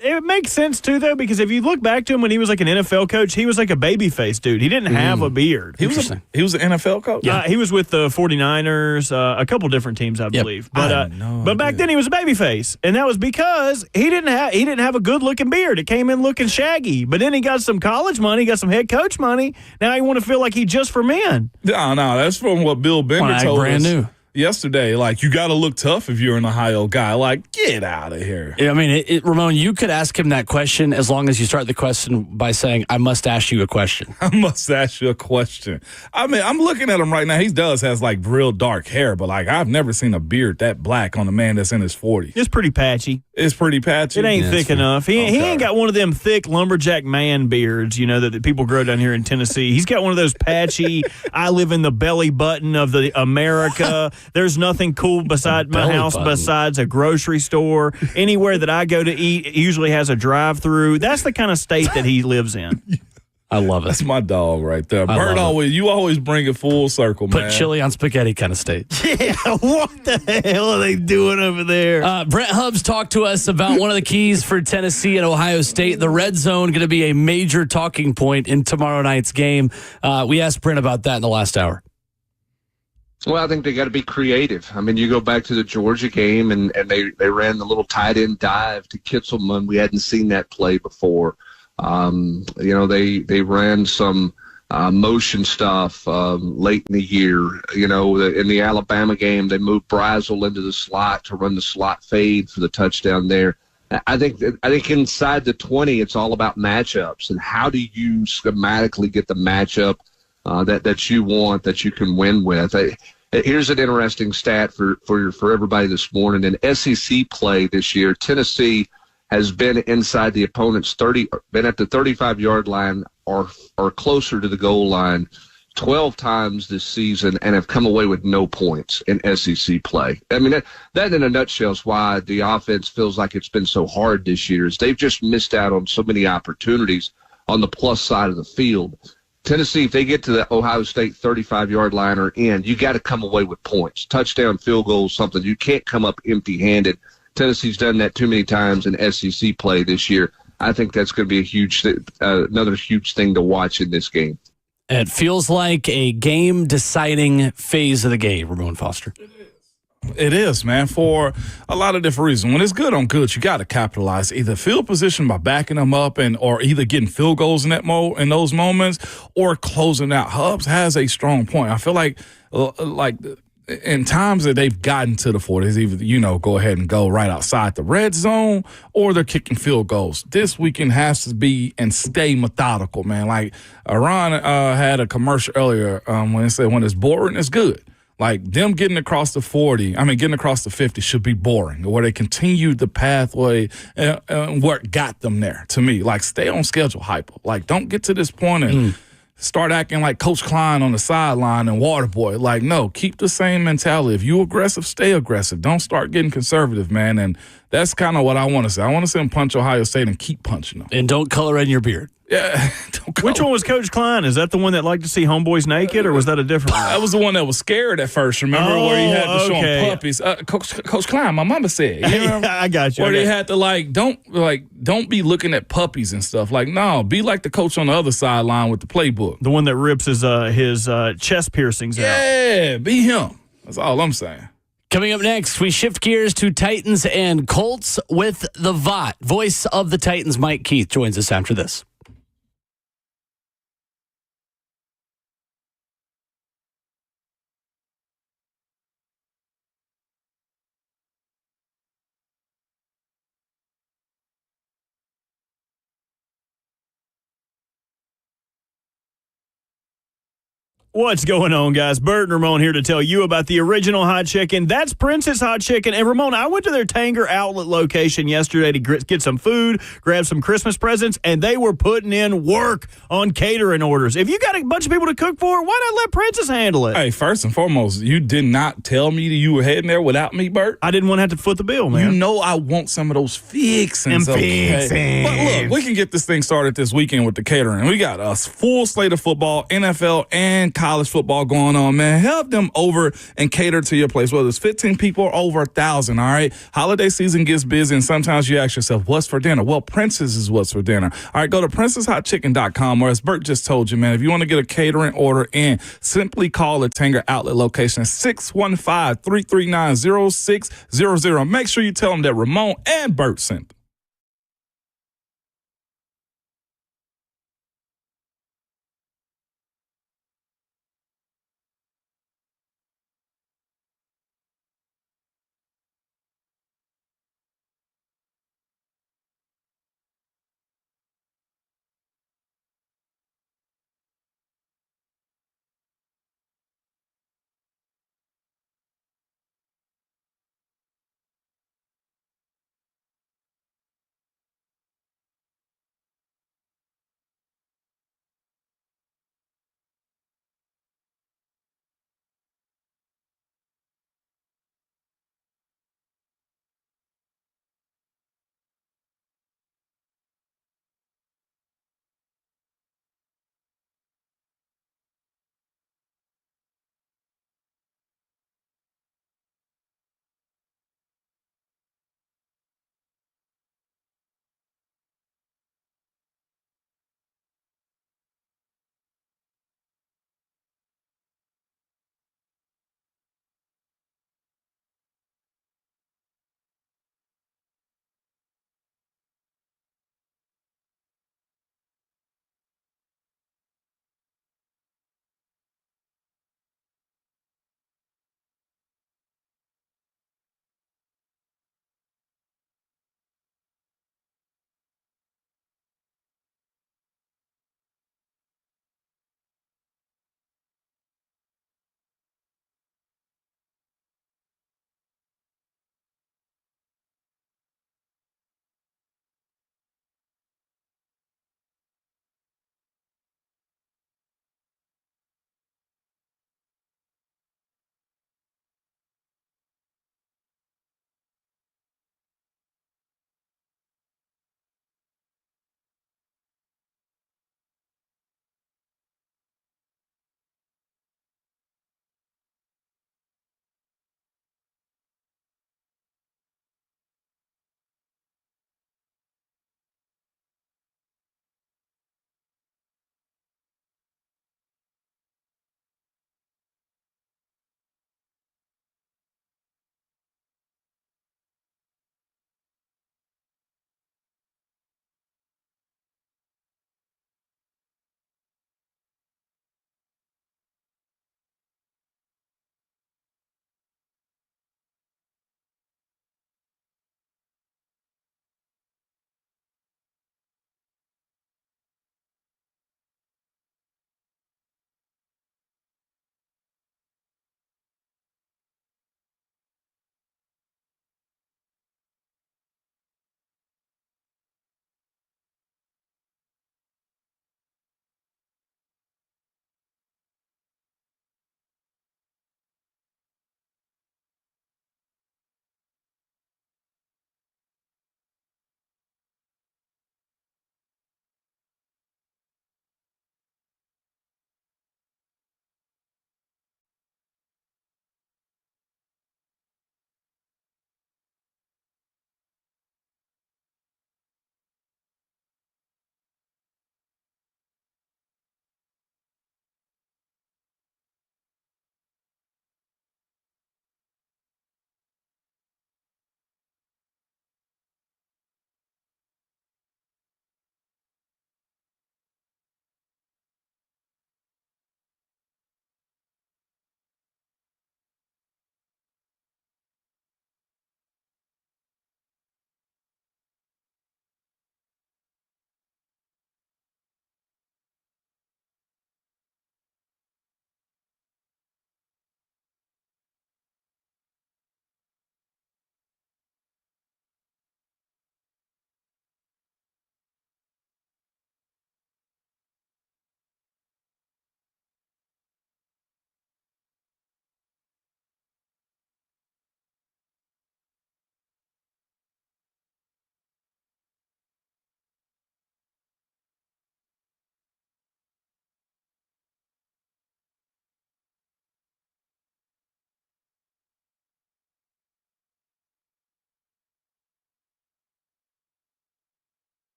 it makes sense, too, though, because if you look back to him when he was like an NFL coach, he was like a baby-faced dude. He didn't have a beard. He was an NFL coach? Yeah, he was with the 49ers, a couple different teams, I believe. But back then he was a babyface, and that was because he didn't have a good-looking beard. It came in looking shaggy. But then he got some college money, got some head coach money. Now he want to feel like he's just for men. No, that's from what Bill Bender told brand us. New. Yesterday, like, you got to look tough if you're an Ohio guy. Like, get out of here. I mean, Ramon, you could ask him that question as long as you start the question by saying, I must ask you a question. I must ask you a question. I mean, I'm looking at him right now. He has, like, real dark hair, but, like, I've never seen a beard that black on a man that's in his 40s. It's pretty patchy. It's pretty patchy? It ain't thick enough. He ain't got one of them thick lumberjack man beards, that people grow down here in Tennessee. He's got one of those patchy, I live in the belly button of the America. There's nothing cool beside my house besides a grocery store. Anywhere that I go to eat, it usually has a drive-through. That's the kind of state that he lives in. I love it. That's my dog right there. Bert you always bring it full circle, man. Put chili on spaghetti kind of state. Yeah, what the hell are they doing over there? Brent Hubbs talked to us about one of the keys for Tennessee and Ohio State. The red zone going to be a major talking point in tomorrow night's game. We asked Brent about that in the last hour. Well, I think they got to be creative. I mean, you go back to the Georgia game, and they ran the little tight end dive to Kitzelman. We hadn't seen that play before. They ran some motion stuff late in the year. In the Alabama game, they moved Brazel into the slot to run the slot fade for the touchdown there. I think inside the 20, it's all about matchups and how do you schematically get the matchup that you want, that you can win with. Here's an interesting stat for everybody this morning. In SEC play this year, Tennessee has been inside the opponent's been at the 35-yard line or closer to the goal line 12 times this season and have come away with no points in SEC play. I mean, that in a nutshell is why the offense feels like it's been so hard this year, is they've just missed out on so many opportunities on the plus side of the field. Tennessee, if they get to the Ohio State 35-yard line or in, you got to come away with points. Touchdown, field goal, something. You can't come up empty-handed. Tennessee's done that too many times in SEC play this year. I think that's going to be another huge thing to watch in this game. It feels like a game-deciding phase of the game, Ramon Foster. It is, man, for a lot of different reasons. When it's good on good, you got to capitalize. Either field position by backing them up or either getting field goals in those moments or closing out. Hubs has a strong point. I feel like in times that they've gotten to the 40s, either, go ahead and go right outside the red zone or they're kicking field goals. This weekend has to be and stay methodical, man. Like Ron had a commercial earlier when it said when it's boring, it's good. Like them getting across the 50 should be boring, where they continued the pathway and what got them there, to me. Like stay on schedule, hyper. Like don't get to this point and start acting like Coach Klein on the sideline and Waterboy. Like, no, keep the same mentality. If you aggressive, stay aggressive. Don't start getting conservative, man. And that's kind of what I want to say. I want to see them punch Ohio State and keep punching them. And don't color in your beard. Yeah. Which one was Coach Klein? Is that the one that liked to see homeboys naked, or was that a different one? That was the one that was scared at first, remember, where he had to show them puppies. Coach Klein, my mama said. I got you. Where they had to, don't be looking at puppies and stuff. Like, no, be like the coach on the other sideline with the playbook. The one that rips his chest piercings out. Yeah, be him. That's all I'm saying. Coming up next, we shift gears to Titans and Colts with the VOTT. Voice of the Titans, Mike Keith, joins us after this. What's going on, guys? Bert and Ramon here to tell you about the original hot chicken. That's Prince's Hot Chicken. And Ramon, I went to their Tanger outlet location yesterday to get some food, grab some Christmas presents, and they were putting in work on catering orders. If you got a bunch of people to cook for, why not let Prince's handle it? Hey, first and foremost, you did not tell me that you were heading there without me, Bert. I didn't want to have to foot the bill, man. You know I want some of those fixings. But look, we can get this thing started this weekend with the catering. We got a full slate of football, NFL, and college football going on, man. Help them over and cater to your place, whether it's 15 people or over 1,000, all right? Holiday season gets busy, and sometimes you ask yourself, what's for dinner? Well, Prince's is what's for dinner. All right, go to princeshotchicken.com, or as Bert just told you, man, if you want to get a catering order in, simply call the Tanger outlet location 615-339-0600. Make sure you tell them that Ramon and Bert sent them.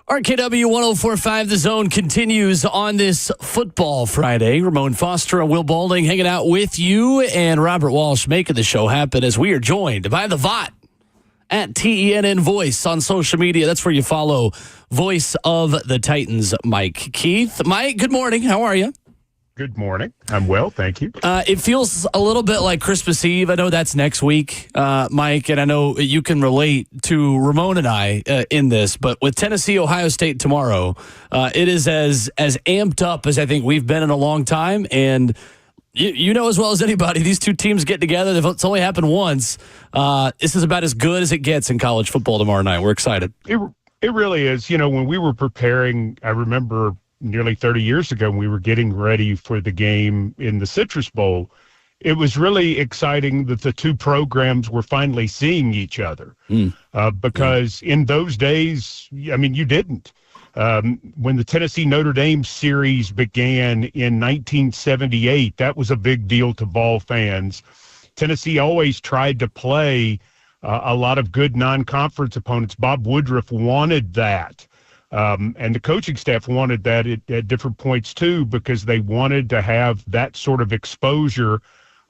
RKW 104.5 The Zone continues on this Football Friday. Ramon Foster and Will Balding hanging out with you, and Robert Walsh making the show happen as we are joined by the VOTT at TENN Voice on social media. That's where you follow Voice of the Titans, Mike Keith. Mike, good morning. How are you? Good morning. I'm well, thank you. It feels a little bit like Christmas Eve. I know that's next week, Mike, and I know you can relate to Ramon and I in this, but with Tennessee, Ohio State tomorrow, it is as amped up as I think we've been in a long time, and you know as well as anybody, these two teams get together. It's only happened once. This is about as good as it gets in college football tomorrow night. We're excited. It really is. You know, when we were preparing, I remember nearly 30 years ago when we were getting ready for the game in the Citrus Bowl, it was really exciting that the two programs were finally seeing each other because in those days, I mean, you didn't. When the Tennessee-Notre Dame series began in 1978, that was a big deal to Vol fans. Tennessee always tried to play a lot of good non-conference opponents. Bob Woodruff wanted that. And the coaching staff wanted that at different points too, because they wanted to have that sort of exposure,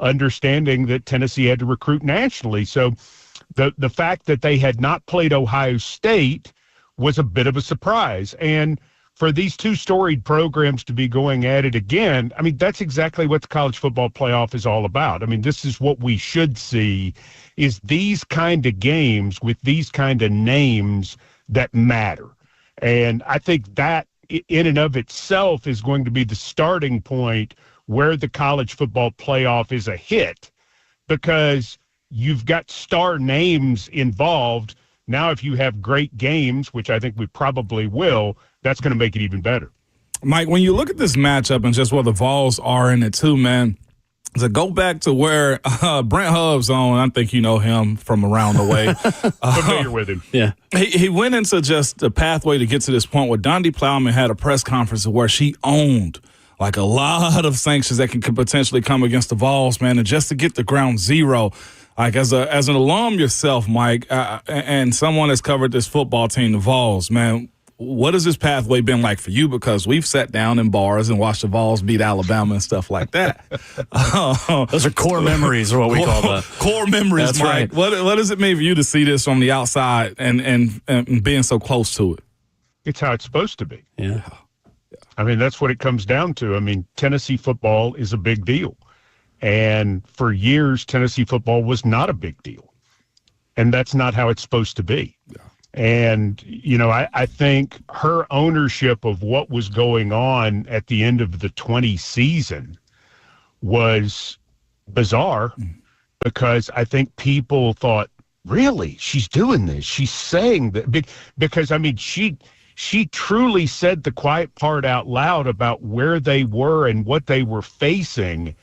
understanding that Tennessee had to recruit nationally. So the fact that they had not played Ohio State was a bit of a surprise. And for these two storied programs to be going at it again, I mean, that's exactly what the college football playoff is all about. I mean, this is what we should see, is these kind of games with these kind of names that matter. And I think that in and of itself is going to be the starting point where the college football playoff is a hit, because you've got star names involved. Now, if you have great games, which I think we probably will, that's going to make it even better. Mike, when you look at this matchup and just where the Vols are in it too, man, to go back to where Brent Hubb's on, I think you know him from around the way. Familiar with him. Yeah. He went into just a pathway to get to this point where Dundee Plowman had a press conference where she owned like a lot of sanctions that could potentially come against the Vols, man, and just to get the ground zero. Like as an alum yourself, Mike, and someone that's covered this football team, the Vols, man, what has this pathway been like for you? Because we've sat down in bars and watched the Vols beat Alabama and stuff like that. Those are core memories, or what we call that. Core memories, That's Mike. right. What does it mean for you to see this from the outside and being so close to it? It's how it's supposed to be. Yeah. I mean, that's what it comes down to. I mean, Tennessee football is a big deal. And for years, Tennessee football was not a big deal. And that's not how it's supposed to be. Yeah. And, you know, I think her ownership of what was going on at the end of the 20 season was bizarre, because I think people thought, really, she's doing this. She's saying that. Because, I mean, she truly said the quiet part out loud about where they were and what they were facing.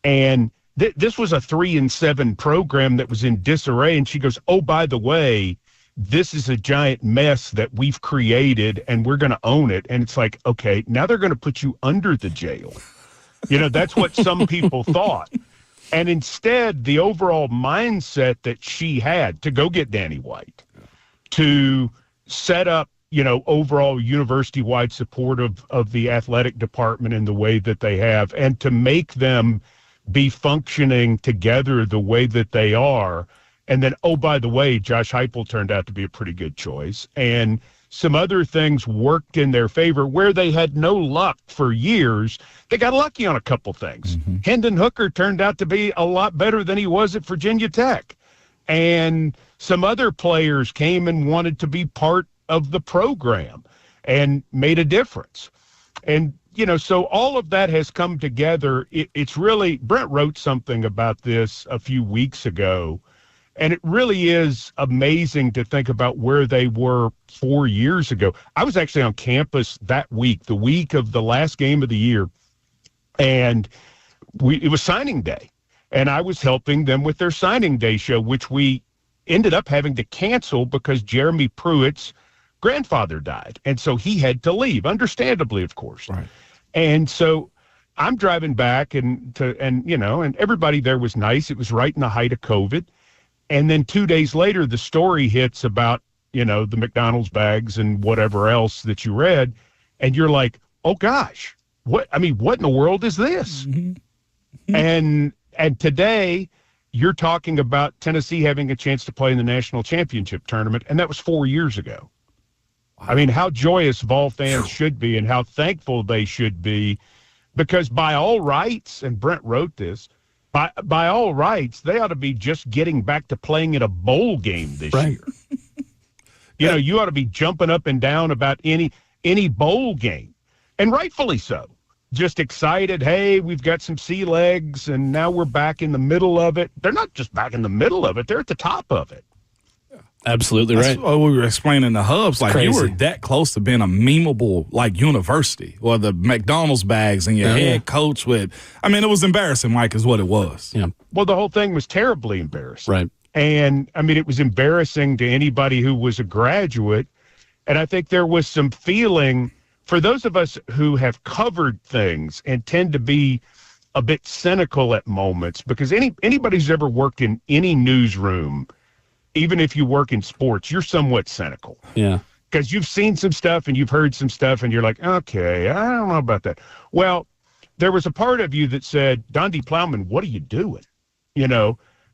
And this was a 3-7 program that was in disarray. And she goes, oh, by the way, this is a giant mess that we've created and we're going to own it. And it's like, okay, now they're going to put you under the jail. You know, that's what some people thought. And instead, the overall mindset that she had to go get Danny White, to set up, you know, overall university-wide support of the athletic department in the way that they have, and to make them be functioning together the way that they are. And then, oh, by the way, Josh Heupel turned out to be a pretty good choice. And some other things worked in their favor where they had no luck for years. They got lucky on a couple things. Mm-hmm. Hendon Hooker turned out to be a lot better than he was at Virginia Tech. And some other players came and wanted to be part of the program and made a difference. And, you know, so all of that has come together. It's really, Brent wrote something about this a few weeks ago, and it really is amazing to think about where they were 4 years ago. I was actually on campus that week, the week of the last game of the year, and it was signing day. And I was helping them with their signing day show, which we ended up having to cancel because Jeremy Pruitt's grandfather died. And so he had to leave, understandably, of course. Right. And so I'm driving back and everybody there was nice. It was right in the height of COVID. And then 2 days later, the story hits about the McDonald's bags and whatever else that you read, and you're like, oh gosh, what in the world is this? Mm-hmm. And today you're talking about Tennessee having a chance to play in the national championship tournament, and that was 4 years ago. Wow. I mean, how joyous Vol fans should be and how thankful they should be, because by all rights, and Brent wrote this, by all rights, they ought to be just getting back to playing in a bowl game this year. You ought to be jumping up and down about any bowl game, and rightfully so. Just excited, hey, we've got some sea legs, and now we're back in the middle of it. They're not just back in the middle of it, they're at the top of it. Absolutely right. That's what we were explaining the Hubs. Like, you were that close to being a memeable, university, or the McDonald's bags and your head coach with, it was embarrassing, Mike, is what it was. Yeah. Well, the whole thing was terribly embarrassing. Right. And, it was embarrassing to anybody who was a graduate. And I think there was some feeling, for those of us who have covered things and tend to be a bit cynical at moments, because anybody who's ever worked in any newsroom, even if you work in sports, you're somewhat cynical. Yeah. Because you've seen some stuff and you've heard some stuff and you're like, okay, I don't know about that. Well, there was a part of you that said, Donde Plowman, what are you doing?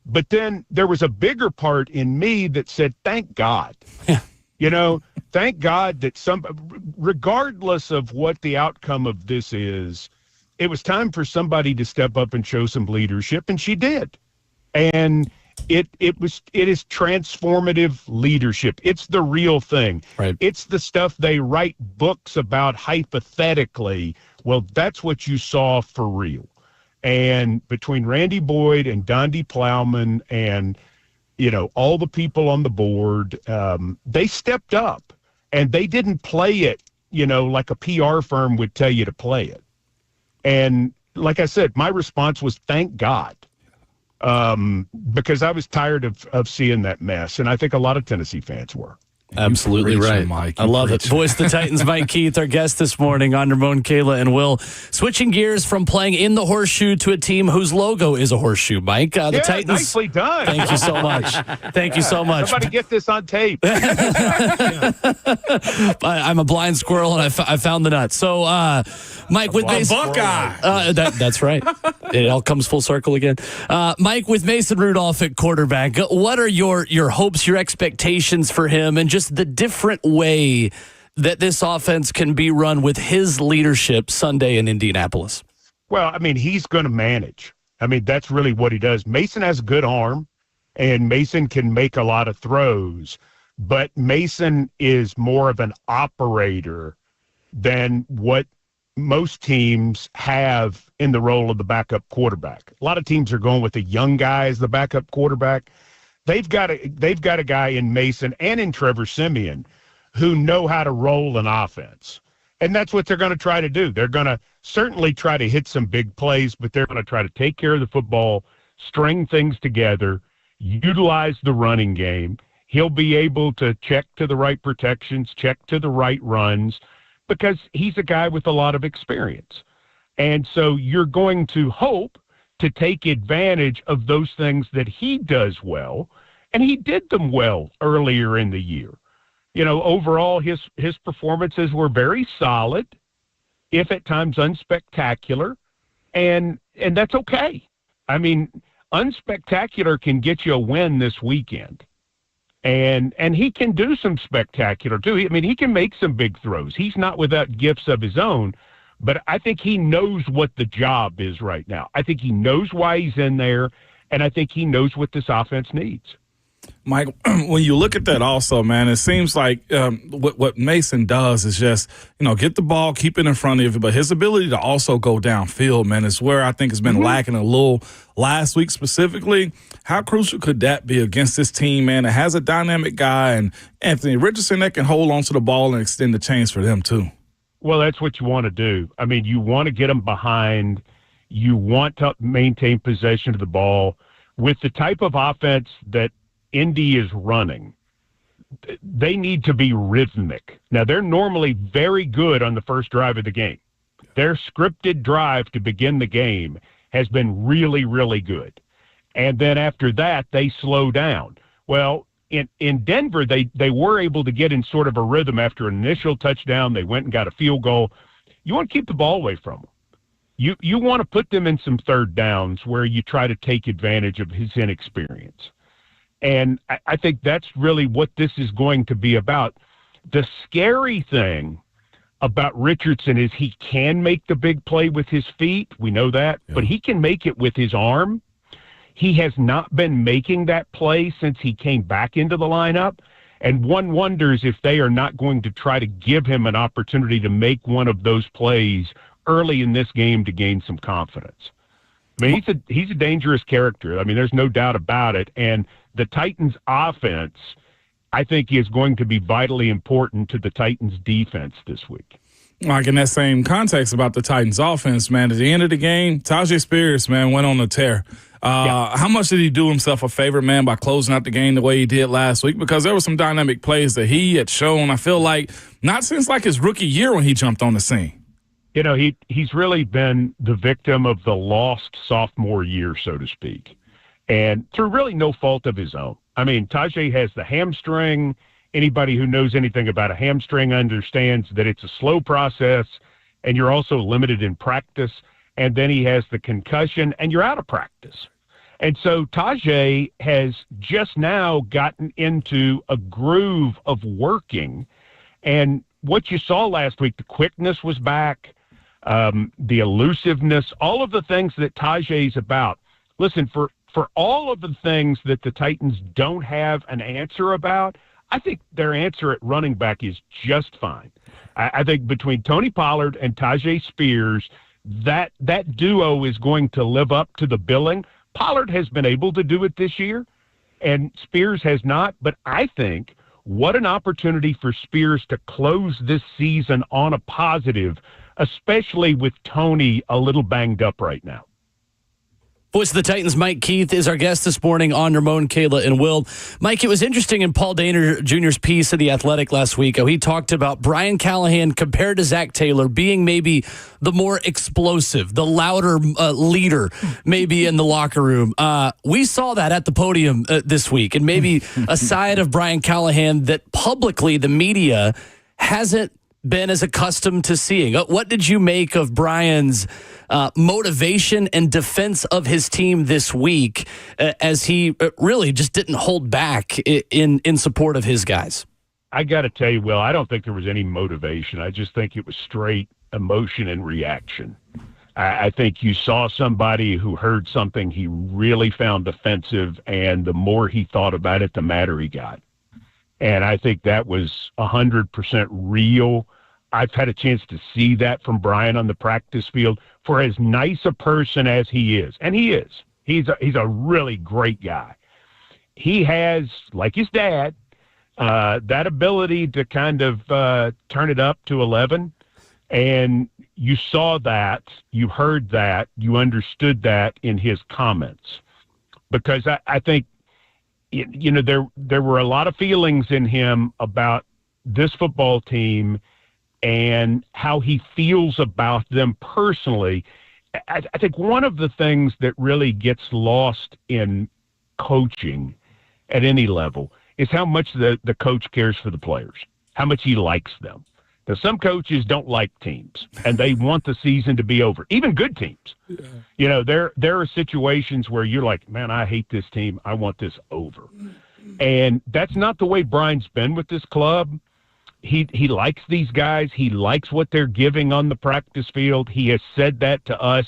But then there was a bigger part in me that said, thank God. Yeah. Thank God that regardless of what the outcome of this is, it was time for somebody to step up and show some leadership, and she did. And it is transformative leadership. It's the real thing. Right. It's the stuff they write books about hypothetically. Well, that's what you saw for real. And between Randy Boyd and Donde Plowman and all the people on the board, they stepped up, and they didn't play it, like a PR firm would tell you to play it. And like I said, my response was, thank God. Because I was tired of seeing that mess, and I think a lot of Tennessee fans were. Absolutely right. Mike. I love it. Voice of the Titans, Mike Keith, our guest this morning on Ramon, Kayla, and Will. Switching gears from playing in the horseshoe to a team whose logo is a horseshoe, Mike. The Titans. Nicely done. Thank you so much. Thank you so much. Somebody get this on tape. I'm a blind squirrel, and I found the nut. So, Mike, with Mason, Buckeye. That's right. It all comes full circle again. Mike, with Mason Rudolph at quarterback, what are your hopes, your expectations for him, and just the different way that this offense can be run with his leadership Sunday in Indianapolis? Well, he's going to manage. That's really what he does. Mason has a good arm, and Mason can make a lot of throws, but Mason is more of an operator than what most teams have in the role of the backup quarterback. A lot of teams are going with the young guy as the backup quarterback. They've got a guy in Mason and in Trevor Siemian who know how to roll an offense. And that's what they're going to try to do. They're going to certainly try to hit some big plays, but they're going to try to take care of the football, string things together, utilize the running game. He'll be able to check to the right protections, check to the right runs, because he's a guy with a lot of experience. And so you're going to hope to take advantage of those things that he does well, and he did them well earlier in the year. Overall, his performances were very solid, if at times unspectacular, and that's okay. Unspectacular can get you a win this weekend. And he can do some spectacular, too. He can make some big throws. He's not without gifts of his own, but I think he knows what the job is right now. I think he knows why he's in there, and I think he knows what this offense needs. Mike, when you look at that also, man, it seems like what Mason does is just, get the ball, keep it in front of you, but his ability to also go downfield, man, is where I think has been lacking a little last week specifically. How crucial could that be against this team, man? It has a dynamic guy, and Anthony Richardson that can hold on to the ball and extend the chains for them too. Well, that's what you want to do. You want to get them behind. You want to maintain possession of the ball. With the type of offense that Indy is running, they need to be rhythmic. Now, they're normally very good on the first drive of the game. Their scripted drive to begin the game has been really, really good. And then after that, they slow down. Well, in Denver, they were able to get in sort of a rhythm after an initial touchdown. They went and got a field goal. You want to keep the ball away from them. You want to put them in some third downs where you try to take advantage of his inexperience. And I think that's really what this is going to be about. The scary thing about Richardson is he can make the big play with his feet. We know that. Yeah. But he can make it with his arm. He has not been making that play since he came back into the lineup. And one wonders if they are not going to try to give him an opportunity to make one of those plays early in this game to gain some confidence. I mean, he's a dangerous character. I mean, there's no doubt about it. And the Titans' offense, I think, is going to be vitally important to the Titans' defense this week. Like in that same context about the Titans' offense, man, at the end of the game, Tyjae Spears, man, went on a tear. How much did he do himself a favor, man, by closing out the game the way he did last week? Because there were some dynamic plays that he had shown, I feel like, not since like his rookie year when he jumped on the scene. You know, he's really been the victim of the lost sophomore year, so to speak, and through really no fault of his own. I mean, Tyjae has the hamstring. Anybody who knows anything about a hamstring understands that it's a slow process, and you're also limited in practice. And then he has the concussion, and you're out of practice. And so Tyjae has just now gotten into a groove of working. And what you saw last week, the quickness was back, the elusiveness, all of the things that Tyjae's about. Listen, for all of the things that the Titans don't have an answer about, I think their answer at running back is just fine. I think between Tony Pollard and Tyjae Spears, that duo is going to live up to the billing. Pollard has been able to do it this year, and Spears has not. But I think what an opportunity for Spears to close this season on a positive, especially with Tony a little banged up right now. Voice of the Titans, Mike Keith, is our guest this morning on Ramon, Kayla, and Will. Mike, it was interesting in Paul Dehner Jr.'s piece in The Athletic last week how he talked about Brian Callahan compared to Zach Taylor being maybe the more explosive, the louder leader maybe in the locker room. We saw that at the podium this week, and maybe a side of Brian Callahan that publicly the media hasn't been as accustomed to seeing. What did you make of Brian's motivation and defense of his team this week as he really just didn't hold back in support of his guys? I got to tell you, Will, I don't think there was any motivation. I just think it was straight emotion and reaction. I think you saw somebody who heard something he really found offensive, and the more he thought about it, the madder he got. And I think that was 100% real. I've had a chance to see that from Brian on the practice field. For as nice a person as he is, and he is, he's a really great guy. He has, like his dad, that ability to kind of turn it up to 11. And you saw that, you heard that, you understood that in his comments. Because I think, you know, there were a lot of feelings in him about this football team and how he feels about them personally. I think one of the things that really gets lost in coaching at any level is how much the coach cares for the players, how much he likes them. Now, some coaches don't like teams, and they want the season to be over, even good teams. Yeah. You know, there are situations where you're like, man, I hate this team. I want this over. And that's not the way Brian's been with this club. He likes these guys. He likes what they're giving on the practice field. He has said that to us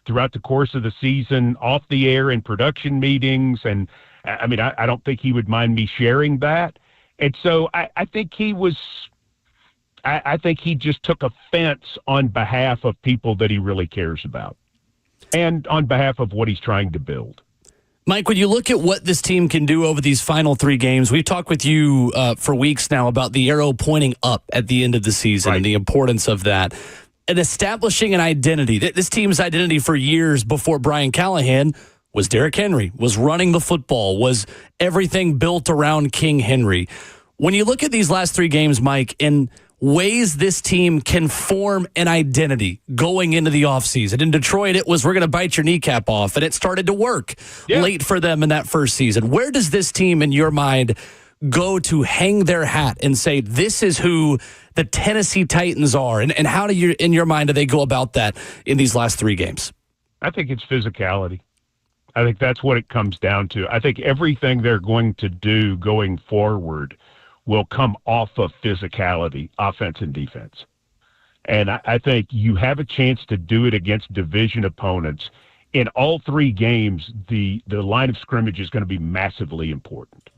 throughout the course of the season, off the air in production meetings. And, I mean, I don't think he would mind me sharing that. And so I think he was – I think he just took offense on behalf of people that he really cares about and on behalf of what he's trying to build. Mike, when you look at what this team can do over these final 3 games, we've talked with you for weeks now about the arrow pointing up at the end of the season, right, and the importance of that. And establishing an identity. This team's identity for years before Brian Callahan was Derrick Henry, was running the football, was everything built around King Henry. When you look at these last 3 games, Mike, in ways this team can form an identity going into the offseason. In Detroit, it was, we're going to bite your kneecap off, and it started to work late for them in that first season. Where does this team, in your mind, go to hang their hat and say, this is who the Tennessee Titans are? And how do you, in your mind, do they go about that in these last 3 games? I think it's physicality. I think that's what it comes down to. I think everything they're going to do going forward will come off of physicality, offense and defense. And I think you have a chance to do it against division opponents. In all 3 games, the line of scrimmage is going to be massively important.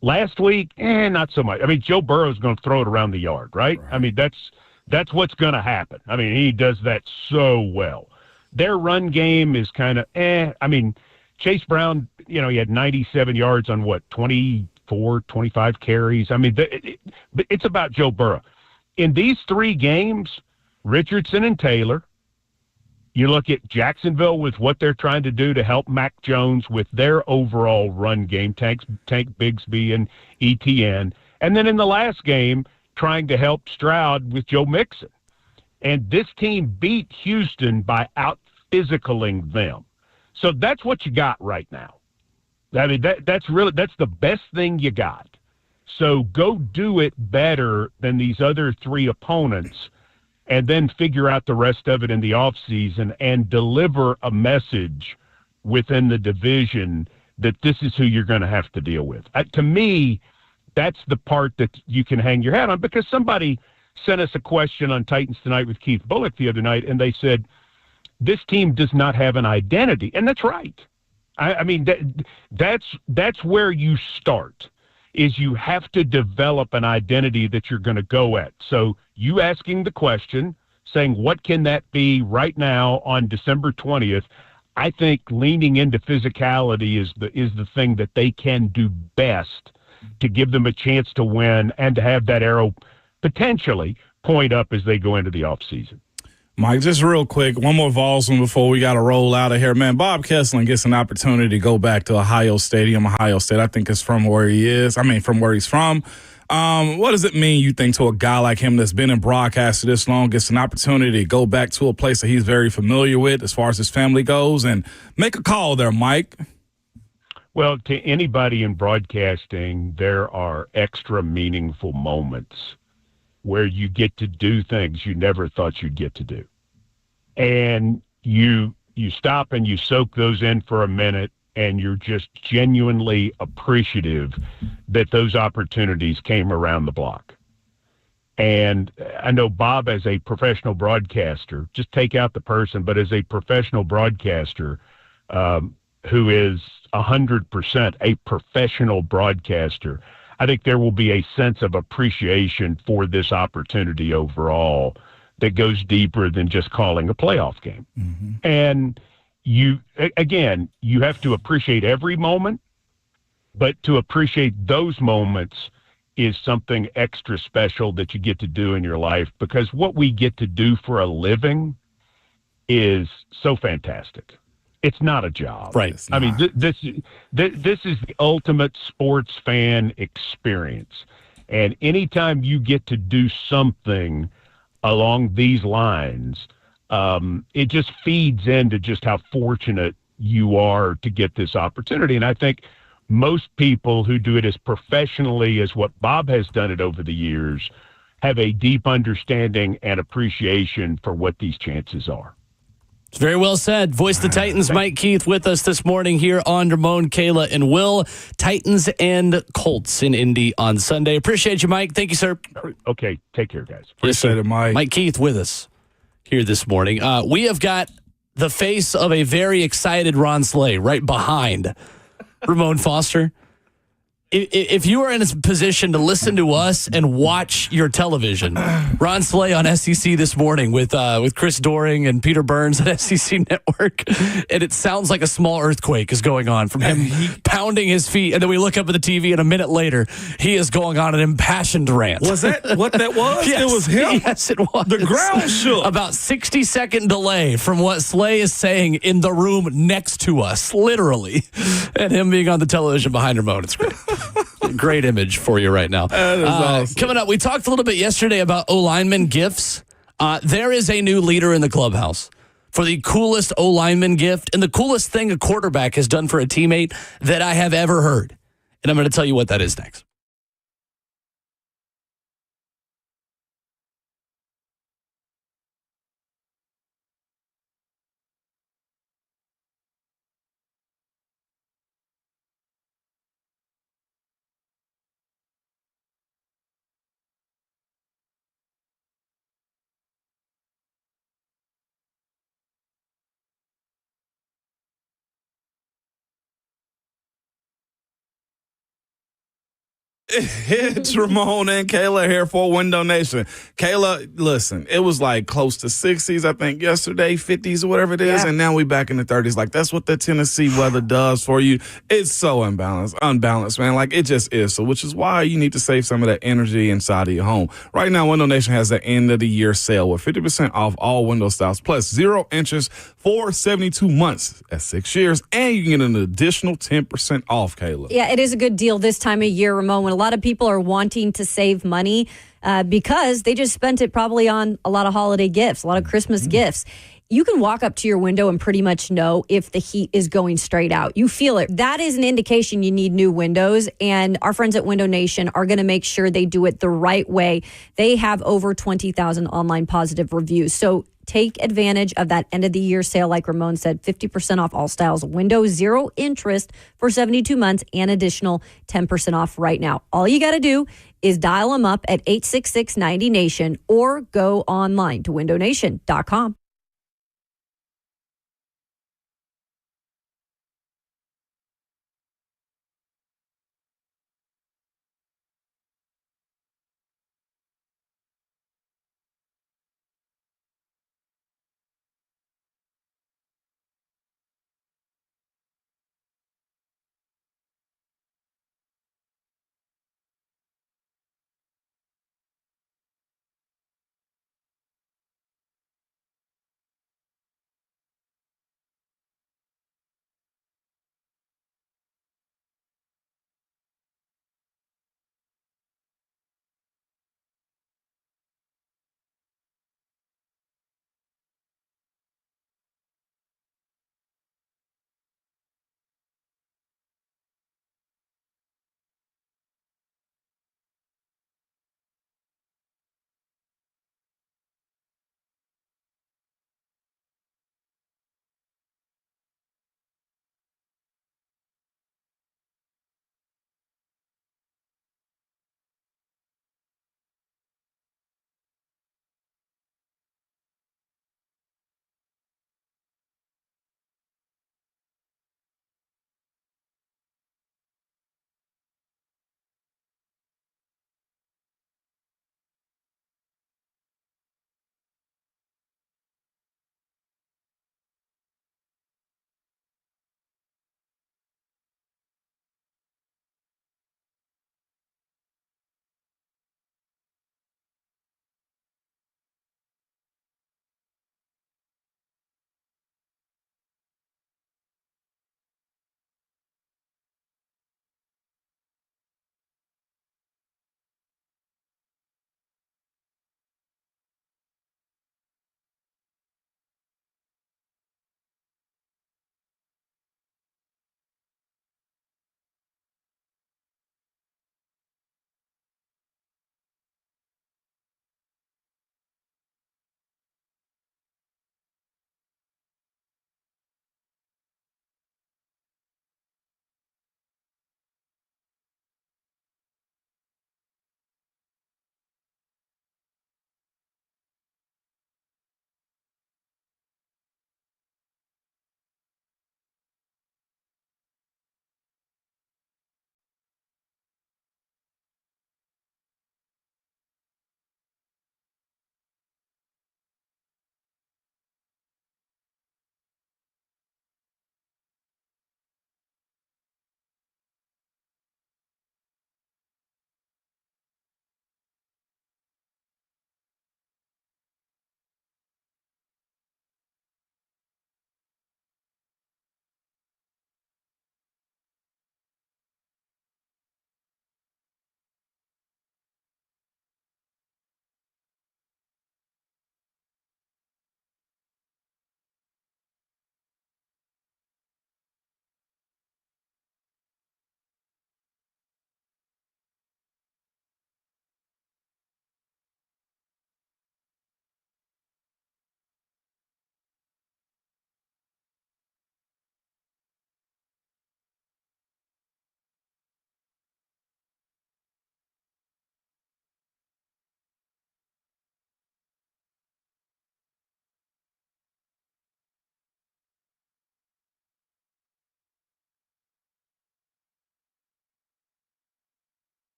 Last week, not so much. I mean, Joe Burrow is going to throw it around the yard, right? I mean, that's what's going to happen. I mean, he does that so well. Their run game is kind of I mean, Chase Brown, he had 97 yards on 24, 25 carries. I mean, it's about Joe Burrow. In these 3 games, Richardson and Taylor, you look at Jacksonville with what they're trying to do to help Mac Jones with their overall run game, Tank Bigsby and ETN. And then in the last game, trying to help Stroud with Joe Mixon. And this team beat Houston by out-physicaling them. So that's what you got right now. I mean, that's the best thing you got. So go do it better than these other 3 opponents, and then figure out the rest of it in the offseason and deliver a message within the division that this is who you're going to have to deal with. To me, that's the part that you can hang your hat on, because somebody sent us a question on Titans Tonight with Keith Bullock the other night, and they said, this team does not have an identity. And that's right. I mean, that's where you start, is you have to develop an identity that you're going to go at. So you asking the question, saying, what can that be right now on December 20th? I think leaning into physicality is the thing that they can do best to give them a chance to win and to have that arrow potentially point up as they go into the offseason. Mike, just real quick, one more Vols one before we got to roll out of here. Man, Bob Kesselman gets an opportunity to go back to Ohio State, I think it's from where he is. From where he's from. What does it mean, you think, to a guy like him that's been in broadcast for this long, gets an opportunity to go back to a place that he's very familiar with as far as his family goes, and make a call there, Mike? Well, to anybody in broadcasting, there are extra meaningful moments where you get to do things you never thought you'd get to do. And you stop and you soak those in for a minute, and you're just genuinely appreciative that those opportunities came around the block. And I know Bob, as a professional broadcaster, just take out the person, but as a professional broadcaster who is 100% a professional broadcaster, I think there will be a sense of appreciation for this opportunity overall that goes deeper than just calling a playoff game. Mm-hmm. And you have to appreciate every moment, but to appreciate those moments is something extra special that you get to do in your life, because what we get to do for a living is so fantastic. It's not a job. Right. I mean, this is the ultimate sports fan experience. And anytime you get to do something along these lines, it just feeds into just how fortunate you are to get this opportunity. And I think most people who do it as professionally as what Bob has done it over the years have a deep understanding and appreciation for what these chances are. It's very well said. Voice the Titans, Mike Keith, with us this morning here on Ramon, Kayla, and Will. Titans and Colts in Indy on Sunday. Appreciate you, Mike. Thank you, sir. Okay, take care, guys. Appreciate it, Mike. Mike Keith with us here this morning. We have got the face of a very excited Ron Slay right behind Ramon Foster. If you are in a position to listen to us and watch your television, Ron Slay on SEC this morning with Chris Doring and Peter Burns at SEC Network, and it sounds like a small earthquake is going on from him pounding his feet, and then we look up at the TV, and a minute later, he is going on an impassioned rant. Was that what that was? Yes, it was him? Yes, it was. The ground shook. About 60-second delay from what Slay is saying in the room next to us, literally, and him being on the television behind Ramon. It's great. Great image for you right now. That is awesome. Coming up, we talked a little bit yesterday about O-lineman gifts. There is a new leader in the clubhouse for the coolest O-lineman gift and the coolest thing a quarterback has done for a teammate that I have ever heard. And I'm going to tell you what that is next. It's Ramon and Kayla here for Window Nation. Kayla, listen, it was like close to 60s, I think, yesterday, 50s or whatever it is, and now we back in the 30s. Like, that's what the Tennessee weather does for you. It's so unbalanced, man. Like, it just is. So, which is why you need to save some of that energy inside of your home. Right now, Window Nation has the end of the year sale with 50% off all window styles, plus 0 interest for 72 months. That's 6 years, and you can get an additional 10% off, Kayla. Yeah, it is a good deal this time of year, Ramon, when a lot of people are wanting to save money because they just spent it probably on a lot of holiday gifts, a lot of Christmas gifts. You can walk up to your window and pretty much know if the heat is going straight out. You feel it. That is an indication you need new windows, and our friends at Window Nation are going to make sure they do it the right way. They have over 20,000 online positive reviews. So take advantage of that end of the year sale. Like Ramon said, 50% off all styles of windows, 0 interest for 72 months, and additional 10% off right now. All you got to do is dial them up at 866-90-NATION or go online to windownation.com.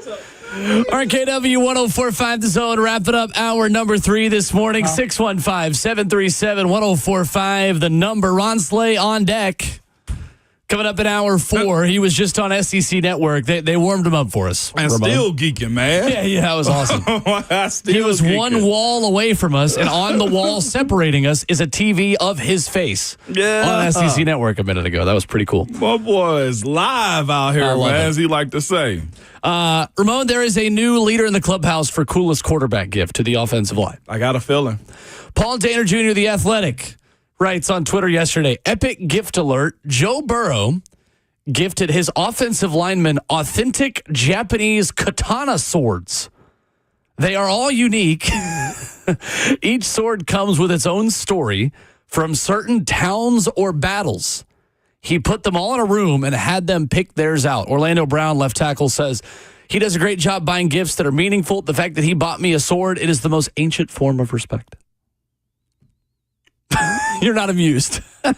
RKW 104.5 The Zone. Wrap it up. Hour number 3 this morning. 615-737-1045. The number. Ron Slay on deck. Coming up in hour 4. He was just on SEC Network. They warmed him up for us. And still geeking, man. Yeah, that was awesome. He was geeking. One wall away from us, and on the wall separating us is a TV of his face on SEC Network a minute ago. That was pretty cool. My boy is live out here, man, as he like to say. Ramon, there is a new leader in the clubhouse for coolest quarterback gift to the offensive line. I got a feeling. Paul Dehner Jr., The Athletic, writes on Twitter yesterday, epic gift alert. Joe Burrow gifted his offensive linemen authentic Japanese katana swords. They are all unique. Each sword comes with its own story from certain towns or battles. He put them all in a room and had them pick theirs out. Orlando Brown, left tackle, says, he does a great job buying gifts that are meaningful. The fact that he bought me a sword, it is the most ancient form of respect. You're not amused. Boom! You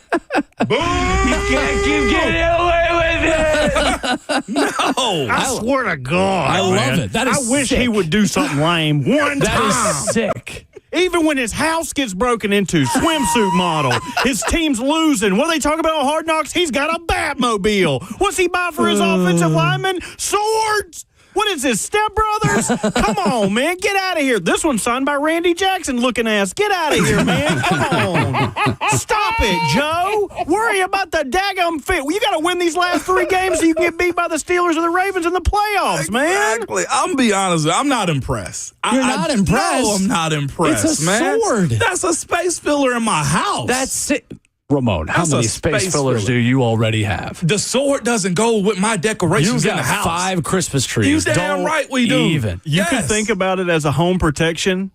can't keep getting away with it. No. I swear to God. I love it. That is I wish sick. he would do something lame one time. That is sick. Even when his house gets broken into, swimsuit model, his team's losing. What are they talking about on Hard Knocks? He's got a Batmobile. What's he buy for his offensive linemen? Swords. What is this, Step Brothers? Come on, man. Get out of here. This one's signed by Randy Jackson looking ass. Get out of here, man. Come on. Stop it, Joe. Worry about the daggum fit. You got to win these last 3 games so you can get beat by the Steelers or the Ravens in the playoffs, man. Exactly. I'm going to be honest with you. I'm not impressed. You're not impressed? No, I'm not impressed, It's a man. sword. That's a space filler in my house. That's it. Ramon, how That's many a space space fillers filler. do you already have? The sword doesn't go with my decorations You in the got house. 5 Christmas trees. You damn Don't right we do. Even. You could think about it as a home protection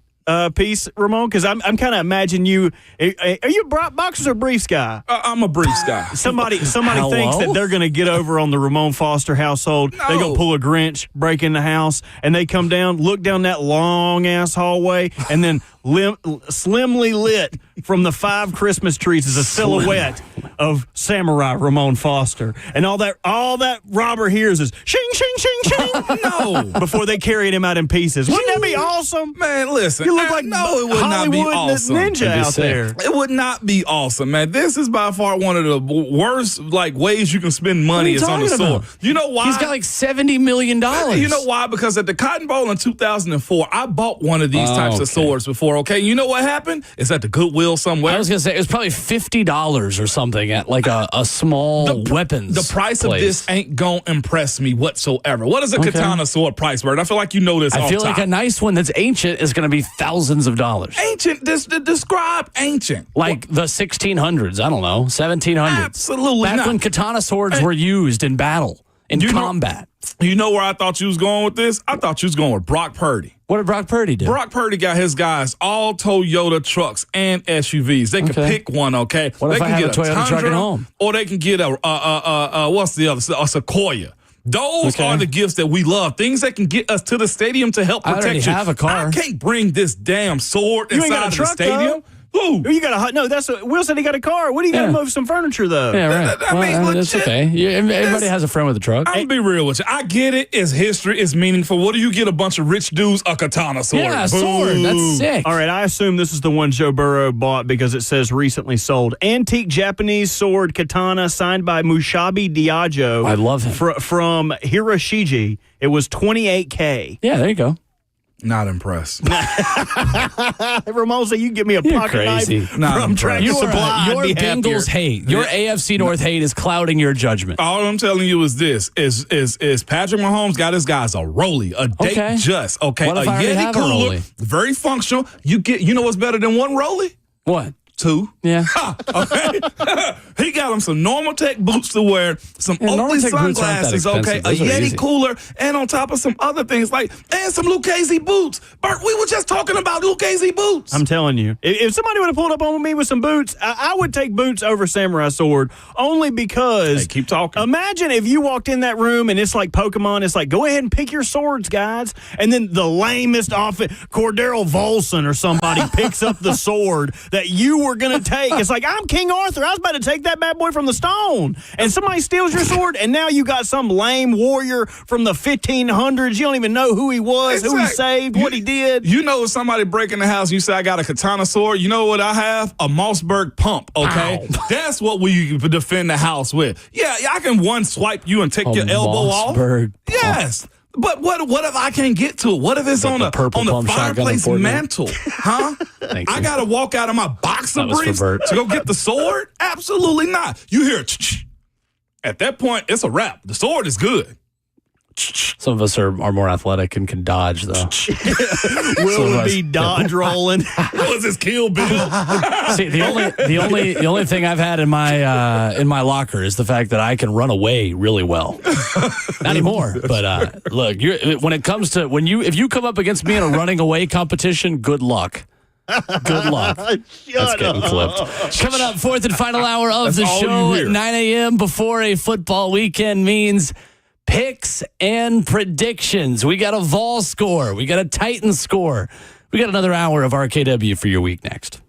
piece, Ramon, because I'm kind of imagine you. Are you a boxers or briefs guy? I'm a briefs guy. Somebody Hello? thinks that they're going to get over on the Ramon Foster household. No. They go pull a Grinch, break in the house, and they come down, look down that long ass hallway, and then slimly lit from the 5 Christmas trees is a silhouette of Samurai Ramon Foster, and all that robber hears is shing shing shing shing. No. Before they carried him out in pieces. Wouldn't that be awesome? Man, listen. You look like no, it would not be Hollywood awesome. ninja It'd be out sick. there. It would not be awesome, man. This is by far one of the worst ways you can spend money is on the talking sword. about? You know why? He's got like $70 million. You know why? Because at the Cotton Bowl in 2004, I bought one of these types of okay. swords before, okay? You know what happened? It's at the Goodwill somewhere. I was going to say, it was probably $50 or something at like a small weapons The price place. of this ain't going to impress me whatsoever. What is a katana sword price, Bert? I feel like you know this I off feel top. like a nice one that's ancient is going to be thousands of dollars. Ancient, describe ancient. Like the 1600s, I don't know, 1700s. Absolutely Back not. when katana swords were used in battle, in You know- combat. You know where I thought you was going with this? I thought you was going with Brock Purdy. What did Brock Purdy do? Brock Purdy got his guys all Toyota trucks and SUVs. They can Okay. pick one, okay? What they if can I have get a Toyota truck Tundra, at home? or they can get a what's the other? A Sequoia. Those Okay. are the gifts that we love. Things that can get us to the stadium to help I protect already you. have a car. I can't bring this damn sword You ain't inside got a of truck, the stadium. though. Who? You got Will said he got a car. What do you got to Yeah. move some furniture though? Yeah, right. I mean, that's legit. okay. Everybody has a friend with a truck. I'm gonna be real with you. I get it. It's history. It's meaningful. What do you get a bunch of rich dudes a katana sword? Yeah, a sword. Boo. That's sick. All right, I assume this is the one Joe Burrow bought because it says recently sold. Antique Japanese sword katana signed by Mushabi Diageo. I love him. From Hiroshige. It was $28K. Yeah, there you go. Not impressed. Ramon said, you can give me a You're pocket crazy. knife Not from Tractor impressed. Supply. Your I'd be happier. Bengals hate, your AFC North hate is clouding your judgment. All I'm telling you is this: is Patrick Mahomes got his guys a Rollie, a date Okay. just, okay, What if a I already Yeti have a cooler, Rollie? very functional. You know what's better than one Rollie? What? 2. Yeah. Okay. He got him some Normal Tech boots to wear, some Yeah, Normal Oakley Tech boots aren't that sunglasses, okay, a expensive. Those are Yeti easy. cooler, and on top of some other things and some Lucchese boots. Bert, we were just talking about Lucchese boots. I'm telling you, if somebody would have pulled up on me with some boots, I would take boots over Samurai Sword only because. Hey, keep talking. Imagine if you walked in that room and it's like Pokemon. It's like, go ahead and pick your swords, guys. And then the lamest offense, Cordero Volson or somebody picks up the sword that you were going to take. It's like, I'm King Arthur. I was about to take that bad boy from the stone. And somebody steals your sword, and now you got some lame warrior from the 1500s. You don't even know who he was, who he saved, what he did. You know, if somebody break in the house and you say, I got a katana sword, you know what I have? A Mossberg pump, okay? Ow. That's what we defend the house with. Yeah, I can one swipe you and take your elbow off. Yes. But what if I can't get to it? What if it's on the fireplace mantle? Huh? I got to walk out of my boxer briefs to go get the sword? Absolutely not. You hear at that point, it's a wrap. The sword is good. Some of us are more athletic and can dodge, though. Will would be dodge rolling. What was this, Kill Bill? See, the only thing I've had in my locker is the fact that I can run away really well. Not anymore, but look, when it comes to if you come up against me in a running away competition, good luck. Good luck. That's getting clipped. Coming up, fourth and final hour of the show at 9 a.m. before a football weekend means picks and predictions. We got a Vols score. We got a Titans score. We got another hour of RKW for your week next.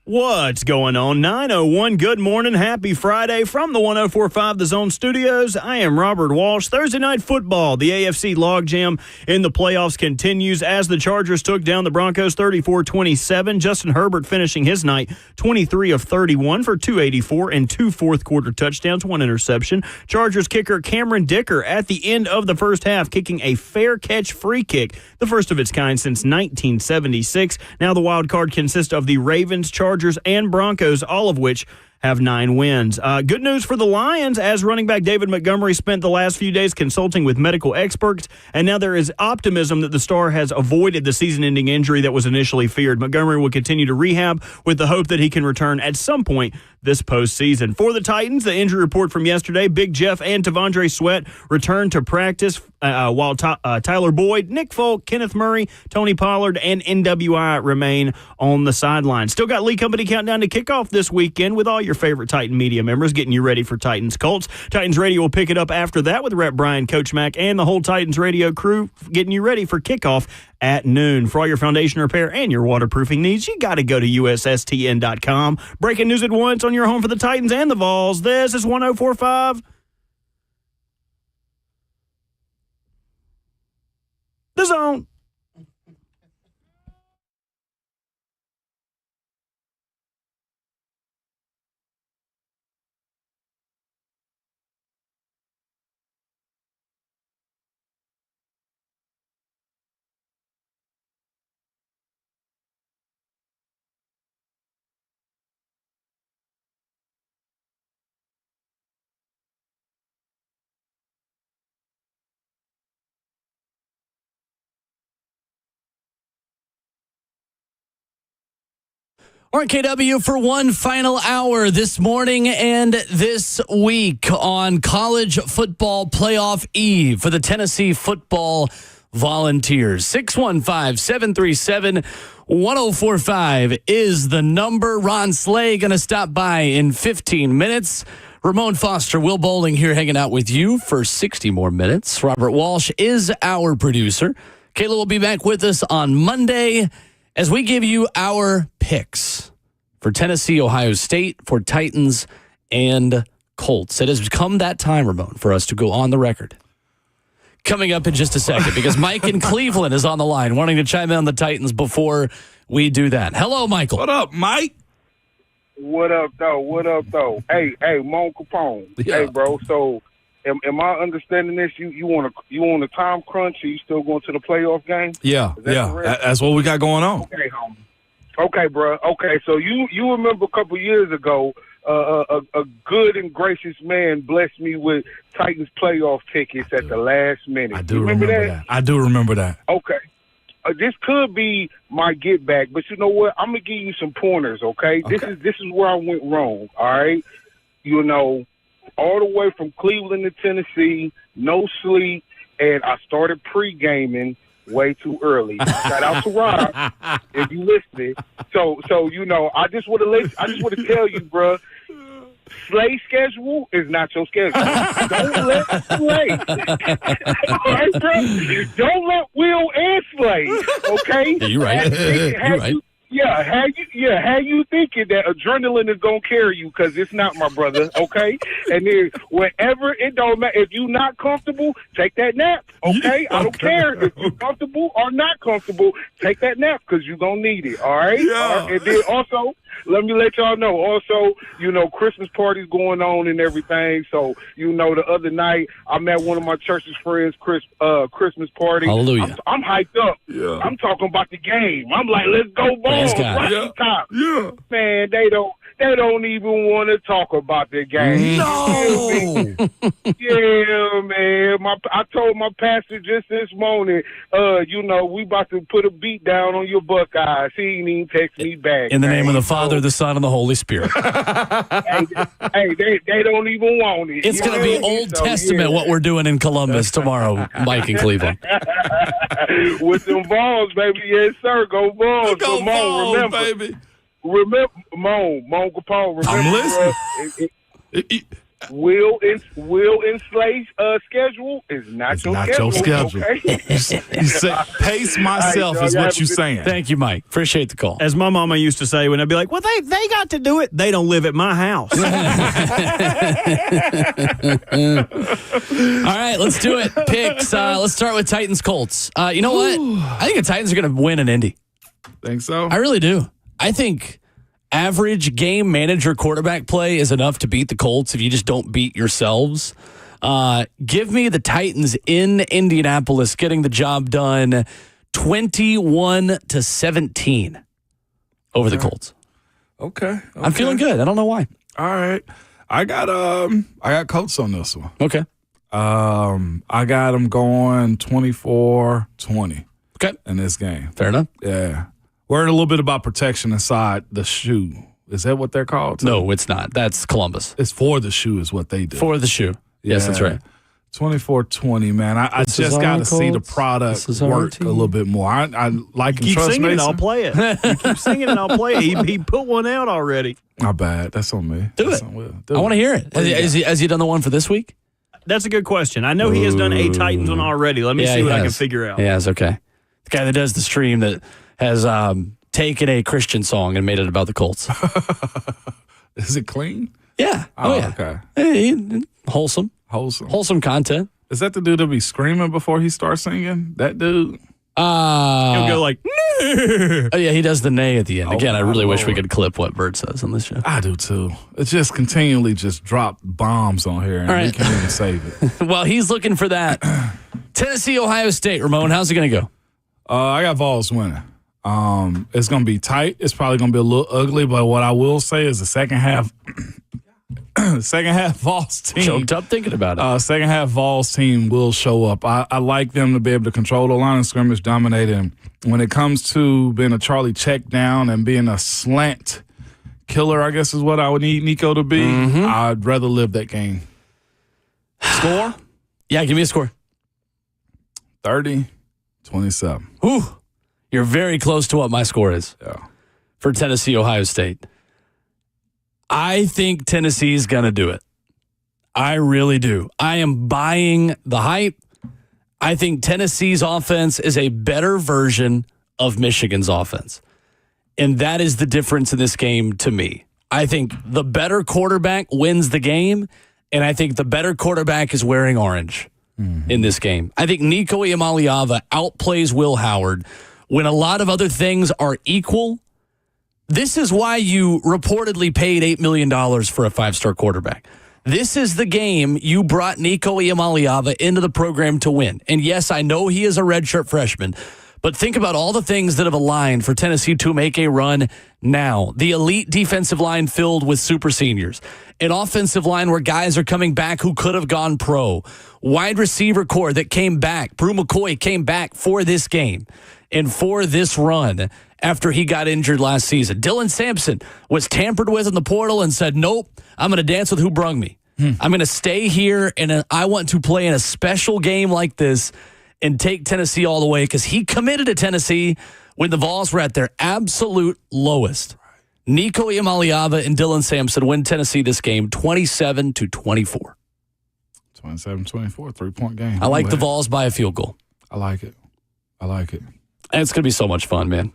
What's going on? 9:01. Good morning. Happy Friday from the 104.5 The Zone Studios. I am Robert Walsh. Thursday night football. The AFC logjam in the playoffs continues as the Chargers took down the Broncos 34-27. Justin Herbert finishing his night 23 of 31 for 284 and 2 fourth-quarter touchdowns, 1 interception. Chargers kicker Cameron Dicker at the end of the first half kicking a fair catch free kick, the first of its kind since 1976. Now the wild card consists of the Ravens, Chargers, and Broncos, all of which have 9 wins. Good news for the Lions, as running back David Montgomery spent the last few days consulting with medical experts, and now there is optimism that the star has avoided the season-ending injury that was initially feared. Montgomery will continue to rehab with the hope that he can return at some point this postseason. For the Titans, the injury report from yesterday, Big Jeff and Tavondre Sweat returned to practice while Tyler Boyd, Nick Folk, Kenneth Murray, Tony Pollard, and NWI remain on the sideline. Still got Lee Company countdown to kickoff this weekend with all your favorite Titan media members getting you ready for Titans Colts. Titans Radio will pick it up after that with Rep Brian, Coach Mac, and the whole Titans Radio crew getting you ready for kickoff at noon. For all your foundation repair and your waterproofing needs, you got to go to USSTN.com. Breaking news at once on your home for the Titans and the Vols. This is 104.5 The Zone. RKW for one final hour this morning and this week on College Football Playoff Eve for the Tennessee Football Volunteers. 615-737-1045 is the number. Ron Slay going to stop by in 15 minutes. Ramon Foster, Will Bowling here hanging out with you for 60 more minutes. Robert Walsh is our producer. Kayla will be back with us on Monday as we give you our picks for Tennessee, Ohio State, for Titans, and Colts. It has come that time, Ramon, for us to go on the record. Coming up in just a second, because Mike in Cleveland is on the line, wanting to chime in on the Titans before we do that. Hello, Michael. What up, Mike? What up, though? Hey, Mon Capone. Yeah. Hey, bro, so am I understanding this? You want a time crunch, or you still going to the playoff game? Yeah. That's what we got going on. Okay, homie. Okay, bro. Okay, so you remember a couple years ago, a good and gracious man blessed me with Titans playoff tickets at the last minute. I do remember that. I do remember that. Okay. This could be my get back, but you know what? I'm gonna give you some pointers. Okay? This is where I went wrong. All right, you know, all the way from Cleveland to Tennessee, no sleep, and I started pre-gaming way too early. Shout out to Rob if you listening. So you know, I just want to tell you, bro. Slay schedule is not your schedule. Don't let Slay. All right, bro? Don't let Will and Slay. Okay? Yeah, you're right. You're right. How you thinking that adrenaline is gonna carry you? Because it's not, my brother. Okay, and then whenever it don't matter, if you're not comfortable, take that nap. Okay, I don't care if you're comfortable or not comfortable. Take that nap because you're gonna need it. All right. Yeah. All right? And then also, let me let y'all know. Also, you know, Christmas parties going on and everything. So, you know, the other night I met one of my church's friends, Christmas party. Hallelujah. I'm hyped up. Yeah. I'm talking about the game. I'm like, let's go Vols. Right on top. Yeah. Man, they don't even want to talk about the game. No. Yeah, man. I told my pastor just this morning, you know, we about to put a beat down on your Buckeyes. He ain't even text me back. In the name of the Father, the Son, and the Holy Spirit. Hey, they don't even want it. It's going to be Old Testament what we're doing in Columbus tomorrow, Mike in Cleveland. With them Vols, baby. Yes, sir. Go Vols. Go Come on, Vols, remember. baby. Remember, Mon Capone. Remember, I'm listening. Will and Slay's schedule is not your schedule. Okay? You say, pace myself is what you're saying. Thank you, Mike. Appreciate the call. As my mama used to say when I'd be like, well, they got to do it. They don't live at my house. All right, let's do it. Picks. Let's start with Titans Colts. You know what? I think the Titans are going to win in Indy. Think so? I really do. I think average game manager quarterback play is enough to beat the Colts if you just don't beat yourselves. Give me the Titans in Indianapolis getting the job done 21-17 over the Colts. Okay. I'm feeling good. I don't know why. All right. I got Colts on this one. Okay. I got them going 24-20. Okay. In this game. Fair enough. Yeah. Worried a little bit about protection inside the shoe. Is that what they're called? No, it's not. That's Columbus. It's for the shoe is what they do. For the shoe. Yes, that's right. 24-20, man. I just got to see the product work a little bit more. I like and Keep trust singing Mason. it, I'll play it. You keep singing it, I'll play it. He put one out already. My bad. That's on me. Do That's it. on Will. I want to hear it. Has he done the one for this week? That's a good question. I know he has done a Titans one already. Let me see what I can figure out. He has, okay. The guy that does the stream that has taken a Christian song and made it about the Colts. Is it clean? Yeah. Oh, yeah. okay. Hey, wholesome content. Is that the dude that be screaming before he starts singing? That dude? He'll go like, oh, yeah, he does the nay at the end. Again, I really wish we Lord. could clip what Bird says on this show. I do too. It's just continually just drop bombs on here and we can't even save it. Well, he's looking for that. Tennessee, Ohio State. Ramon, how's it going to go? I got Vols winning. It's going to be tight. It's probably going to be a little ugly, but what I will say is the second half Vols team. Choked up thinking about it. Second half Vols team will show up. I like them to be able to control the line of scrimmage, dominate him. When it comes to being a Charlie check down and being a slant killer, I guess is what I would need Nico to be. I'd rather live that game. Score? Yeah, give me a score. 30-27. Ooh, you're very close to what my score is. Yeah. For Tennessee, Ohio State. I think Tennessee's going to do it. I really do. I am buying the hype. I think Tennessee's offense is a better version of Michigan's offense. And that is the difference in this game to me. I think the better quarterback wins the game, and I think the better quarterback is wearing orange in this game. I think Nico Iamaleava outplays Will Howard when a lot of other things are equal. This is why you reportedly paid $8 million for a five-star quarterback. This is the game you brought Nico Iamaleava into the program to win. And yes, I know he is a redshirt freshman, but think about all the things that have aligned for Tennessee to make a run now. The elite defensive line filled with super seniors. An offensive line where guys are coming back who could have gone pro. Wide receiver core that came back. Brew McCoy came back for this game and for this run after he got injured last season. Dylan Sampson was tampered with in the portal and said, nope, I'm going to dance with who brung me. I'm going to stay here, and I want to play in a special game like this and take Tennessee all the way, because he committed to Tennessee when the Vols were at their absolute lowest. Nico Iamaleava and Dylan Sampson win Tennessee this game 27-24. 27-24, 3-point game. I like the Vols by a field goal. I like it. And it's going to be so much fun, man.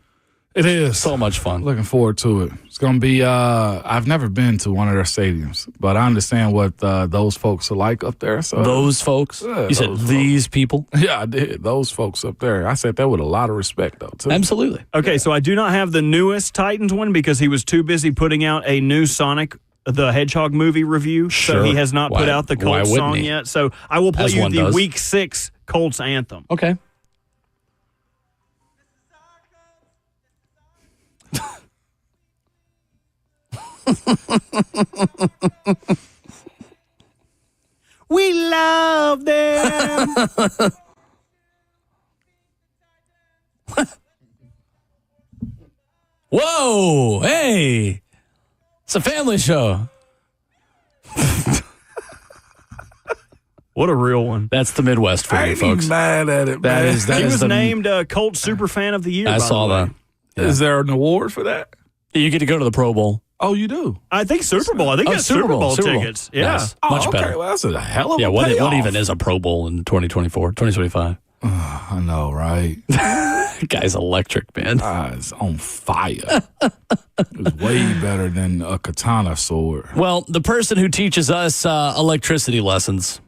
It is. So much fun. Looking forward to it. It's going to be, I've never been to one of their stadiums, but I understand what those folks are like up there. So those folks? Yeah, you said these people? Yeah, I did. Those folks up there. I said that with a lot of respect, though, too. Absolutely. Okay, so I do not have the newest Titans one because he was too busy putting out a new Sonic the Hedgehog movie review. Sure. So he has not put out the Colts song he? yet. So I will play As you one the does. Week 6 Colts anthem. Okay. We love them. Whoa, hey. It's a family show. What a real one. That's the Midwest for I you, ain't folks. mad at it, man. He was named Colts Super Fan of the Year. I by saw the way. that. Yeah. Is there an award for that? You get to go to the Pro Bowl. Oh, you do? I think Super Bowl. I think that's Super Bowl tickets. Yeah. Nice. Oh, Much okay. better. Well, that's a hell of a what payoff. even is a Pro Bowl in 2024, 2025? I know, right? Guy's electric, man. It's on fire. It's way better than a katana sword. Well, the person who teaches us electricity lessons,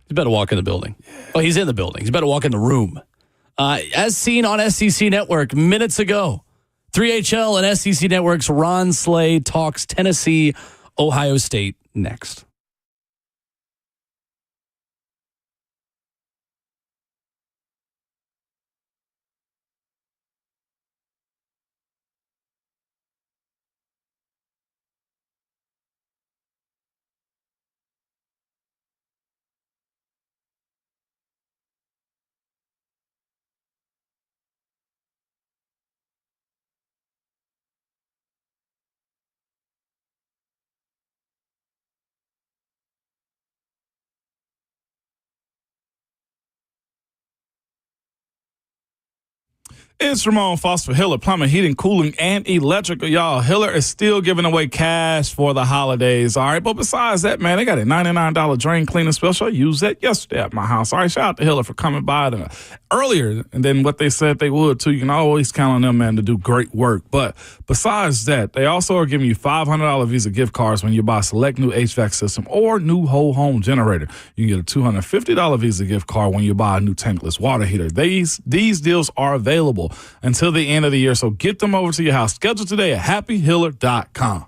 he's better walk in the building. Oh, he's in the building. He's better walk in the room. As seen on SEC Network minutes ago, 3HL and SEC Network's Ron Slay talks Tennessee, Ohio State next. It's Ramon Foster Hiller, plumbing, heating, cooling, and electrical. Y'all, Hiller is still giving away cash for the holidays, all right? But besides that, man, they got a $99 drain cleaning special. I used that yesterday at my house. All right, shout out to Hiller for coming by earlier than what they said they would, too. You can always count on them, man, to do great work. But besides that, they also are giving you $500 Visa gift cards when you buy a select new HVAC system or new whole home generator. You can get a $250 Visa gift card when you buy a new tankless water heater. These deals are available until the end of the year, so get them over to your house. Schedule today at happyhiller.com.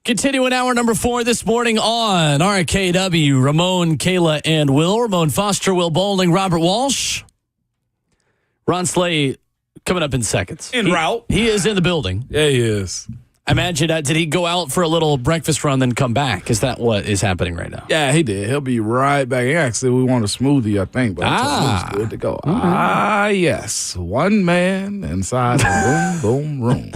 Continuing hour number 4 this morning on RKW. Ramon, Kayla, and Will. Ramon Foster, Will Bowling, Robert Walsh. Ron Slay coming up in seconds. En route. He is in the building. Yeah, he is. I imagine, did he go out for a little breakfast run, then come back? Is that what is happening right now? Yeah, he did. He'll be right back. Actually, we want a smoothie, I think, but I told him it's good to go. Yes. One man inside the boom, boom room.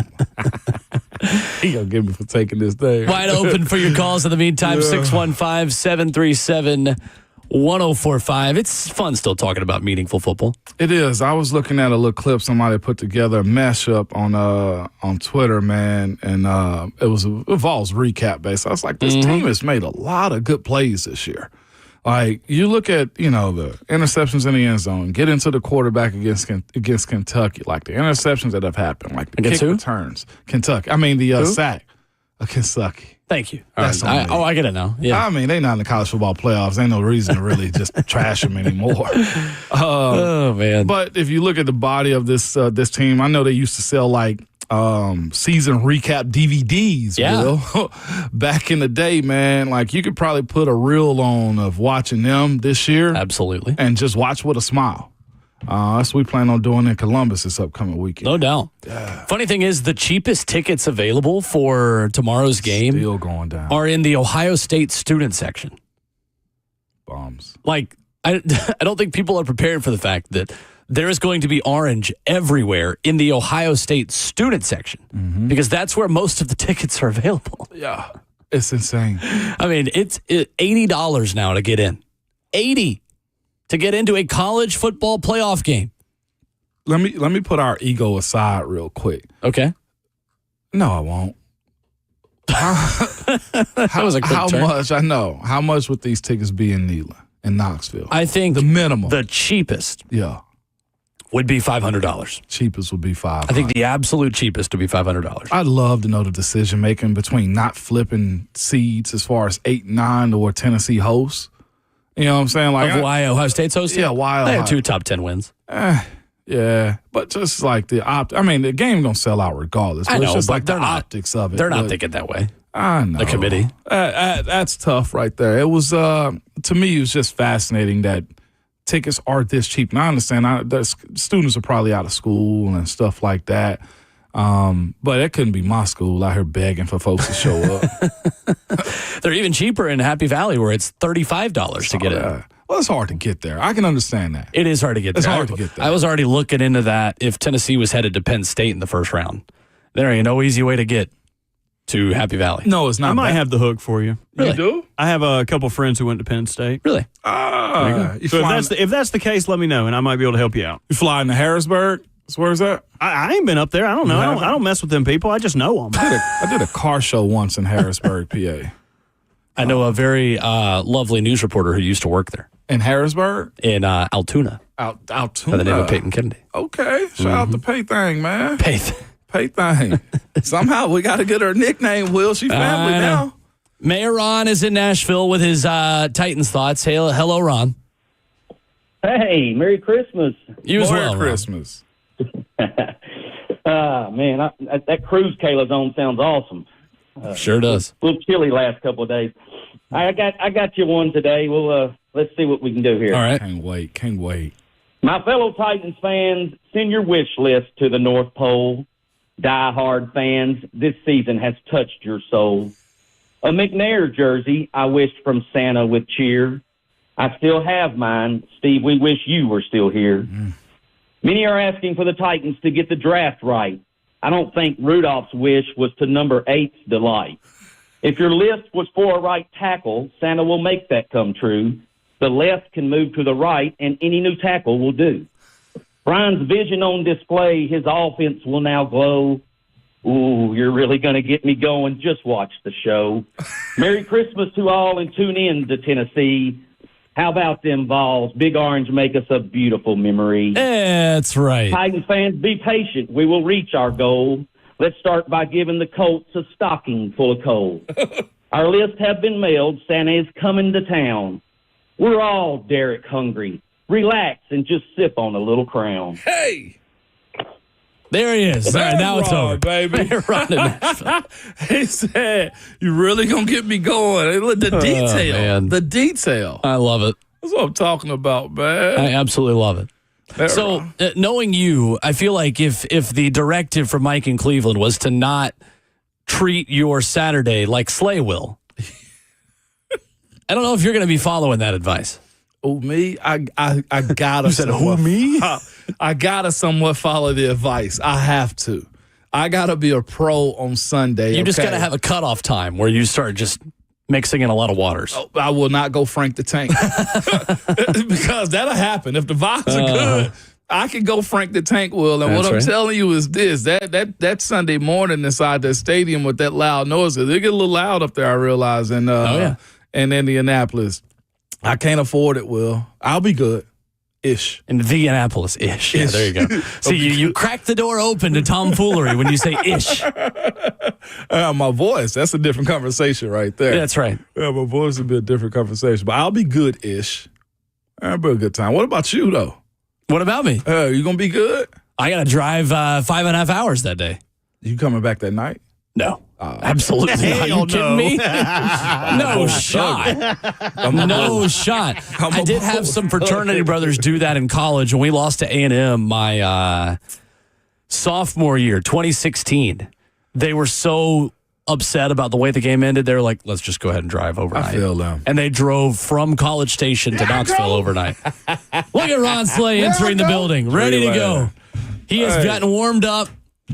He gonna get me for taking this thing. Wide open for your calls in the meantime, 615-737-1045. It's fun still talking about meaningful football. It is. I was looking at a little clip somebody put together, a mashup on Twitter, man, and it was a Vols recap base. I was like, this team has made a lot of good plays this year. Like, you look at, the interceptions in the end zone, get into the quarterback against Kentucky, like the interceptions that have happened, like the kick returns. Kentucky. I mean, the sack of Kentucky. Thank you. That's I get it now. Yeah. I mean, they're not in the college football playoffs. Ain't no reason to really just trash them anymore. Oh, man. But if you look at the body of this team, I know they used to sell like season recap DVDs, Will. Back in the day, man, like you could probably put a reel on of watching them this year. Absolutely. And just watch with a smile. That's what we plan on doing in Columbus this upcoming weekend. No doubt. Yeah. Funny thing is, the cheapest tickets available for tomorrow's game still going down are in the Ohio State student section. Bombs. Like, I don't think people are prepared for the fact that there is going to be orange everywhere in the Ohio State student section because that's where most of the tickets are available. Yeah, it's insane. I mean, it's $80 now to get in. $80 to get into a college football playoff game. Let me put our ego aside real quick. Okay. No, I won't. That was a quick turn. Much? I know. How much would these tickets be in Neyland, in Knoxville? I think the minimum, the cheapest, would be $500. Cheapest would be $500. I think the absolute cheapest would be $500. I'd love to know the decision making between not flipping seeds as far as 8 and 9 or Tennessee hosts. You know what I'm saying? Like why Ohio State's hosting? Yeah, why they have 2 top 10 wins. Yeah, but just like the game gonna sell out regardless. I know, it's just but like the optics of it. They're not thinking that way. I know. The committee. That's tough right there. It was, to me, it was just fascinating that tickets are this cheap. And I understand the students are probably out of school and stuff like that. But it couldn't be my school out here begging for folks to show up. They're even cheaper in Happy Valley where it's $35 to get in. Well, it's hard to get there. I can understand that. It is hard to get there. It's hard to get there. I was already looking into that if Tennessee was headed to Penn State in the first round. There ain't no easy way to get to Happy Valley. No, it's not. I might have the hook for you. Really? You do? I have a couple friends who went to Penn State. Really? So if that's the case, let me know, and I might be able to help you out. You flying to Harrisburg? Where's that? I ain't been up there. I don't know. I don't mess with them people. I just know them. I did a car show once in Harrisburg, PA. I know a very lovely news reporter who used to work there. In Harrisburg? In Altoona. Altoona. By the name of Peyton Kennedy. Okay. Shout out to Paything, man. Paything. Somehow we got to get her nickname, Will. She family now. Mayor Ron is in Nashville with his Titans thoughts. Hey, hello, Ron. Hey, Merry Christmas. You as well, Merry Christmas. Man, that cruise Kayla's on sounds awesome. Sure does. A little chilly last couple of days. I got you one today. Well, let's see what we can do here. All right. Can't wait. My fellow Titans fans, send your wish list to the North Pole. Die-hard fans, this season has touched your soul. A McNair jersey I wished from Santa with cheer. I still have mine. Steve, we wish you were still here. Many are asking for the Titans to get the draft right. I don't think Rudolph's wish was to number 8's delight. If your list was for a right tackle, Santa will make that come true. The left can move to the right, and any new tackle will do. Brian's vision on display, his offense will now glow. Ooh, you're really going to get me going. Just watch the show. Merry Christmas to all, and tune in to Tennessee. How about them Vols? Big Orange make us a beautiful memory. That's right. Titans fans, be patient. We will reach our goal. Let's start by giving the Colts a stocking full of coal. Our lists have been mailed. Santa is coming to town. We're all Derek hungry. Relax and just sip on a little crown. Hey! There he is. All right, now it's over. Baby. Ron in Nashville. He said, you really going to get me going. Look, the detail. Man. The detail. I love it. That's what I'm talking about, man. I absolutely love it. So, knowing you, I feel like if the directive from Mike in Cleveland was to not treat your Saturday like Slay will, I don't know if you're going to be following that advice. Oh, me? I gotta. You said, who, me? I gotta somewhat follow the advice. I have to. I gotta be a pro on Sunday. You just gotta have a cutoff time where you start just mixing in a lot of waters. Oh, I will not go Frank the Tank because that'll happen if the vibes are good. I can go Frank the Tank, Will. And what I'm telling you is this: that Sunday morning inside that stadium with that loud noise, they get a little loud up there. I realize, and in Indianapolis. I can't afford it, Will. I'll be good. Ish. Indianapolis-ish. Yeah, there you go. See, you crack the door open to tomfoolery when you say ish. My voice, that's a different conversation right there. Yeah, that's right. Yeah, my voice would be a different conversation. But I'll be good-ish. It'll be a good time. What about you, though? What about me? You going to be good? I got to drive 5.5 hours that day. You coming back that night? No. Absolutely not. Are you kidding me? No shot. No shot. I did have some fraternity brothers do that in college, and we lost to A&M my sophomore year, 2016. They were so upset about the way the game ended. They were like, let's just go ahead and drive overnight. I feel them. And they drove from College Station to Knoxville overnight. Look at Ron Slay entering the building, ready to go. He has gotten warmed up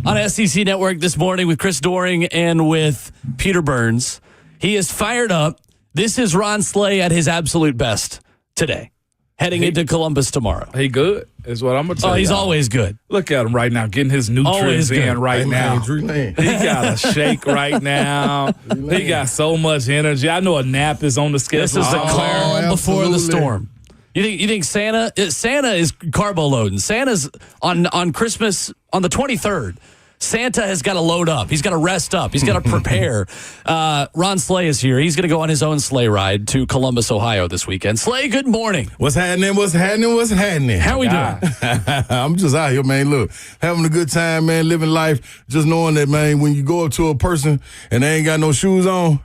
on SEC Network this morning with Chris Doering and with Peter Burns. He is fired up. This is Ron Slay at his absolute best today, heading into Columbus tomorrow. He good is what I'm going to tell you. Oh, he's always good. Look at him right now, getting his nutrients in right now. He got a shake right now. He got so much energy. I know a nap is on the schedule. This is the calm before the storm. You think Santa is carbo loading? Santa's on Christmas on the 23rd. Santa has got to load up. He's got to rest up. He's got to prepare. Ron Slay is here. He's going to go on his own sleigh ride to Columbus, Ohio this weekend. Slay, good morning. What's happening? How we doing? I'm just out here, man. Look, having a good time, man, living life, just knowing that, man, when you go up to a person and they ain't got no shoes on,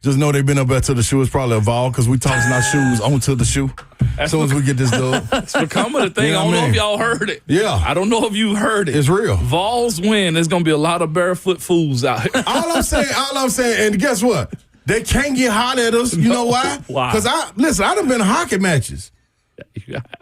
just know they've been up there to the shoe. It's probably a Vol because we tossing our shoes onto the shoe as soon as we get this done. It's becoming a thing. You know I don't know if y'all heard it. Yeah. I don't know if you heard it. It's real. Vols win. There's going to be a lot of barefoot fools out here. All I'm saying, and guess what? They can't get hot at us. You know why? Why? Because I done been in hockey matches.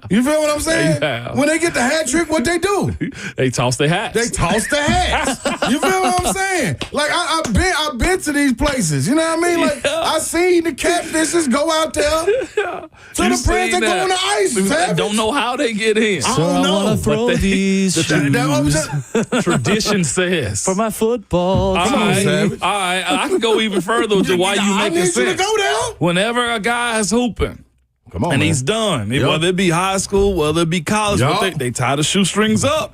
You feel what I'm saying? Yeah. When they get the hat trick, what they do? They toss their hats. They toss the hats. You feel what I'm saying? Like I've been to these places. You know what I mean? Like I seen the catfishes go out there to the press and go on the ice. I don't know how they get in. I don't know. Want to throw these shoes. Tradition says For my football team. All right. I can go even further to why you make it sense. I need you to go there. Whenever a guy is hooping. Come on, and man. he's done. Whether it be high school, whether it be college, but they tie the shoestrings up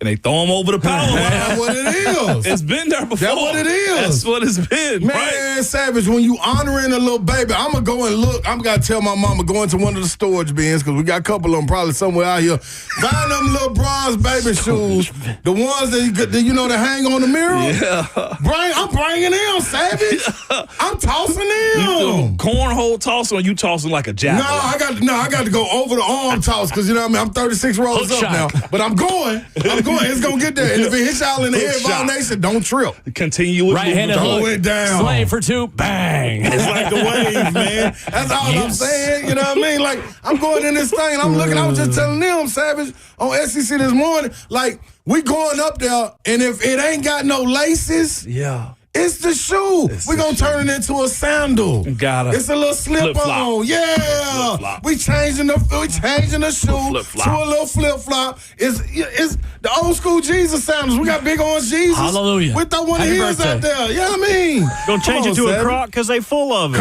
and they throw them over the power line. That's what it is. It's been there before. That's what it is. That's what it's been. Man, right? Savage, when you honoring a little baby, I'm going to go and look. I'm going to tell my mama, go into one of the storage bins because we got a couple of them probably somewhere out here. Find them little bronze baby shoes, the ones that hang on the mirror. Yeah. I'm bringing them, Savage. I'm tossing them. Cornhole tossing or you tossing like a javelin? I got to go over the arm toss because, you know what I mean? I'm 36 rows up now. But I'm going. It's going to get there. And if it hits y'all in the head, Vol Nation, don't trip. Continue with right-handed throw hook. it down. Slay for two. Bang. It's like the wave, man. That's all I'm saying. You know what I mean? Like, I'm going in this thing and I'm looking. I was just telling them, Savage, on SEC this morning, like, we going up there and if it ain't got no laces, it's the shoe. We're going to turn it into a sandal. It's a little slip-on. Yeah. Flip-flop. We changing the shoe to a little flip-flop. It's the old school Jesus sandals. We got big orange Jesus. Hallelujah. We throw one of his out there. You know what I mean? Don't change it to a crock because they full of it.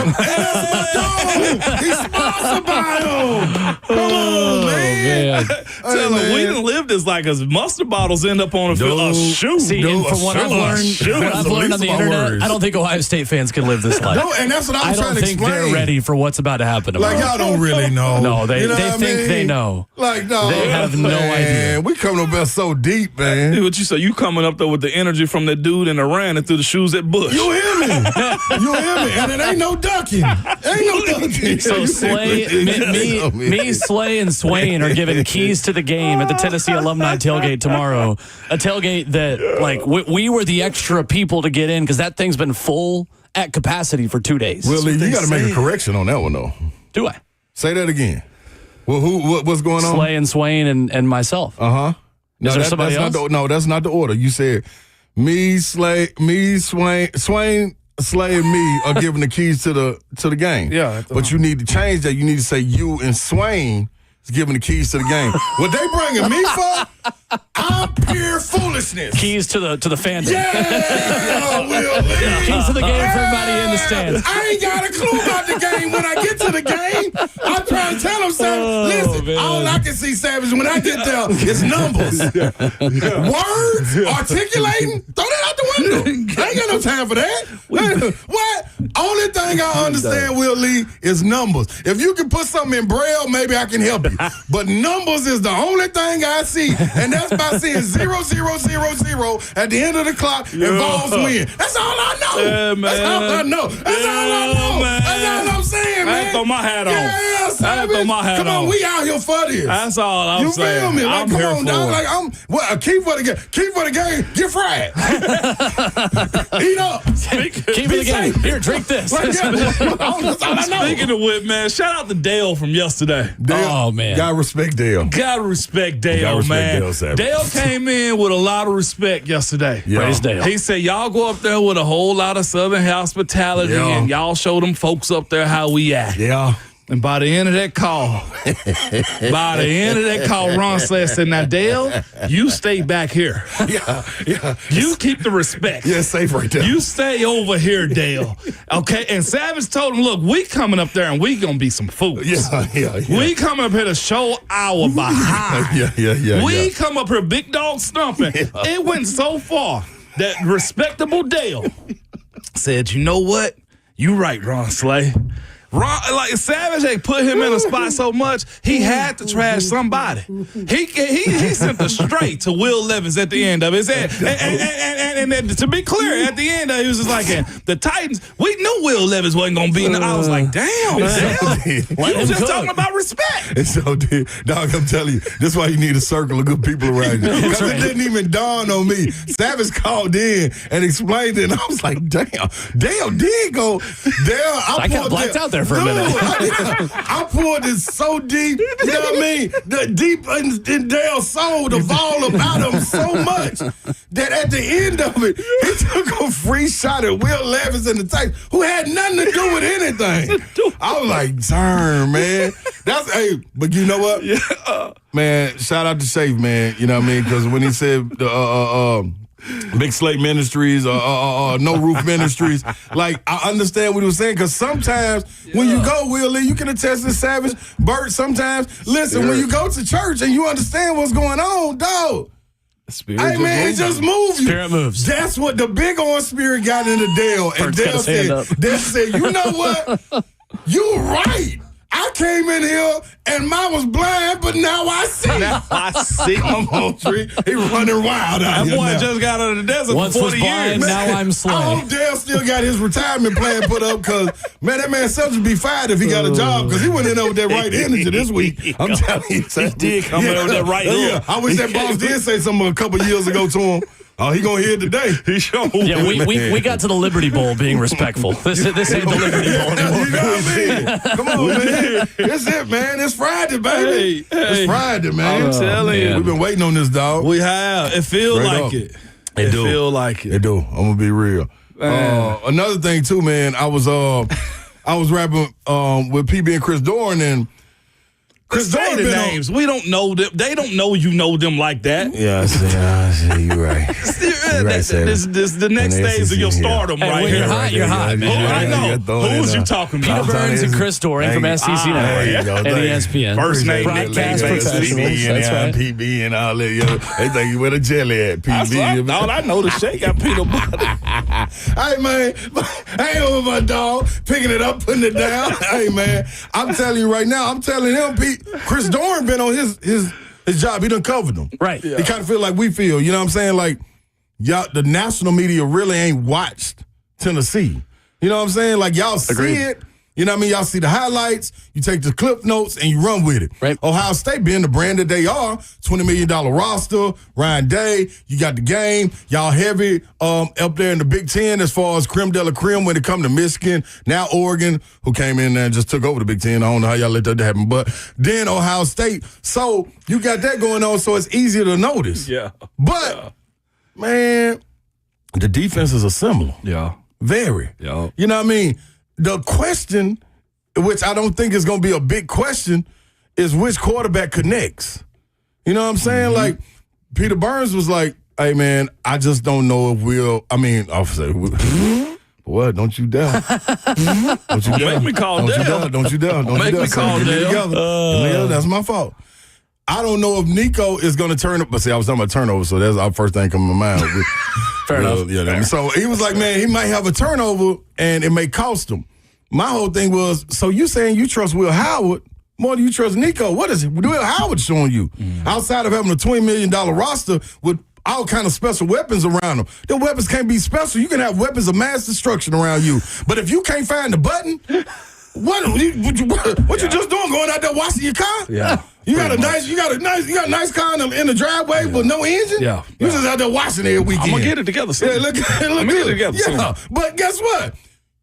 He's sponsored by them. Come on, man. Tell him we done lived this like as mustard bottles end up on a shoe. See, and from what I've learned on the internet, words. I don't think Ohio State fans can live this life. No, and that's what I was trying to explain. I don't think they're ready for what's about to happen tomorrow. Like, y'all don't really know. No, they think they know. Like, no. They have no idea. We coming up there so deep, man. Hey, what you say? You coming up there with the energy from that dude in Iran and threw the shoes at Bush. You hear me? You hear me? And it ain't no ducking. Ain't no ducking. So Slay, and Swain are given keys to the game at the Tennessee Alumni Tailgate tomorrow. A tailgate that, like, we were the extra people to get in because that thing's been full at capacity for 2 days. Well, Lee, you got to make a correction on that one, though. Do I? Say that again. Well, what's going on? Slay and Swain and myself. Uh-huh. Is there somebody else? No, that's not the order. You said me, Swain, Slay, and me are giving the keys to the game. Yeah. But you need to change that. You need to say you and Swain is giving the keys to the game. What they bringing me for? I'm pure foolishness. Keys to the fandom. Yeah, Will Lee. Keys to the game for everybody in the stands. I ain't got a clue about the game. When I get to the game, I'm trying to tell them something. Listen, all I can see, Savage, when I get there, is numbers. Words, articulating, throw that out the window. I ain't got no time for that. What? Only thing I understand, Will Lee, is numbers. If you can put something in Braille, maybe I can help you. But numbers is the only thing I see. And that's by seeing 0, 0, 0, 0 at the end of the clock and Vols win. That's all I know. Yeah, man. That's all I know. That's all I know. Man. That's all I'm saying, man. I throw my hat on. Yeah, Savage. throw my hat Come on, on. we out here for this. That's all I'm saying. You feel me? Like, I'm come here on, for dog. it. Like, a key for the game. Key for the game. Get fried. Eat up. Keep the game. Here, drink this. That's all I know. Speaking of which, man, shout out to Dale from yesterday. Dale, Oh, man. Gotta respect Dale. Gotta respect Dale, Gotta respect man. Dale, Savage. Dale came in with a lot of respect yesterday. Yeah. Praise Dale. He said, y'all go up there with a whole lot of Southern hospitality Yeah. and y'all show them folks up there how we act. Yeah. And by the end of that call, Ron said, now, Dale, you stay back here. Yeah. You keep the respect. Yeah, safe right there. You stay over here, Dale. Okay? And Savage told him, look, we coming up there and we going to be some fools. Yeah. We coming up here to show our behind. Yeah. We come up here big dog stumping. Yeah. It went so far that respectable Dale said, you know what? You right, Ron Slay. Ron, like Savage had put him in a spot so much, he had to trash somebody. He sent us straight to Will Levis at the end of it. And to be clear, at the end of it, he was just like, the Titans, we knew Will Levis wasn't going to be in I was like, damn, man. You was just talking about respect. And so, dog, I'm telling you, this is why you need a circle of good people around you. Because it didn't even dawn on me. Savage called in and explained it, and I was like, damn, Dale did go. I got blacked out there for a minute. I pulled it so deep, you know what I mean? The deep in Dale's soul, the Vol about him so much that at the end of it, he took a free shot at Will Levis and the Titans, who had nothing to do with anything. I was like, darn, man. But you know what? Yeah. Man, shout out to Safe, man. You know what I mean? Because when he said Big Slate Ministries, No Roof Ministries. Like, I understand what he was saying, because sometimes when you go, Will Lee, you can attest to Savage, Bert, sometimes, listen, when you go to church and you understand what's going on, dog, hey, man, it just moves you. Spirit moves. That's what the big orange spirit got into Dale. And Dale said, you know what? You right. I came in here and mine was blind, but now I see. Now I see. Come on, Tree. He running wild out That here boy now. just got out of the desert Once for was 40 blind, years. now I'm Slay. I hope Dale still got his retirement plan put up, because, man, that man Self would be fired if he got a job, because he went in there with that right energy this week. I'm telling you. He did come in with that right hook. Yeah, I wish that boss did say something a couple years ago to him. Oh, he gonna hear it today. He sure Yeah, we got to the Liberty Bowl being respectful. This ain't the Liberty Bowl anymore. You know what I mean? Come on, man. That's it, man. It's Friday, baby. It's Friday, man. I'm telling you. We've been waiting on this, dog. We have. It feels Straight like up. it. It do. Feel like it. It do. I'm gonna be real. Another thing too, man. I was rapping with PB and Chris Dorn, and Chris Say Doran the been names. We don't know them. They don't know you know them like that. Yeah, I see. You're right. This the next stage of your stardom Hey, right when here. you're hot, you're hot, man. I know. Who's you talking Peter about? Burns and Chris Doran from SEC Network and ESPN. First name, broadcast professionals. That's right. PB and all that. They think you where the jelly at, PB. All I know, the shake got peanut butter. Hey, man, I ain't over my dog, picking it up, putting it down. Hey, man, I'm telling you right now, I'm telling him, Chris Doran been on his job. He done covered them. Right. Yeah. He kind of feel like we feel, you know what I'm saying? Like, y'all, the national media really ain't watched Tennessee. You know what I'm saying? Like, y'all see it. You know what I mean? Y'all see the highlights, you take the clip notes, and you run with it. Right. Ohio State being the brand that they are, $20 million roster, Ryan Day, you got the game. Y'all heavy up there in the Big Ten as far as creme de la creme when it come to Michigan. Now Oregon, who came in there and just took over the Big Ten. I don't know how y'all let that happen. But then Ohio State. So you got that going on, so it's easier to notice. Yeah. But, man, the defenses are similar. Yeah. Very. Yeah. You know what I mean? The question, which I don't think is going to be a big question, is which quarterback connects. You know what I'm saying? Mm-hmm. Like, Peter Burns was like, hey, man, I just don't know if I'll say, what? Don't you dare. Don't you dare. Make me call Dale. Don't you dare. Make me call Dale. That's my fault. I don't know if Nico is going to turn up. But see, I was talking about turnover, so that's our first thing coming to mind. Fair enough. Yeah, so he was like, man, he might have a turnover, and it may cost him. My whole thing was, so you saying you trust Will Howard more than you trust Nico. What is Will Howard showing you? Outside of having a $20 million roster with all kind of special weapons around them. The weapons can't be special. You can have weapons of mass destruction around you. But if you can't find the button, what you just doing? Going out there washing your car? Yeah. You got a nice car in the driveway with no engine? Yeah. You just out there washing every weekend. I'm gonna get it together soon. Yeah, look I'm gonna get it together soon. Yeah, but guess what?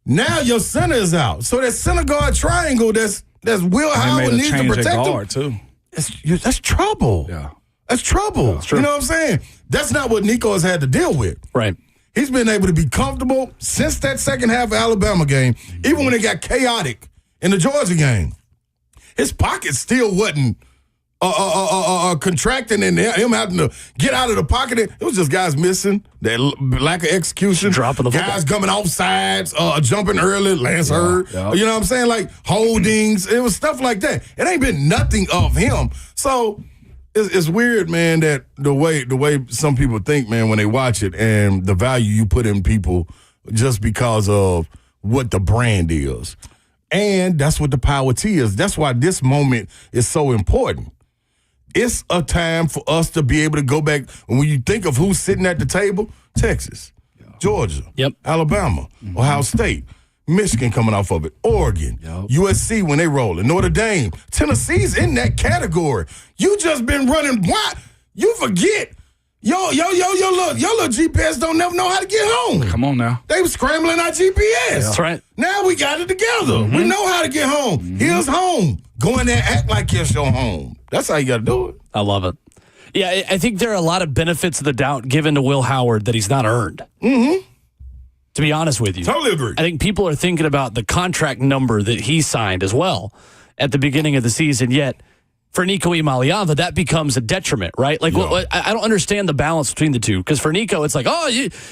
Now your center is out. So that center guard triangle that's Will Howard needs to protect him. Too. That's trouble. Yeah. That's trouble. That's true. You know what I'm saying? That's not what Nico has had to deal with. Right. He's been able to be comfortable since that second half of Alabama game, even when it got chaotic in the Georgia game. His pocket still wasn't contracting and him having to get out of the pocket. It was just guys missing, that lack of execution. Dropping the guys coming off sides, jumping early, Lance Hurd. Yeah. You know what I'm saying? Like holdings. It was stuff like that. It ain't been nothing of him. So it's weird, man, that the way some people think, man, when they watch it and the value you put in people just because of what the brand is. And that's what the power T is. That's why this moment is so important. It's a time for us to be able to go back. When you think of who's sitting at the table, Texas, Georgia, Alabama, Ohio State, Michigan coming off of it, Oregon, USC when they rolling, Notre Dame, Tennessee's in that category. You just been running wild. You forget. Your little GPS don't never know how to get home. Come on now. They was scrambling our GPS. That's right. Now we got it together. We know how to get home. Here's home. Go in there, act like it's your home. That's how you got to do it. I love it. Yeah, I think there are a lot of benefits of the doubt given to Will Howard that he's not earned. To be honest with you. Totally agree. I think people are thinking about the contract number that he signed as well at the beginning of the season, yet for Nico Iamaleava, that becomes a detriment, right? Like, I don't understand the balance between the two. Because for Nico, it's like, oh,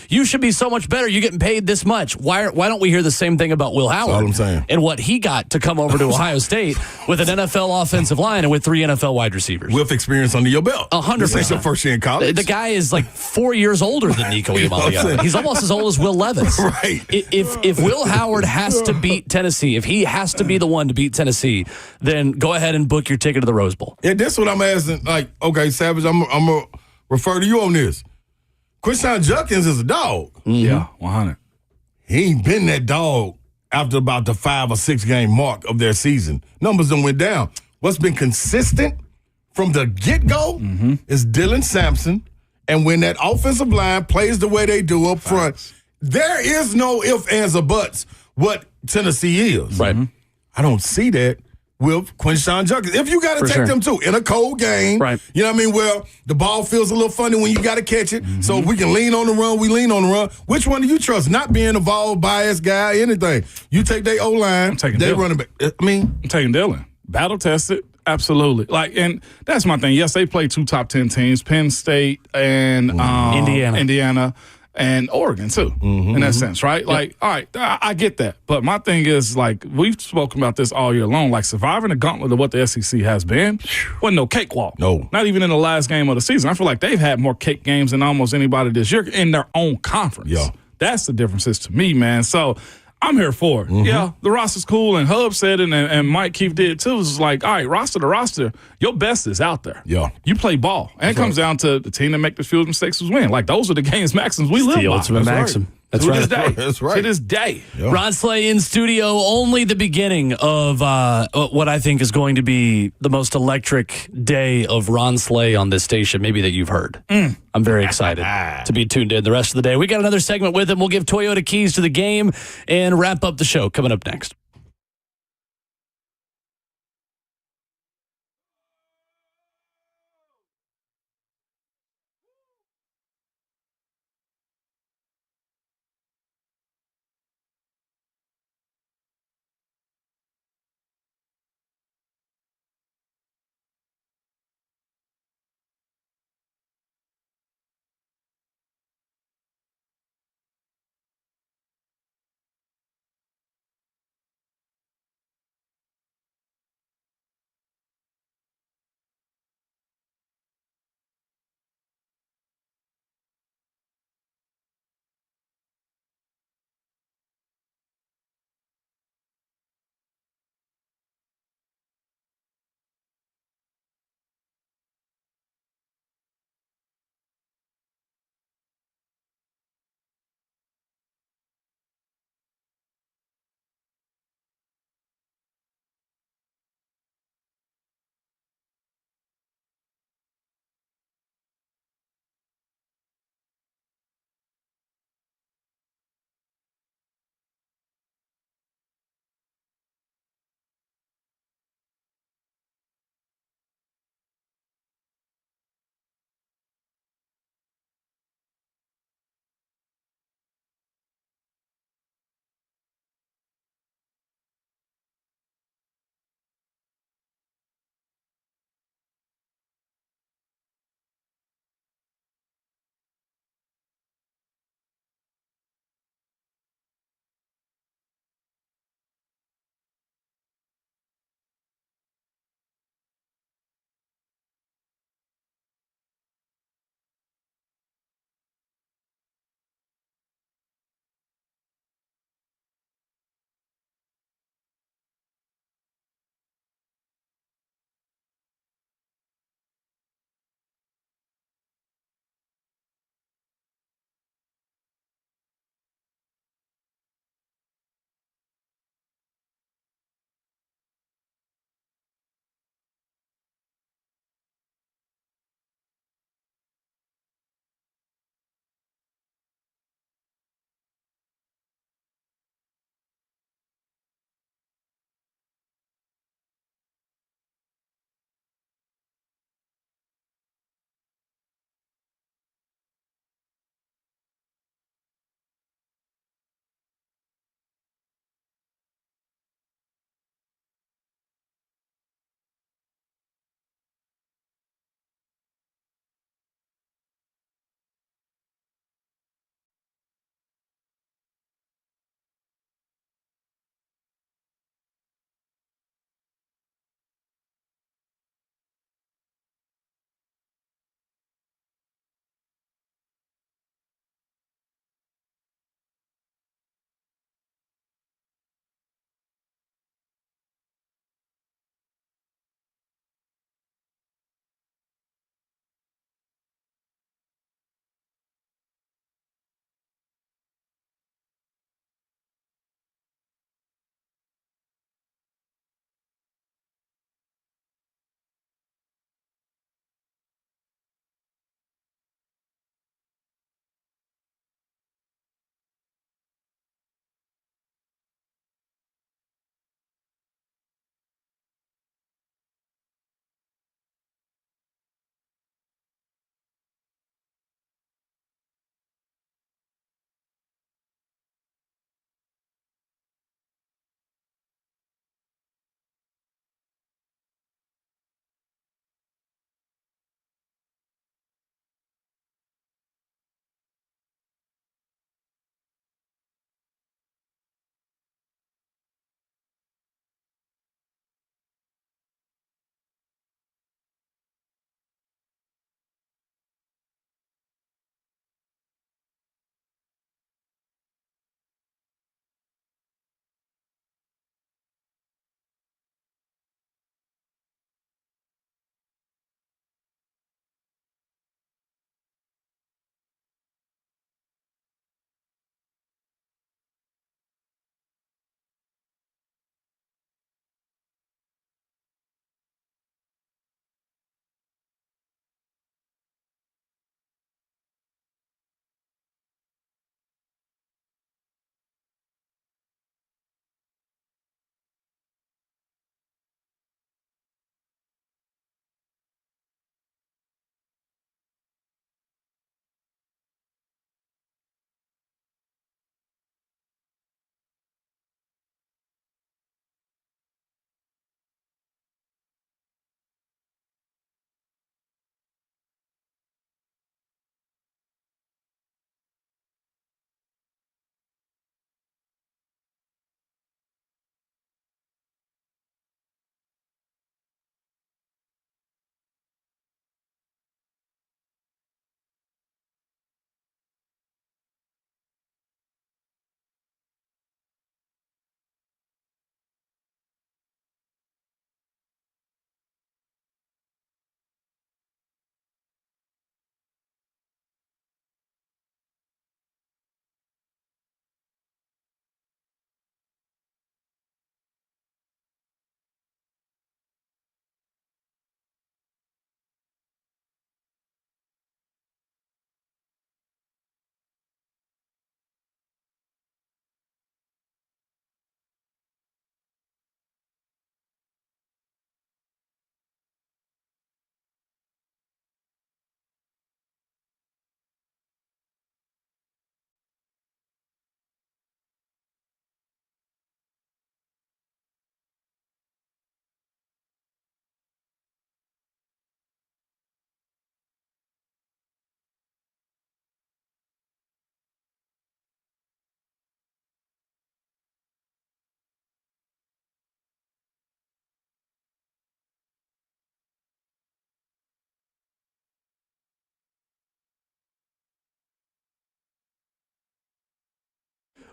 you should be so much better. You're getting paid this much. Why don't we hear the same thing about Will Howard? That's all I'm saying. And what he got to come over to Ohio State with an NFL offensive line and with 3 NFL wide receivers. With experience under your belt. 100%. This ain't your first year in college. The guy is like 4 years older than Nico Iamaleava. He's almost as old as Will Levis. Right. If Will Howard has to beat Tennessee, if he has to be the one to beat Tennessee, then go ahead and book your ticket to the Rose Bowl. Yeah, that's what I'm asking. Like, okay, Savage, I'm going to refer to you on this. Quinshon Judkins is a dog. Yeah, 100. He ain't been that dog after about the 5 or 6 game mark of their season. Numbers done went down. What's been consistent from the get-go is Dylan Sampson. And when that offensive line plays the way they do up front, there is no ifs, ands, or buts what Tennessee is. Right. I don't see that with Quinshon Judkins. If you got to take them too in a cold game, right? You know what I mean? Well, the ball feels a little funny when you got to catch it. So if we can lean on the run, we lean on the run. Which one do you trust? Not being a Vol biased guy, anything. You take their O-line, I'm taking they Dylan. running back. I'm taking Dylan. Battle tested. Absolutely. And that's my thing. Yes, they play 2 top 10 teams, Penn State and Indiana. And Oregon, too, in that sense, right? Yep. All right, I get that. But my thing is, we've spoken about this all year long. Surviving the gauntlet of what the SEC has been wasn't no cakewalk. No. Not even in the last game of the season. I feel like they've had more cake games than almost anybody this year in their own conference. Yeah. That's the difference to me, man. So I'm here for it. Yeah, the roster's cool, and Hub said it, and Mike Keith did too. It's all right, roster to roster, your best is out there. Yeah. You play ball. And it comes down to the team that make the fewest mistakes is win. Those are the game's maxims we live by. The ultimate maxim. Right. That's to right. This day. That's right. To this day. Yeah. Ron Slay in studio, only the beginning of what I think is going to be the most electric day of Ron Slay on this station, maybe that you've heard. I'm very excited to be tuned in the rest of the day. We got another segment with him. We'll give Toyota keys to the game and wrap up the show coming up next.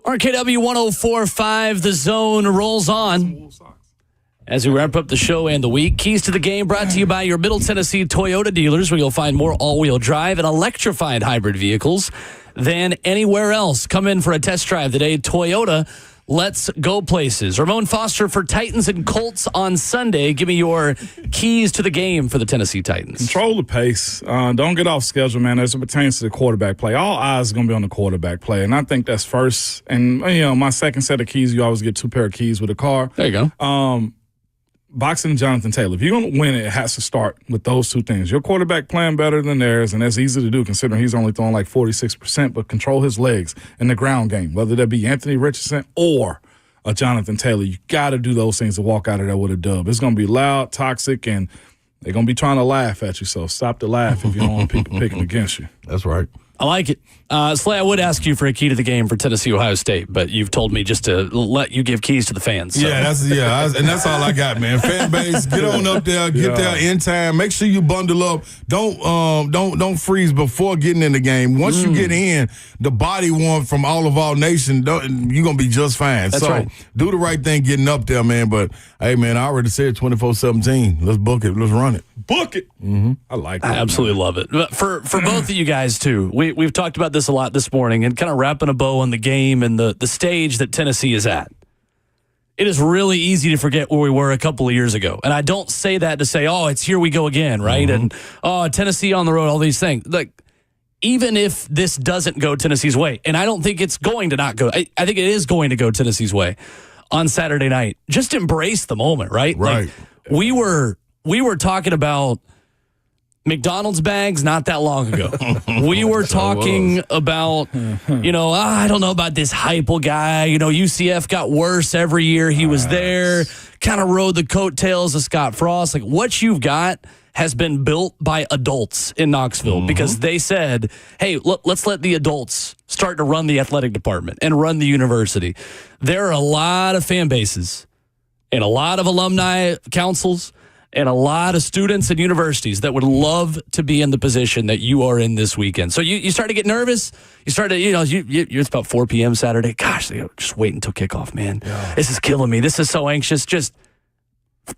RKW 104.5, The Zone rolls on. As we wrap up the show and the week, Keys to the Game brought to you by your Middle Tennessee Toyota dealers, where you'll find more all-wheel drive and electrified hybrid vehicles than anywhere else. Come in for a test drive today. Toyota, let's go places. Ramon Foster for Titans and Colts on Sunday. Give me your keys to the game for the Tennessee Titans. Control the pace. Don't get off schedule, man, as it pertains to the quarterback play. All eyes are going to be on the quarterback play, and I think that's first. And, my second set of keys, you always get 2 pair of keys with a car. There you go. Boxing Jonathan Taylor. If you're going to win it has to start with those 2 things. Your quarterback playing better than theirs, and that's easy to do considering he's only throwing like 46%, but control his legs in the ground game, whether that be Anthony Richardson or a Jonathan Taylor. You got to do those things to walk out of there with a dub. It's going to be loud, toxic, and they're going to be trying to laugh at you, so stop the laugh if you don't want people picking against you. That's right. I like it. Slay, I would ask you for a key to the game for Tennessee, Ohio State, but you've told me just to let you give keys to the fans. So. Yeah, and that's all I got, man. Fan base, get on up there, get there in time. Make sure you bundle up. Don't freeze before getting in the game. Once you get in, the body warmth from all of our nation, you're gonna be just fine. That's right. Do the right thing getting up there, man. But hey, man, I already said 24-17. Let's book it. Let's run it. Book it. Mm-hmm. I like it. I absolutely love it. But for both of you guys too, we've talked about this a lot this morning, and kind of wrapping a bow on the game and the stage that Tennessee is at. It is really easy to forget where we were a couple of years ago. And I don't say that to say, oh, it's here we go again, right? And, oh, Tennessee on the road, all these things. Like, even if this doesn't go Tennessee's way, and I don't think it's going to not go, I think it is going to go Tennessee's way on Saturday night. Just embrace the moment, right? Right. Like, we were talking about McDonald's bags not that long ago. We were talking about, I don't know about this Heupel guy. UCF got worse every year he was there, kind of rode the coattails of Scott Frost. Like, what you've got has been built by adults in Knoxville because they said, hey, let's let the adults start to run the athletic department and run the university. There are a lot of fan bases and a lot of alumni councils and a lot of students and universities that would love to be in the position that you are in this weekend. So you start to get nervous. You start to, it's about 4 p.m. Saturday. Gosh, just wait until kickoff, man. Yeah. This is killing me. This is so anxious. Just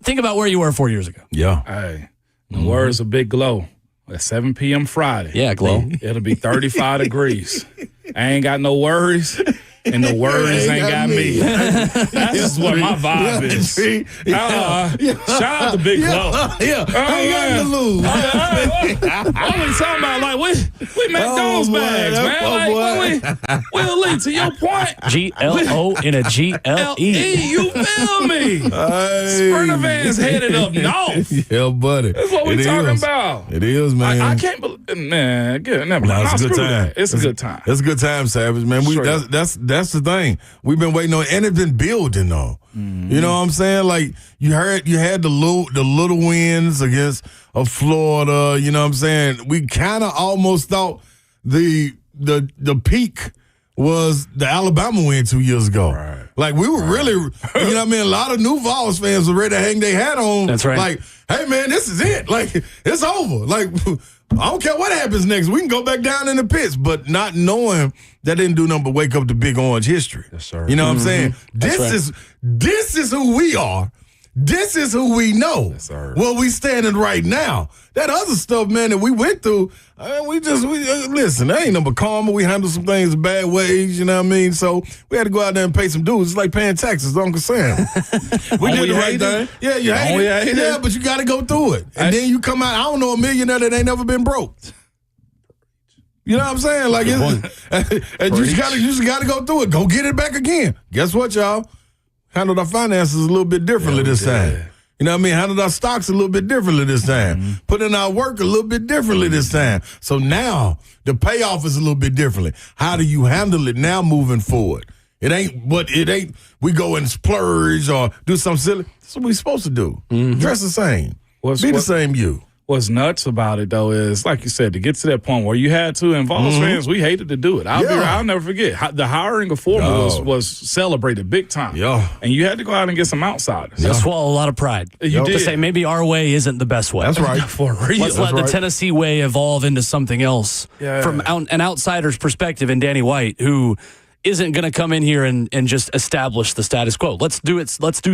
think about where you were 4 years ago. Yeah. Hey, the words of Big Glow at 7 p.m. Friday. Yeah, Glow. It'll be 35 degrees. I ain't got no worries. And the worries ain't got me. That's what my vibe is. Shout out to Big Glow. I ain't got to lose. What we talking about? Like, we make those bags, man. Like, we'll lead to your point. GLO in a GLE. You feel me? Sprinter vans headed up north. Yeah, buddy. That's what we talking about. It is, man. I can't believe, man. Good. Never mind. It's a good time. It's a good time. It's a good time, Savage, man. That's the thing. We've been waiting on, and it's been building though. You know what I'm saying? Like you had the little wins against Florida. You know what I'm saying? We kind of almost thought the peak was the Alabama win 2 years ago. Right. Like we were really, you know what I mean? A lot of new Vols fans were ready to hang their hat on. That's right. Like, hey man, this is it. Like it's over. Like I don't care what happens next. We can go back down in the pits, but not knowing that didn't do nothing but wake up the Big Orange history. Yes, sir. You know what I'm saying? This is who we are. This is who we know. Yes, sir. Where we standing right now. That other stuff, man, that we went through, listen, that ain't number karma. We handled some things bad ways, you know what I mean? So we had to go out there and pay some dues. It's like paying taxes, Uncle Sam. We did the right thing. Yeah, you hate it. Yeah, but you got to go through it. And then you come out, I don't know a millionaire that ain't never been broke. You know what I'm saying? Like, and you just got to go through it. Go get it back again. Guess what, y'all? Handled our finances a little bit differently this time. You know what I mean? Handled our stocks a little bit differently this time. Put in our work a little bit differently this time. So now the payoff is a little bit differently. How do you handle it now moving forward? It ain't we go and splurge or do something silly. That's what we're supposed to do. Dress the same. Be the same you. What's nuts about it, though, is, like you said, to get to that point where you had to, and Vols fans, we hated to do it. I'll never forget. The hiring of foreman was celebrated big time. Yeah. And you had to go out and get some outsiders. You swallow a lot of pride. You did. To say maybe our way isn't the best way. That's right. For real. Let's let the Tennessee way evolve into something else Yeah. from an outsider's perspective. And Danny White, who isn't going to come in here and just establish the status quo. Let's do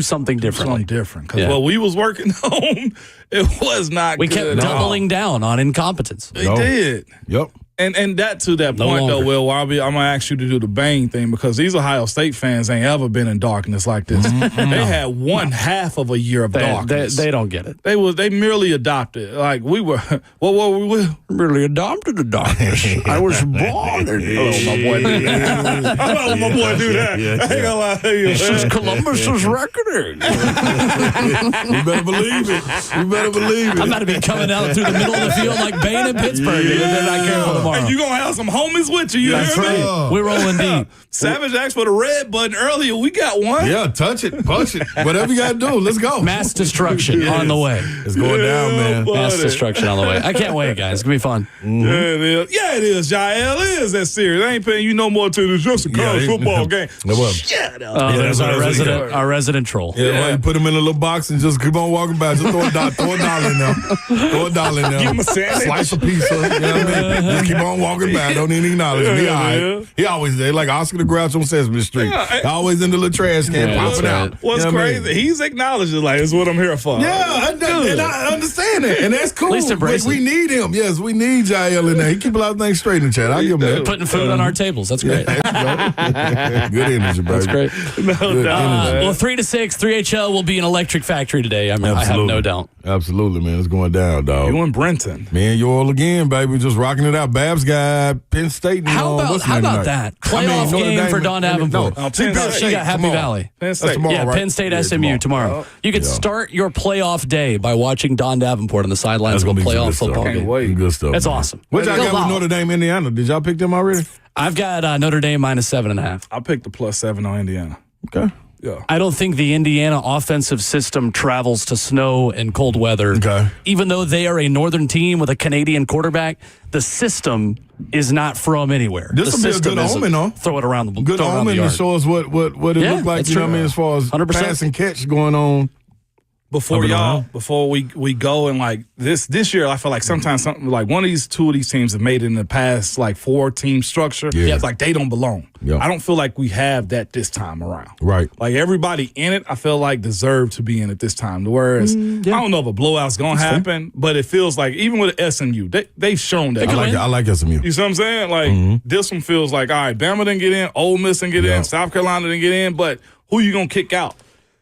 something differently. Something different. Because what we was working on, it was not we good. kept doubling down on incompetence. We did. Yep. And that to that point, though, Will, I'm going to ask you to do the Bang thing because these Ohio State fans ain't ever been in darkness like this. They had one half of a year of darkness. They don't get it. They merely adopted. Like we were, what were we? Merely adopted the darkness. I was born in it. My boy do that. I let my boy do that. I ain't gonna lie to you. This is Columbus's reckoning. You better believe it. You better believe it. I'm about to be coming out through the middle of the field like Bane in Pittsburgh. If they're not careful tomorrow. And you gonna have some homies with you. You That's hear me? right. We're rolling deep. Savage asked for the red button earlier. We got one. Yeah, touch it, punch it. Whatever you got to do. Let's go. Mass destruction on the way. It's going down, man. Mass destruction on the way. I can't wait, guys. It's going to be fun. Yeah, it is. Yeah, it is, Jael. It is that serious. I ain't paying you no more to this. Just a college football game. Shut up. There's our resident troll. Yeah. You put him in a little box and just keep on walking back. Just throw a dollar in there. Throw a dollar in there. Give him a sandwich. Slice a pizza. You know what I mean? Just keep on walking back. Don't even acknowledge me. All right. He always there. Like Oscar the Grouch on Sesame Street. Always in the little trash can popping out. What's crazy? He's acknowledging like it's what I'm here for. Yeah, and I understand that, and that's cool. At least embrace we need him. Yes, we need Jael in there. He keep a lot of things straight in the chat. I'll give him that. Putting food on our tables. That's great. Good energy, bro. That's great. Well, 3 to 6, 3HL will be an electric factory today. I have no doubt. Absolutely, man. It's going down, dog. You in Brenton. Man, you all again, baby. Just rocking it out. Babs got Penn State. How about that? Playoff game for Don Davenport. Penn State. You got Happy Valley. Penn State. Tomorrow, right? Penn State SMU tomorrow. You could start your playoff day by watching Don Davenport on the sidelines of a playoff football game. Good stuff. That's awesome. What y'all got with Notre Dame, Indiana? Did y'all pick them already? I've got Notre Dame -7.5. I picked the +7 on Indiana. Okay. Yeah. I don't think the Indiana offensive system travels to snow and cold weather. Okay. Even though they are a northern team with a Canadian quarterback, the system is not from anywhere. This will be a good omen, though. Throw it around the good omen to show us what it looked like. You know what I mean, as far as 100%. pass and catch going on. Before we go and like this year, I feel like sometimes something like two of these teams have made it in the past like 4-team structure. Yeah. It's like they don't belong. Yeah. I don't feel like we have that this time around. Right. Like everybody in it, I feel like deserve to be in it this time. Whereas I don't know if a blowout's gonna happen, but it feels like even with SMU, they've shown that. I like SMU. You see what I'm saying? Like this one feels like all right, Bama didn't get in, Ole Miss didn't get in, South Carolina didn't get in, but who you gonna kick out?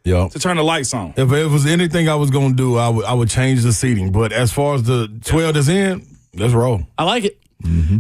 Yeah. To turn the lights on. If it was anything I was going to do, I would change the seating. But as far as the 12 that's in, let's roll. I like it.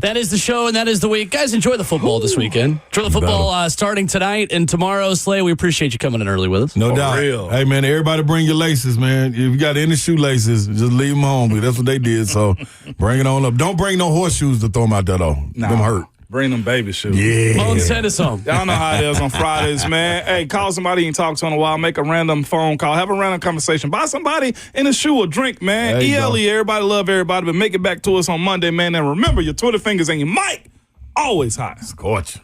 That is the show, and that is the week. Guys, enjoy the football this weekend. Enjoy the football starting tonight and tomorrow. Slay, we appreciate you coming in early with us. No doubt. Real. Hey, man, everybody bring your laces, man. If you got any shoelaces, just leave them home. That's what they did, so bring it on up. Don't bring no horseshoes to throw them out there, though. Nah. Them hurt. Bring them baby shoes. Yeah. Send us home. Y'all know how it is on Fridays, man. Hey, call somebody you ain't talked to in a while. Make a random phone call. Have a random conversation. Buy somebody in a shoe or drink, man. ELE, everybody love everybody, but make it back to us on Monday, man. And remember, your Twitter fingers and your mic always hot. Scorch.